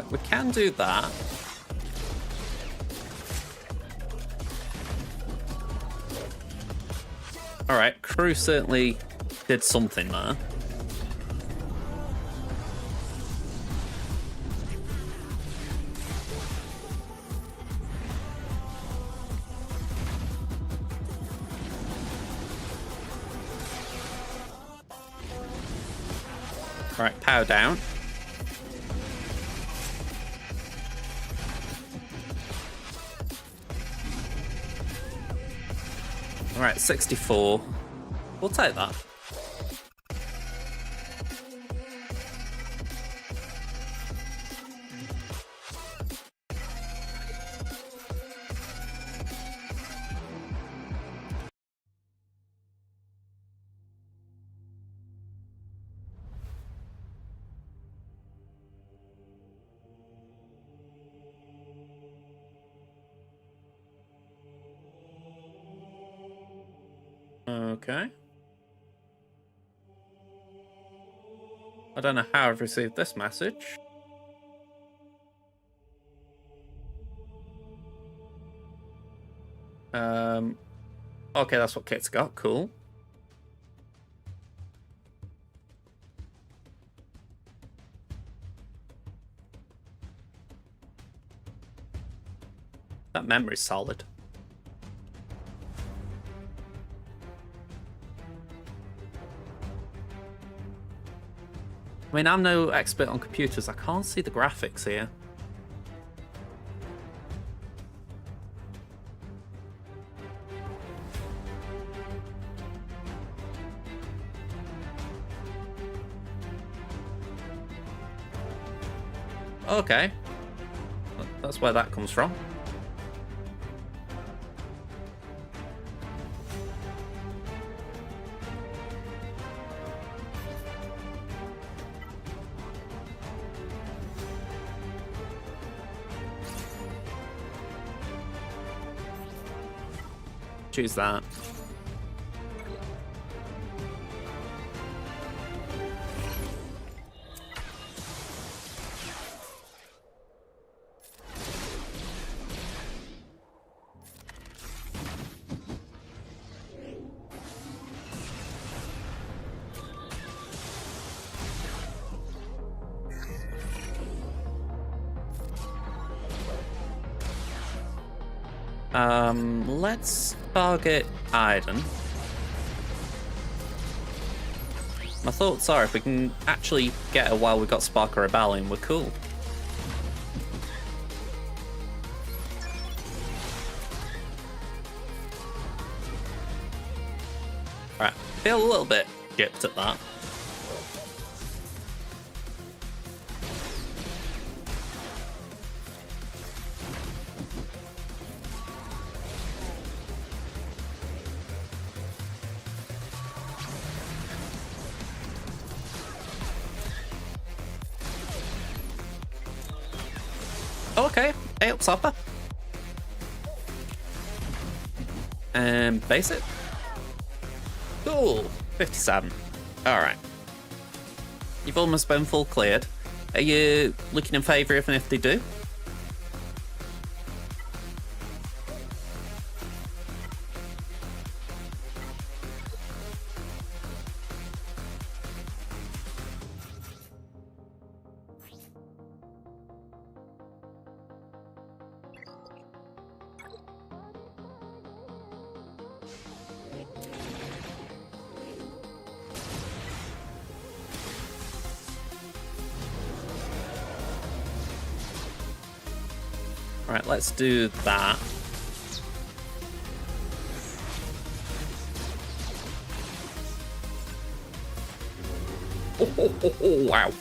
We can do that. Alright, crew certainly did something there. Alright, power down. Alright, 64. We'll take that. Okay. I don't know how I've received this message. Okay, that's what Kit's got. Cool. That memory's solid. I mean, I'm no expert on computers. I can't see the graphics here. Okay. That's where that comes from. Choose that. Let's target Aiden. My thoughts are if we can actually get her while we've got Spark of Rebellion, we're cool. Right, feel a little bit gypped at that. Okay, hey up, Sopper. Base it. Cool, 57. Alright. You've almost been full cleared. Are you looking in favour even if they do? Right, let's do that. Oh, wow.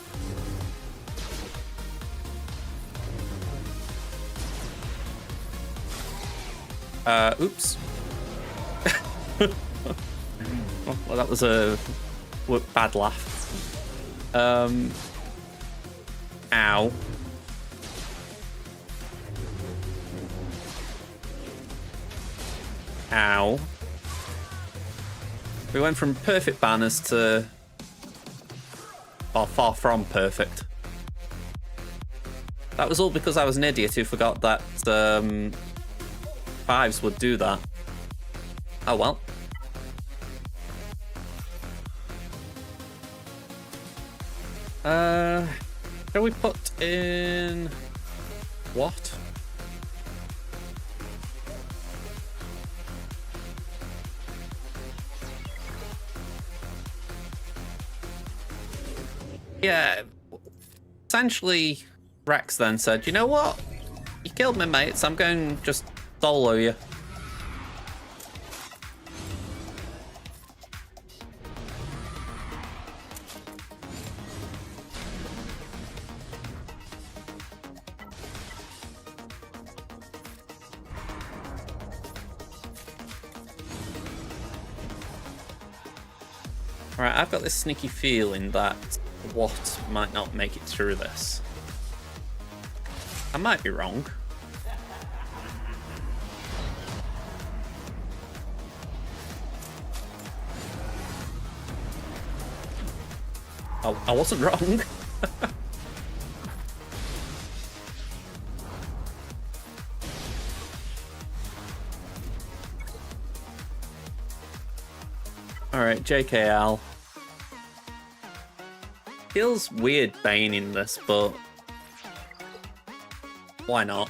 Oops. Well, that was a bad laugh. Ow. Ow. We went from perfect banners to... far from perfect. That was all because I was an idiot who forgot that fives would do that. Oh well. Shall we put in what? Yeah, essentially, Rex then said, "You know what? You killed my mates. I'm going to just solo you." Alright, I've got this sneaky feeling that What might not make it through this. I might be wrong. I wasn't wrong. Alright, JKL. Feels weird Bane in this, but why not?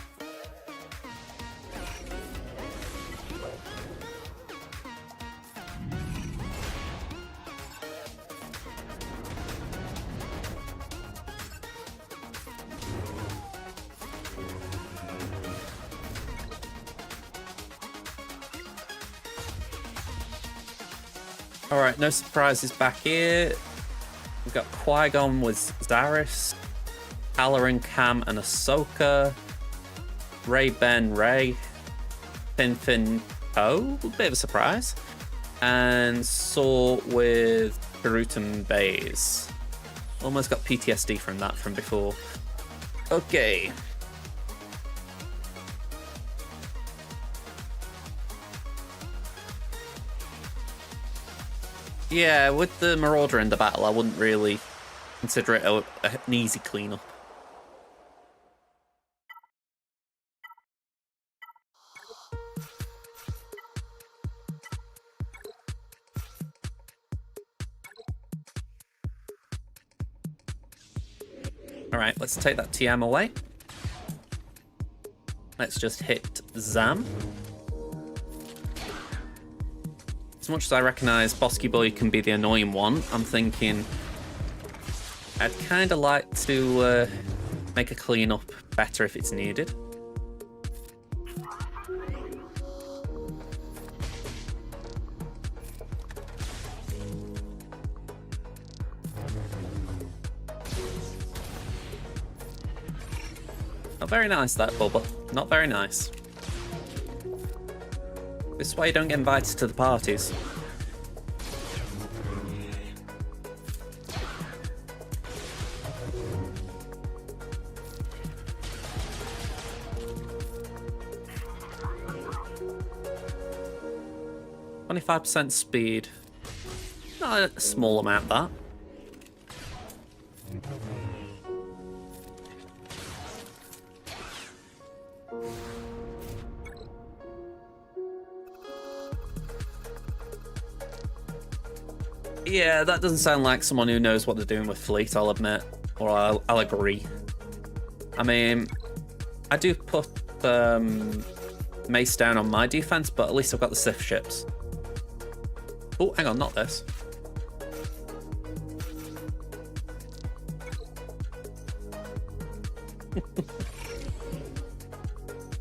Alright, no surprises back here. We've got Qui-Gon with Zaris, Halloran, Cam, and Ahsoka, Rey, Ben, Rey, Fin, Oh, a bit of a surprise, and Saw with Karutan Baze. Almost got PTSD from that from before. Okay. Yeah, with the Marauder in the battle, I wouldn't really consider it an easy cleanup. Alright, let's take that TM away. Let's just hit Zam. As much as I recognise Bosky Boy can be the annoying one, I'm thinking I'd kind of like to make a clean-up better if it's needed. Not very nice, that, Bubba. Not very nice. This is why you don't get invited to the parties. %, speed. Not a small amount, that. Yeah, that doesn't sound like someone who knows what they're doing with Fleet, I'll admit. Or I'll agree. I mean, I do put Mace down on my defense, but at least I've got the Sith ships. Oh, hang on, not this.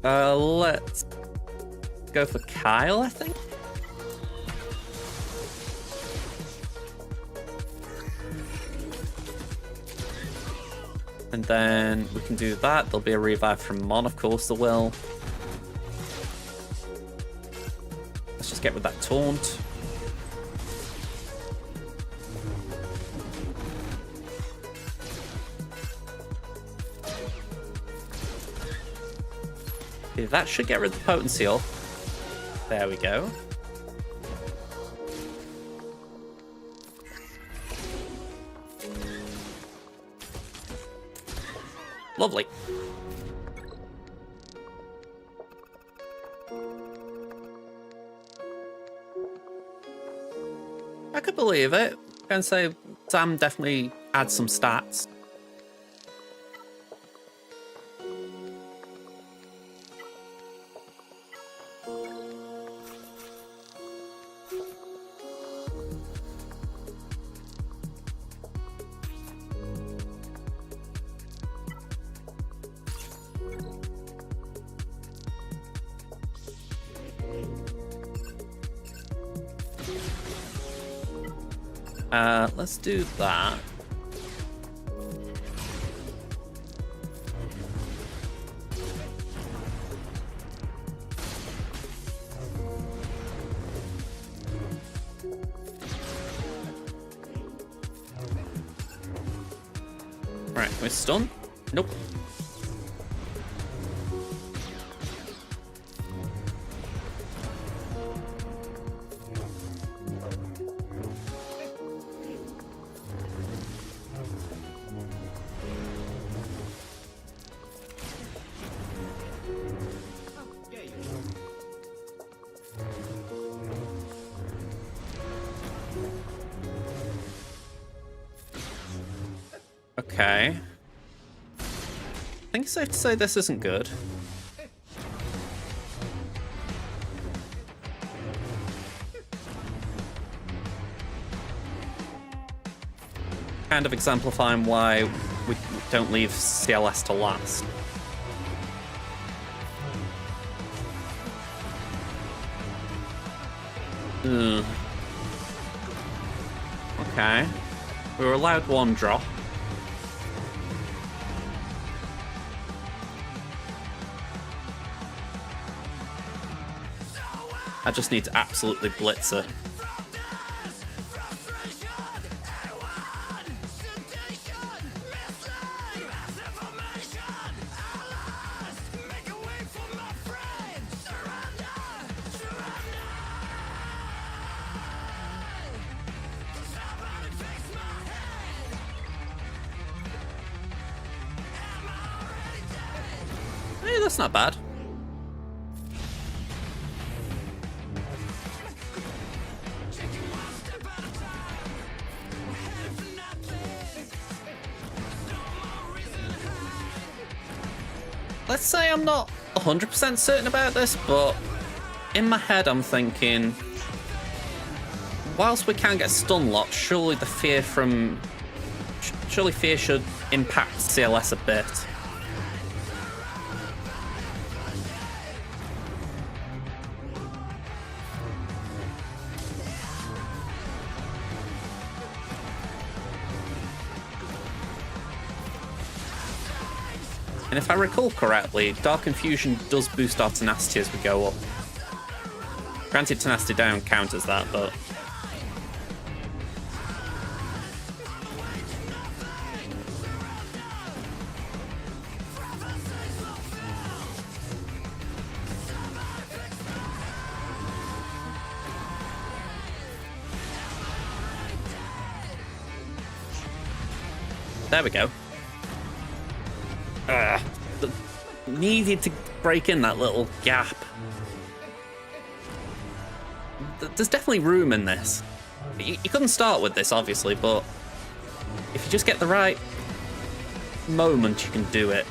Let's go for Kyle, I think. And then we can do that. There'll be a revive from Mon, of course there will. Let's just get with that taunt. Okay, that should get rid of the potency off. There we go. Lovely. I could believe it. I can say Sam definitely add some stats. Let's do that. Right, we're stunned. Nope. Okay. I think it's safe to say this isn't good. Kind of exemplifying why we don't leave CLS to last. Okay. We were allowed one drop. I just need to absolutely blitz it. Hey, that's not bad. Let's say I'm not 100% certain about this, but in my head I'm thinking, whilst we can get stun locked, surely the fear from... Surely fear should impact CLS a bit. And if I recall correctly, Dark Infusion does boost our tenacity as we go up. Granted, tenacity down counters that, but... There we go. Needed to break in that little gap. There's definitely room in this. You couldn't start with this, obviously, but if you just get the right moment, you can do it.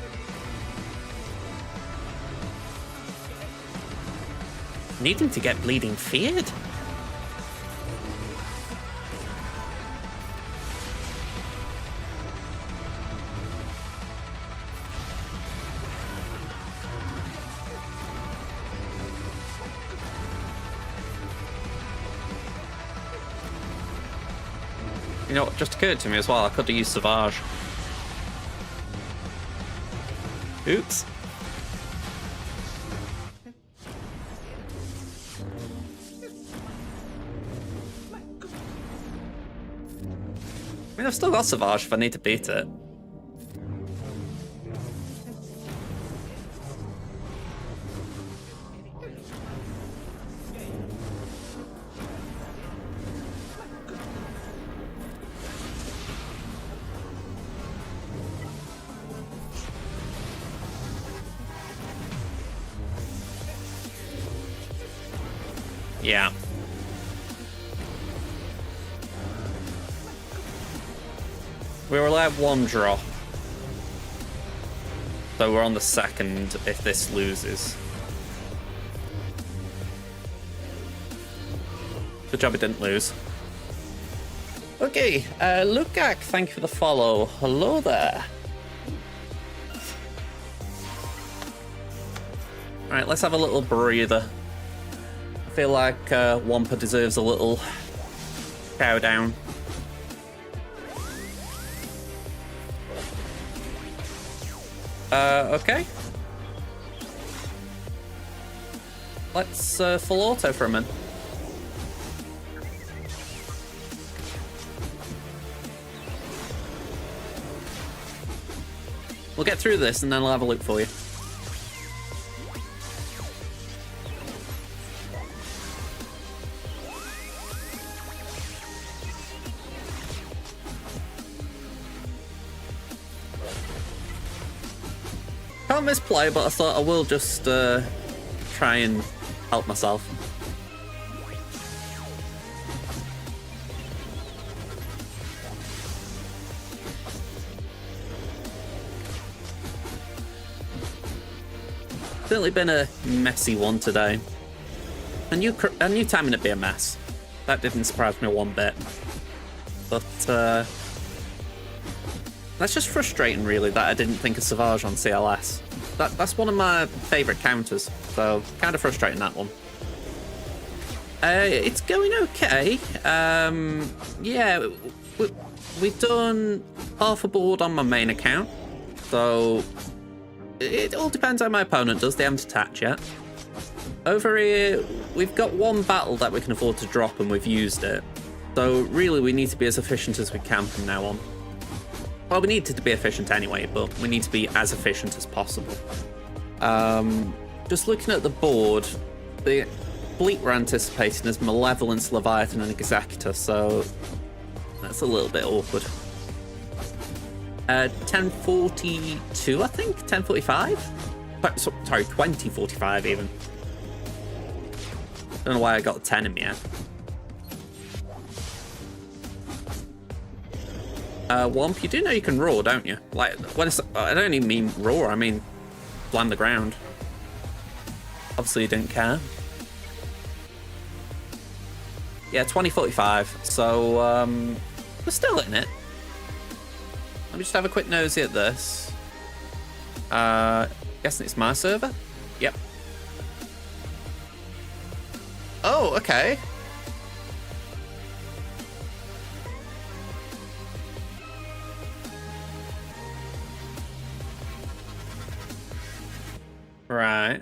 Needing to get bleeding feared? You know what just occurred to me as well? I could have used Savage. Oops. I mean, I've still got Savage if I need to beat it. Yeah. We're allowed one drop. So we're on the second if this loses. Good job it didn't lose. Okay, Lukak, thank you for the follow. Hello there. Alright, let's have a little breather. I feel like Wampa deserves a little cow down. Okay. Let's full auto for a minute. We'll get through this and then I'll have a look for you. Can't misplay, but I thought I will just try and help myself. Certainly been a messy one today. I knew timing it'd be a mess. That didn't surprise me one bit. But that's just frustrating, really, that I didn't think of Savage on CLS. That's one of my favourite counters, so kind of frustrating, that one. It's going okay. Yeah, we've done half a board on my main account, so it all depends how my opponent does. They haven't attacked yet. Over here, we've got one battle that we can afford to drop, and we've used it. So really, we need to be as efficient as we can from now on. Well, we need to be efficient anyway, but we need to be as efficient as possible. Just looking at the board, the fleet we're anticipating is Malevolence, Leviathan, and Executor, so that's a little bit awkward. 1042, I think? 1045? Sorry, 2045 even. Don't know why I got a 10 in me yet. Womp, you do know you can roar, don't you? Like, when it's, I don't even mean roar, I mean slam the ground. Obviously you didn't care. Yeah, 2045, so we're still in it. Let me just have a quick nosy at this. Guessing it's my server? Yep. Oh, okay. Right.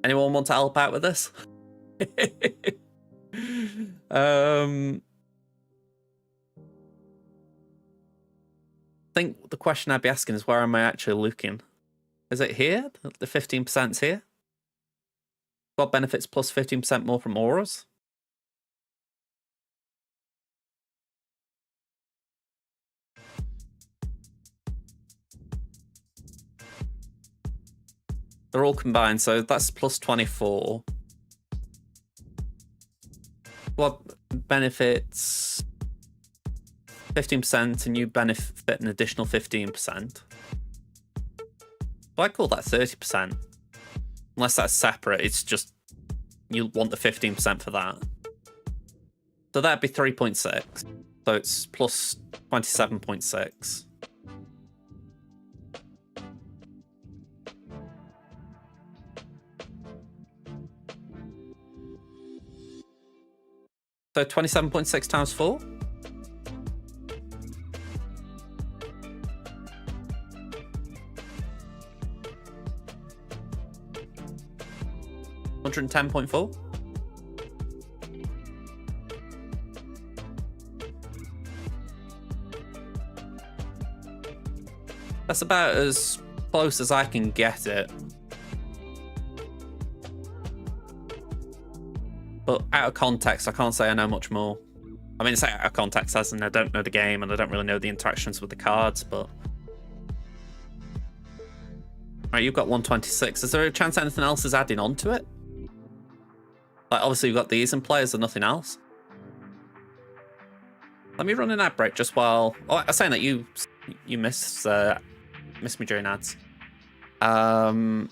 Anyone want to help out with this? I think the question I'd be asking is, where am I actually looking? Is it here? The 15%'s here? What benefits plus 15% more from auras? They're all combined, so that's plus 24. What benefits 15% and you benefit an additional 15%? Well, I call that 30%. Unless that's separate, it's just you want the 15% for that. So that'd be 3.6. So it's plus 27.6. So 27.6 times 4? $110.4? That's about as close as I can get it. But out of context, I can't say I know much more. I mean, it's out of context as in I don't know the game and I don't really know the interactions with the cards, but... Right, you've got 126. Is there a chance anything else is adding on to it? Like, obviously, we've got these in play, is there nothing else? Let me run an ad break just while... Oh, I was saying that you missed me during ads. Alright,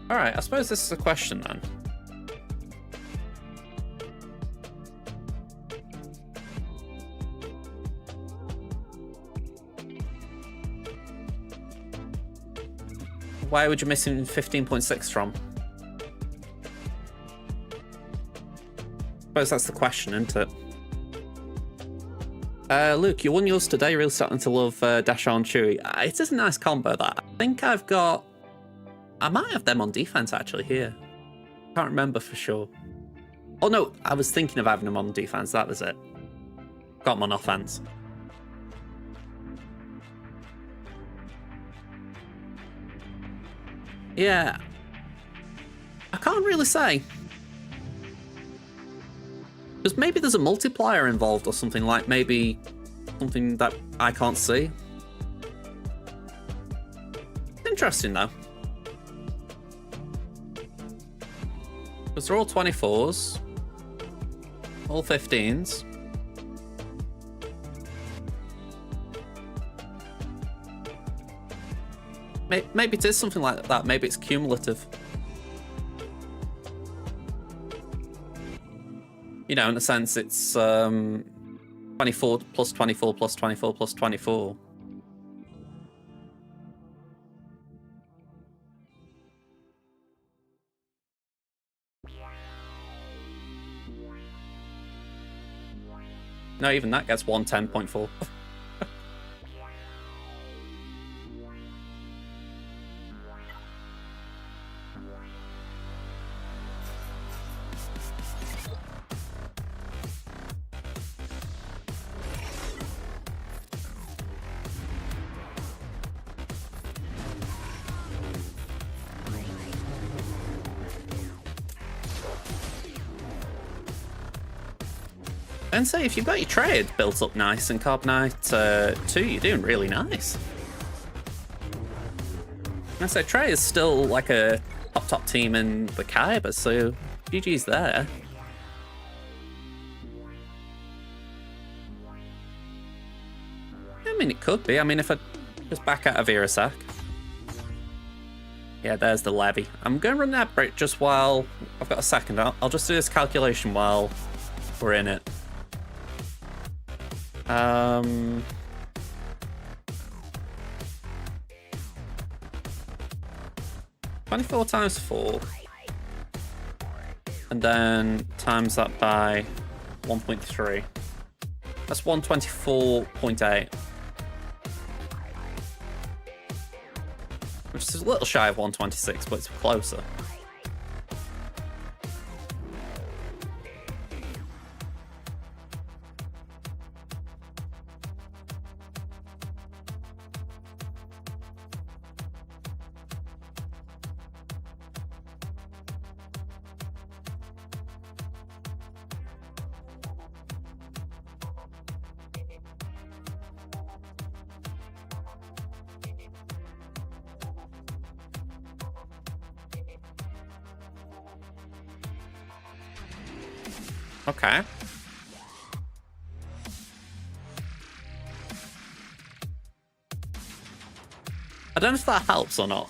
I suppose this is a question then. Why would you miss him 15.6 from? I suppose that's the question, isn't it? Luke, you won yours today. Really starting to love Dashar and Chewie. It is a nice combo, that. I think I've got... I might have them on defense, actually, here. Can't remember for sure. Oh, no, I was thinking of having them on defense. That was it. Got them on offense. Yeah. I can't really say. Because maybe there's a multiplier involved or something, like maybe something that I can't see. Interesting, though. Because they're all 24s. All 15s. Maybe it is something like that. Maybe it's cumulative. You know, in a sense, it's 24 plus 24 plus 24 plus 24. No, even that gets 110.4. And say, if you've got your trade built up nice and Carbonite 2, you're doing really nice. I say, Trey is still like a top team in the Kyber, so GG's there. I mean, it could be. I mean, if I just back out of Irasak. Yeah, there's the levy. I'm going to run that break just while I've got a second. I'll just do this calculation while we're in it. 24 times 4. And then times that by 1.3. That's 124.8. Which is a little shy of 126, but it's closer. Okay. I don't know if that helps or not.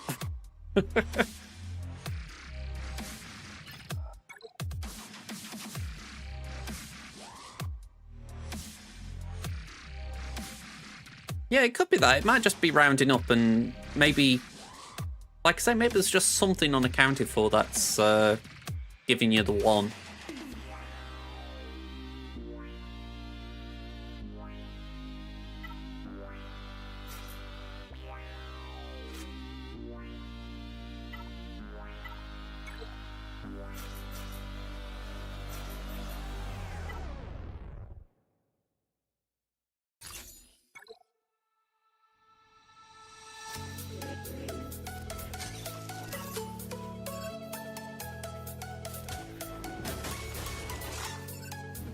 Yeah, it could be that. It might just be rounding up and maybe, like I say, maybe there's just something unaccounted for that's giving you the 1.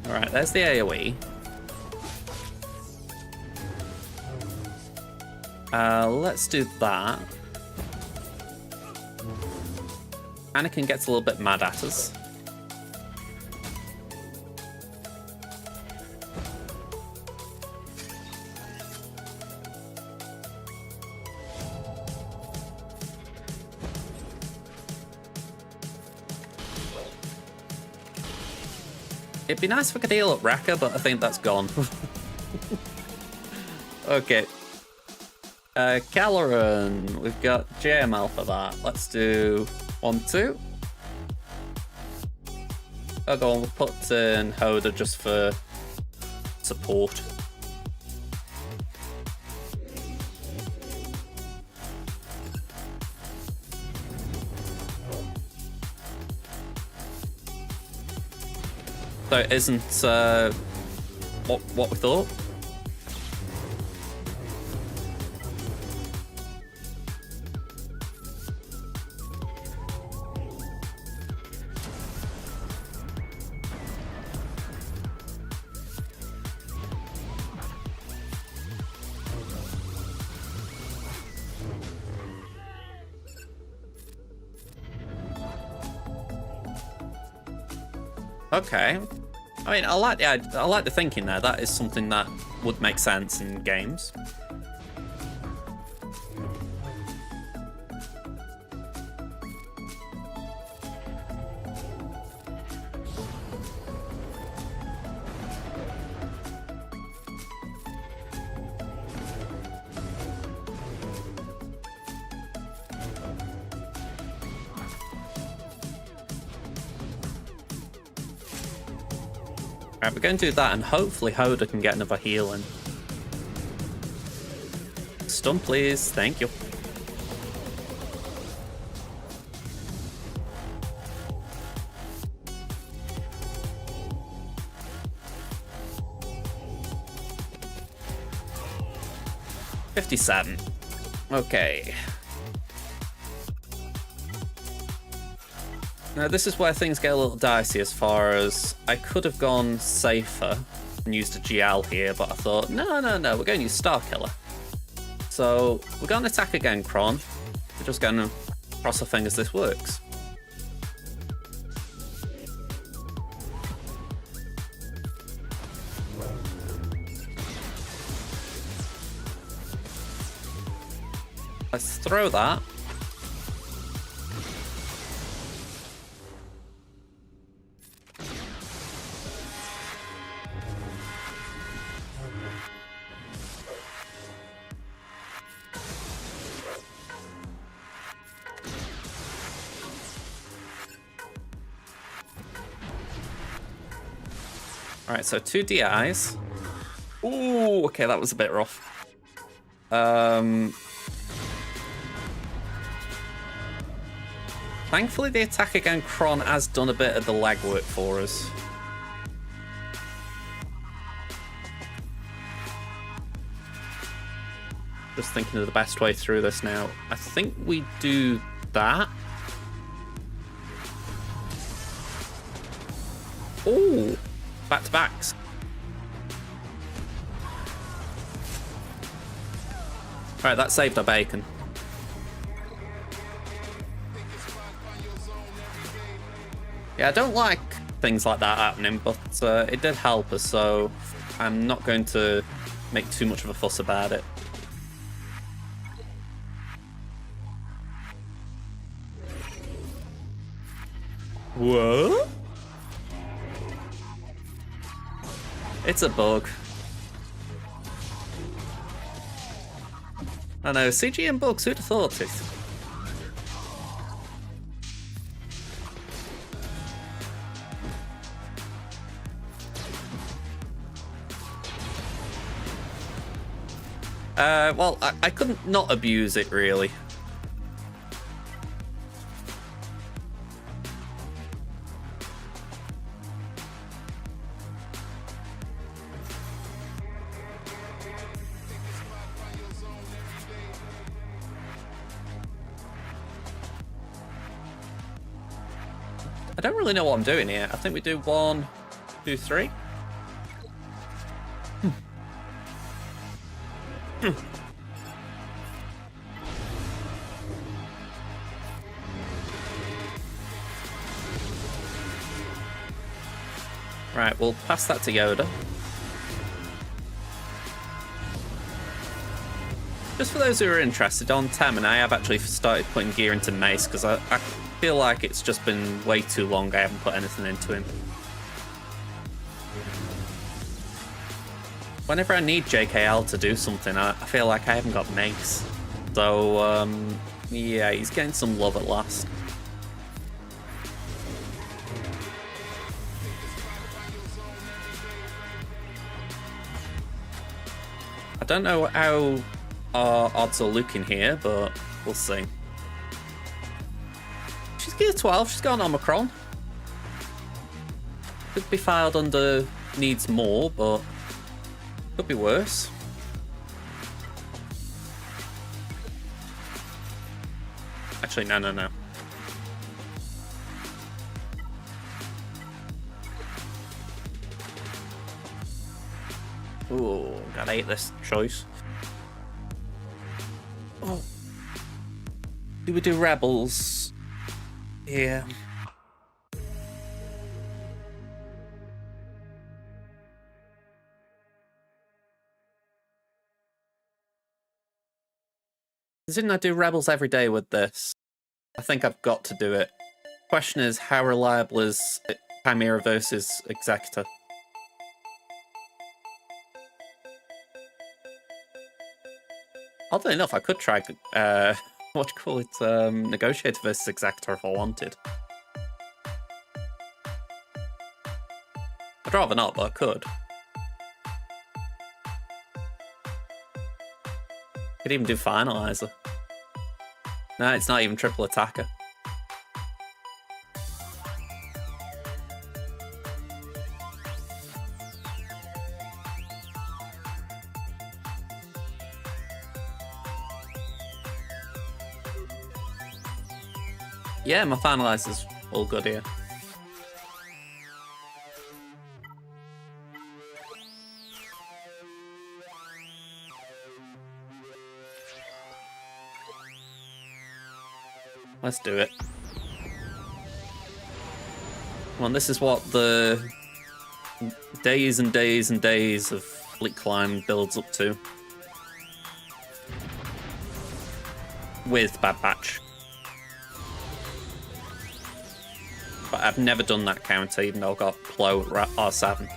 Alright, there's the AoE. Let's do that. Anakin gets a little bit mad at us. It'd be nice if I could heal up Wrecker, but I think that's gone. Okay. Caloran, we've got JML for that. Let's do 1, 2. I'll go on, we'll put in Hoda just for support. So it isn't what we thought. Okay. I mean, I like the thinking there. That is something that would make sense in games. Alright, we're going to do that, and hopefully Hoda can get another heal in. Stun, please. Thank you. $57. Okay. Now this is where things get a little dicey as far as I could have gone safer and used a GL here, but I thought, no, we're going to use Starkiller. So we're going to attack again, Kron. We're just going to cross our fingers this works. Let's throw that. Alright, so 2 DIs. Ooh, okay, that was a bit rough. Thankfully, the attack again Kron has done a bit of the legwork for us. Just thinking of the best way through this now. I think we do that. Ooh, back-to-backs. Alright, that saved our bacon. Yeah, I don't like things like that happening, but it did help us, so I'm not going to make too much of a fuss about it. What? It's a bug. I know, CG and bugs, who'd have thought it? Well, I couldn't not abuse it, really. I don't really know what I'm doing here. I think we do 1, 2, 3. Right, we'll pass that to Yoda. Just for those who are interested, on Temin, I have actually started putting gear into Mace because I feel like it's just been way too long I haven't put anything into him. Whenever I need JKL to do something, I feel like I haven't got Mace. So, yeah, he's getting some love at last. I don't know how our odds are looking here, but we'll see. She's gear 12, she's got an Omicron. Could be filed under needs more, but could be worse. Actually, no. Ooh, gotta hate this choice. Oh. Do we do Rebels? Yeah. Didn't I do Rebels every day with this? I think I've got to do it. Question is, how reliable is Chimera versus Executor? Oddly enough, I could try, what do you call it, Negotiator versus Executor if I wanted. I'd rather not, but I could. Could even do Finalizer. No, it's not even triple attacker. Yeah, my Finalizer's all good here. Let's do it. Well, this is what the days and days and days of Fleet Climb builds up to. With Bad Batch. But I've never done that counter, even though I've got Plo R7.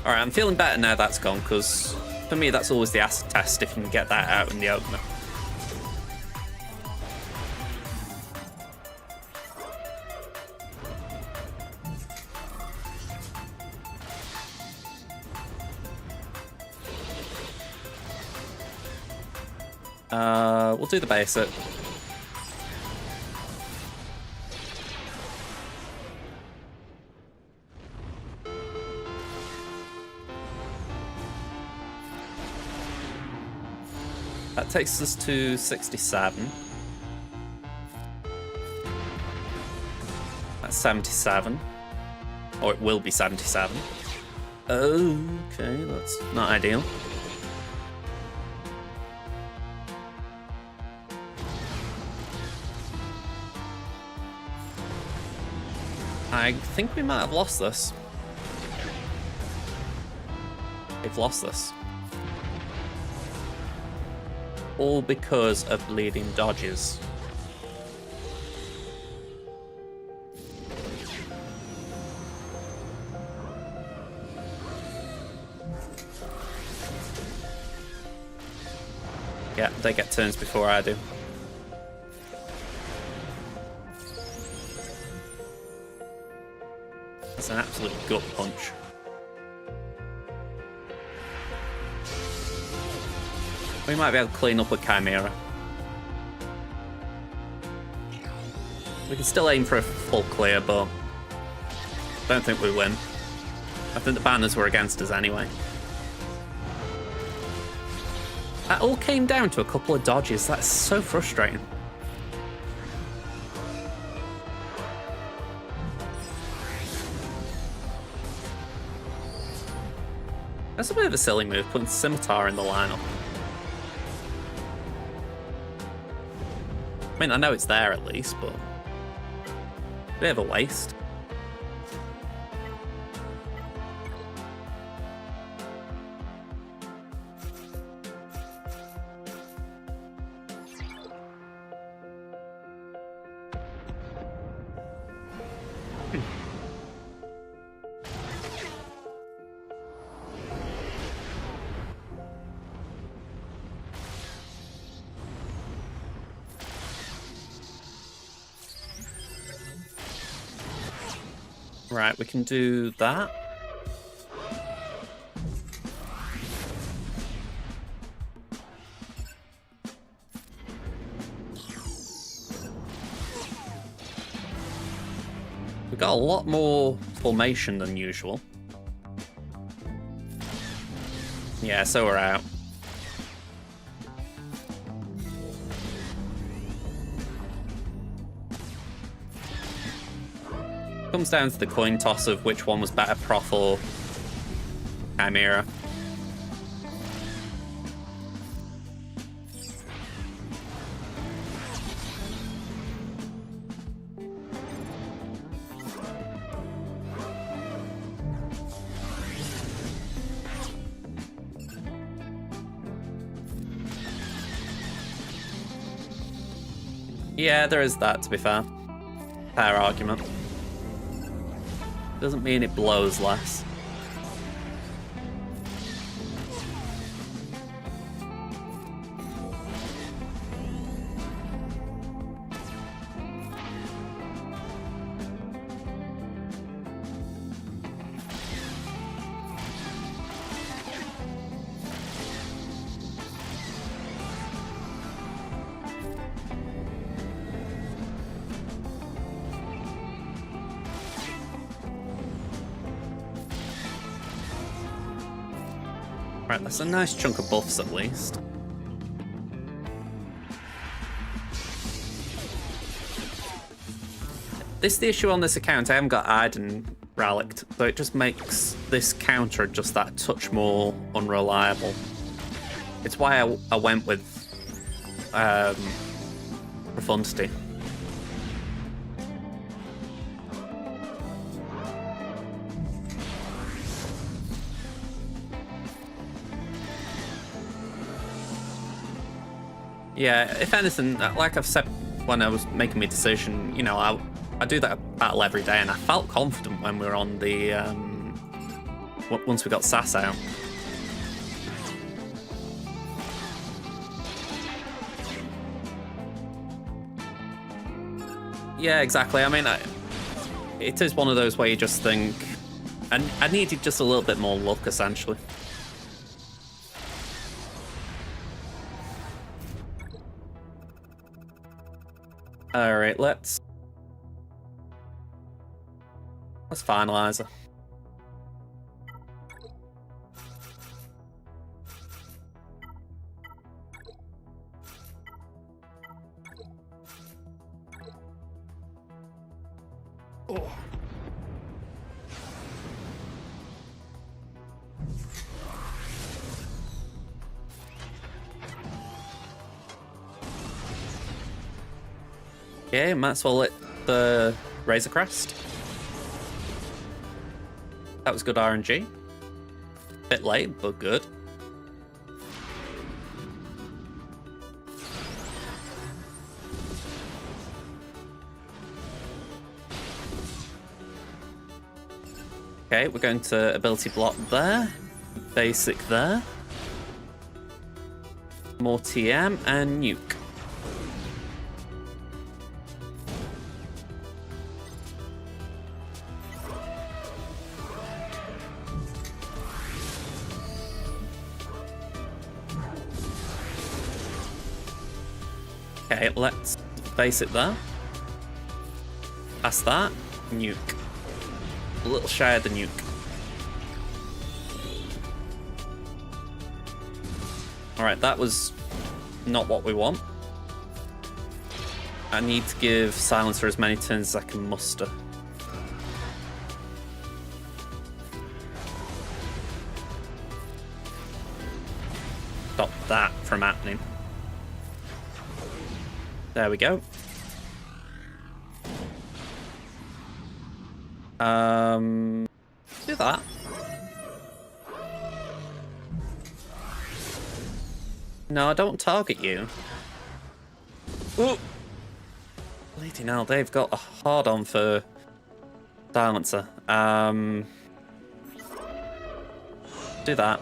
Alright, I'm feeling better now that's gone, because for me that's always the acid test if you can get that out in the opener. We'll do the basic. That takes us to 67. That's 77. Or it will be 77. Okay, that's not ideal. I think we might have lost this. We've lost this. All because of bleeding dodges. Yeah, they get turns before I do. That's an absolute gut punch. We might be able to clean up with Chimera. We can still aim for a full clear, but don't think we win. I think the banners were against us anyway. That all came down to a couple of dodges. That's so frustrating. That's a bit of a silly move, putting Scimitar in the lineup. I mean, I know it's there at least, but a bit of a waste. Right, we can do that. We've got a lot more formation than usual. Yeah, so we're out. Comes down to the coin toss of which one was better, Prof or Chimera. Yeah, there is that, to be fair. Fair argument. Doesn't mean it blows less. Right, that's a nice chunk of buffs at least. This is the issue on this account. I haven't got Iden relicked, so it just makes this counter just that touch more unreliable. It's why I went with Profundity. Yeah, if anything, like I've said when I was making my decision, you know, I do that battle every day, and I felt confident when we were on the once we got Sass out. Yeah, exactly. I mean, it is one of those where you just think, I needed just a little bit more luck, essentially. All right, let's finalize it. Oh. Okay, might as well hit the Razor Crest. That was good RNG. Bit late, but good. Okay, we're going to ability block there. Basic there. More TM and nuke. Okay, let's base it there. Past that, nuke. A little shy of the nuke. Alright, that was not what we want. I need to give Silencer as many turns as I can muster. Stop that from happening. There we go. Do that. No, I don't target you. Ooh. Lady now, they've got a hard on for Silencer. Do that.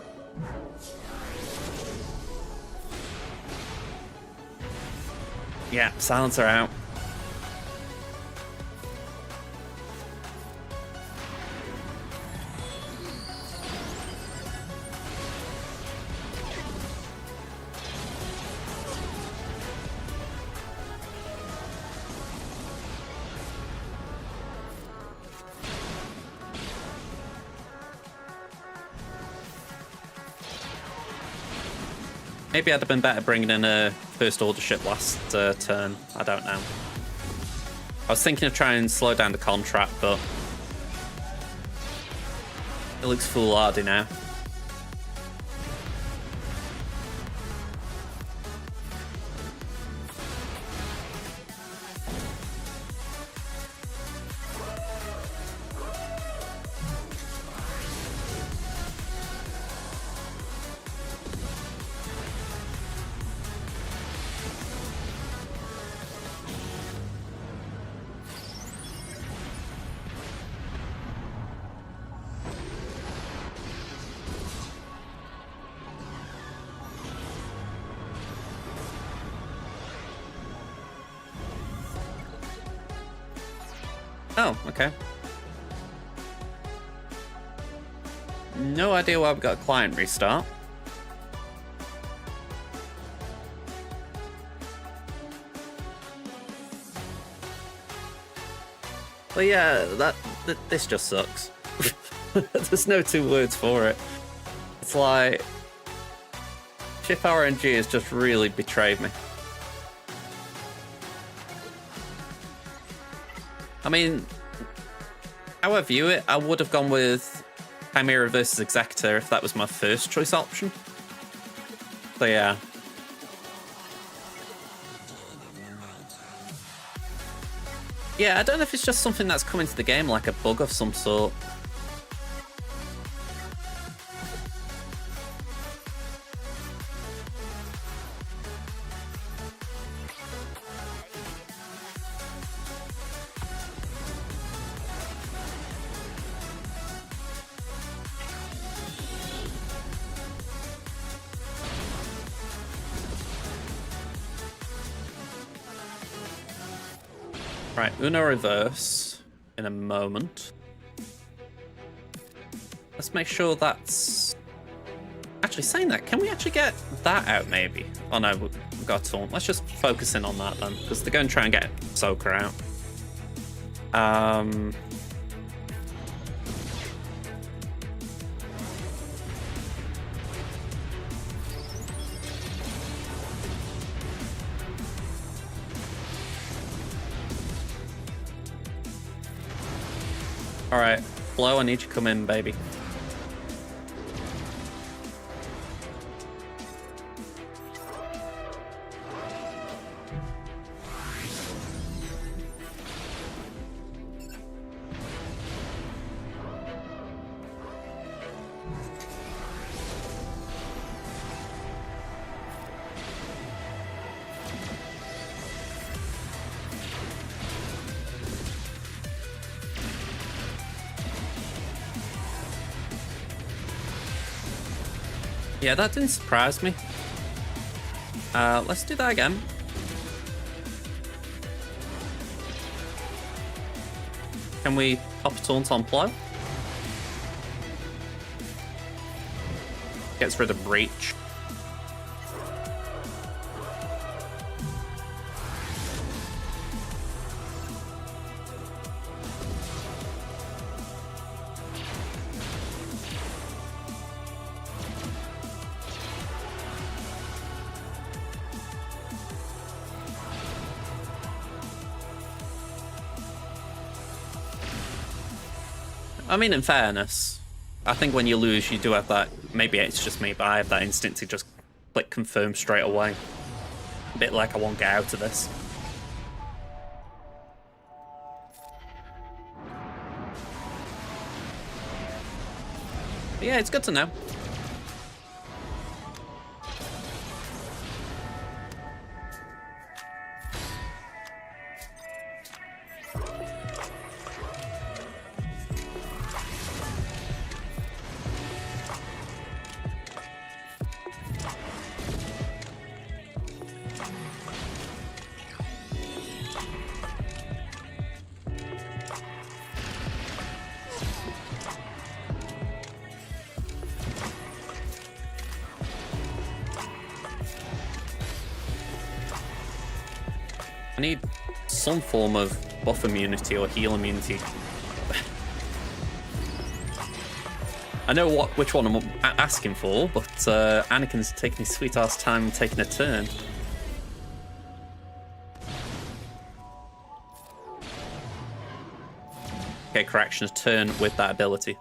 Yeah, Silencer out. Maybe I'd have been better bringing in a First Order ship last turn. I don't know. I was thinking of trying and slow down the contract, but it looks foolhardy now. Oh, okay. No idea why we got a client restart. But yeah, this just sucks. There's no two words for it. It's like Ship RNG has just really betrayed me. I mean, how I view it, I would have gone with Chimera versus Executor if that was my first choice option. So yeah. Yeah, I don't know if it's just something that's come into the game, like a bug of some sort. Right, Uno reverse in a moment. Let's make sure that's... Actually, saying that, can we actually get that out maybe? Oh no, we've got Taunt. Let's just focus in on that then, because they're going to try and get Soaker out. Alright, Blow, I need you to come in, baby. Yeah, that didn't surprise me. Let's do that again. Can we pop a taunt on Blow? Gets rid of Breach. I mean, in fairness, I think when you lose, you do have that. Maybe it's just me, but I have that instinct to just click confirm straight away. A bit like I won't get out of this. But yeah, it's good to know. I need some form of buff immunity or heal immunity. I know which one I'm asking for, but Anakin's taking his sweet ass time taking a turn. Okay, correction, a turn with that ability.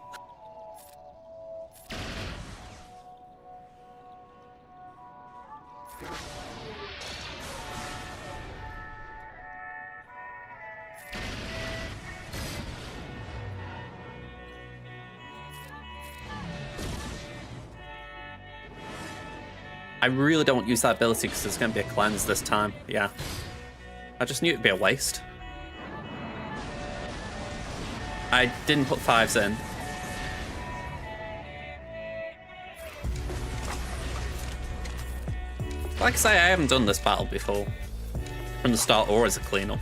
I really don't use that ability because there's going to be a cleanse this time. Yeah. I just knew it'd be a waste. I didn't put 5s in. Like I say, I haven't done this battle before. From the start or as a cleanup.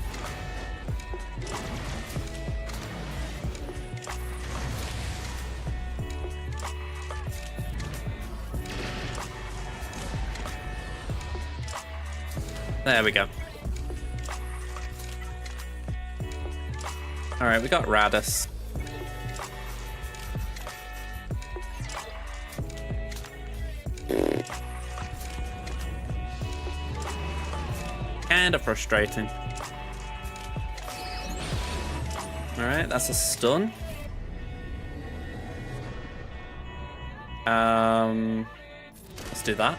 There we go. Alright, we got Radis. Kinda frustrating. Alright, that's a stun. Let's do that.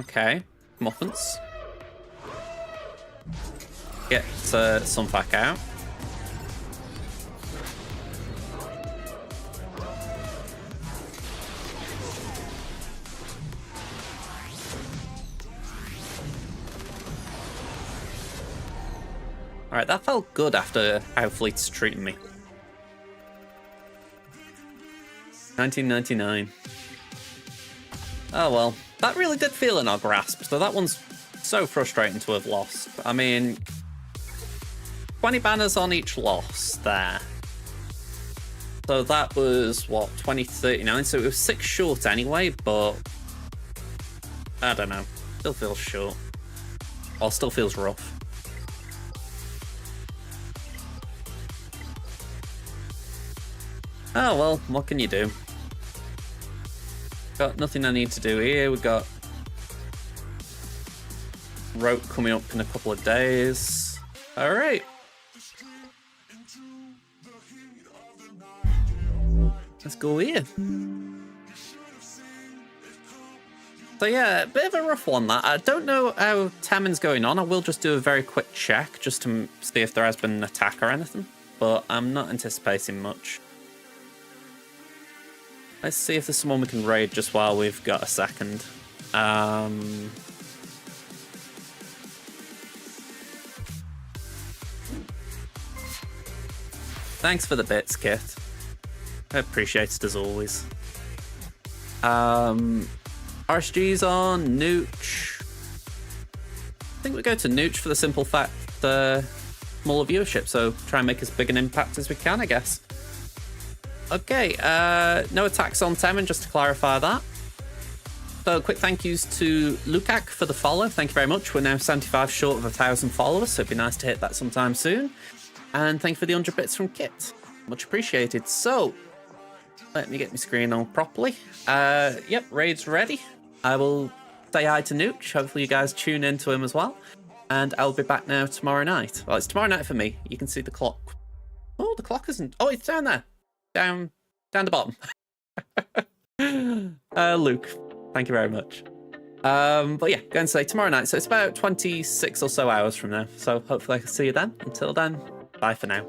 Okay, muffins. Get some back out. Alright, that felt good after how Fleet's treating me. 1999. Oh well. That really did feel in our grasp, so that one's so frustrating to have lost. I mean, 20 banners on each loss there. So that was, what, 2039? So it was 6 short anyway, but I don't know. Still feels short. Or still feels rough. Oh well, what can you do? Got nothing I need to do here. We've got Rote coming up in a couple of days. Alright. Let's go here. So yeah, a bit of a rough one that. I don't know how Tamin's going on. I will just do a very quick check just to see if there has been an attack or anything. But I'm not anticipating much. Let's see if there's someone we can raid just while we've got a second. Thanks for the bits, Kit. I appreciate it as always. RSG's on, Nooch. I think we go to Nooch for the simple fact smaller viewership, so try and make as big an impact as we can, I guess. Okay, no attacks on Tamin, just to clarify that. So quick thank yous to Lukak for the follow. Thank you very much. We're now 75 short of 1,000 followers, so it'd be nice to hit that sometime soon. And thank you for the 100 bits from Kit. Much appreciated. So, let me get my screen on properly. Yep, raid's ready. I will say hi to Nooch. Hopefully you guys tune into him as well. And I'll be back now tomorrow night. Well, it's tomorrow night for me. You can see the clock. Oh, the clock isn't. Oh, it's down there. Down the bottom. Luke, thank you very much. But yeah, going to say tomorrow night. So it's about 26 or so hours from now. So hopefully I can see you then. Until then, bye for now.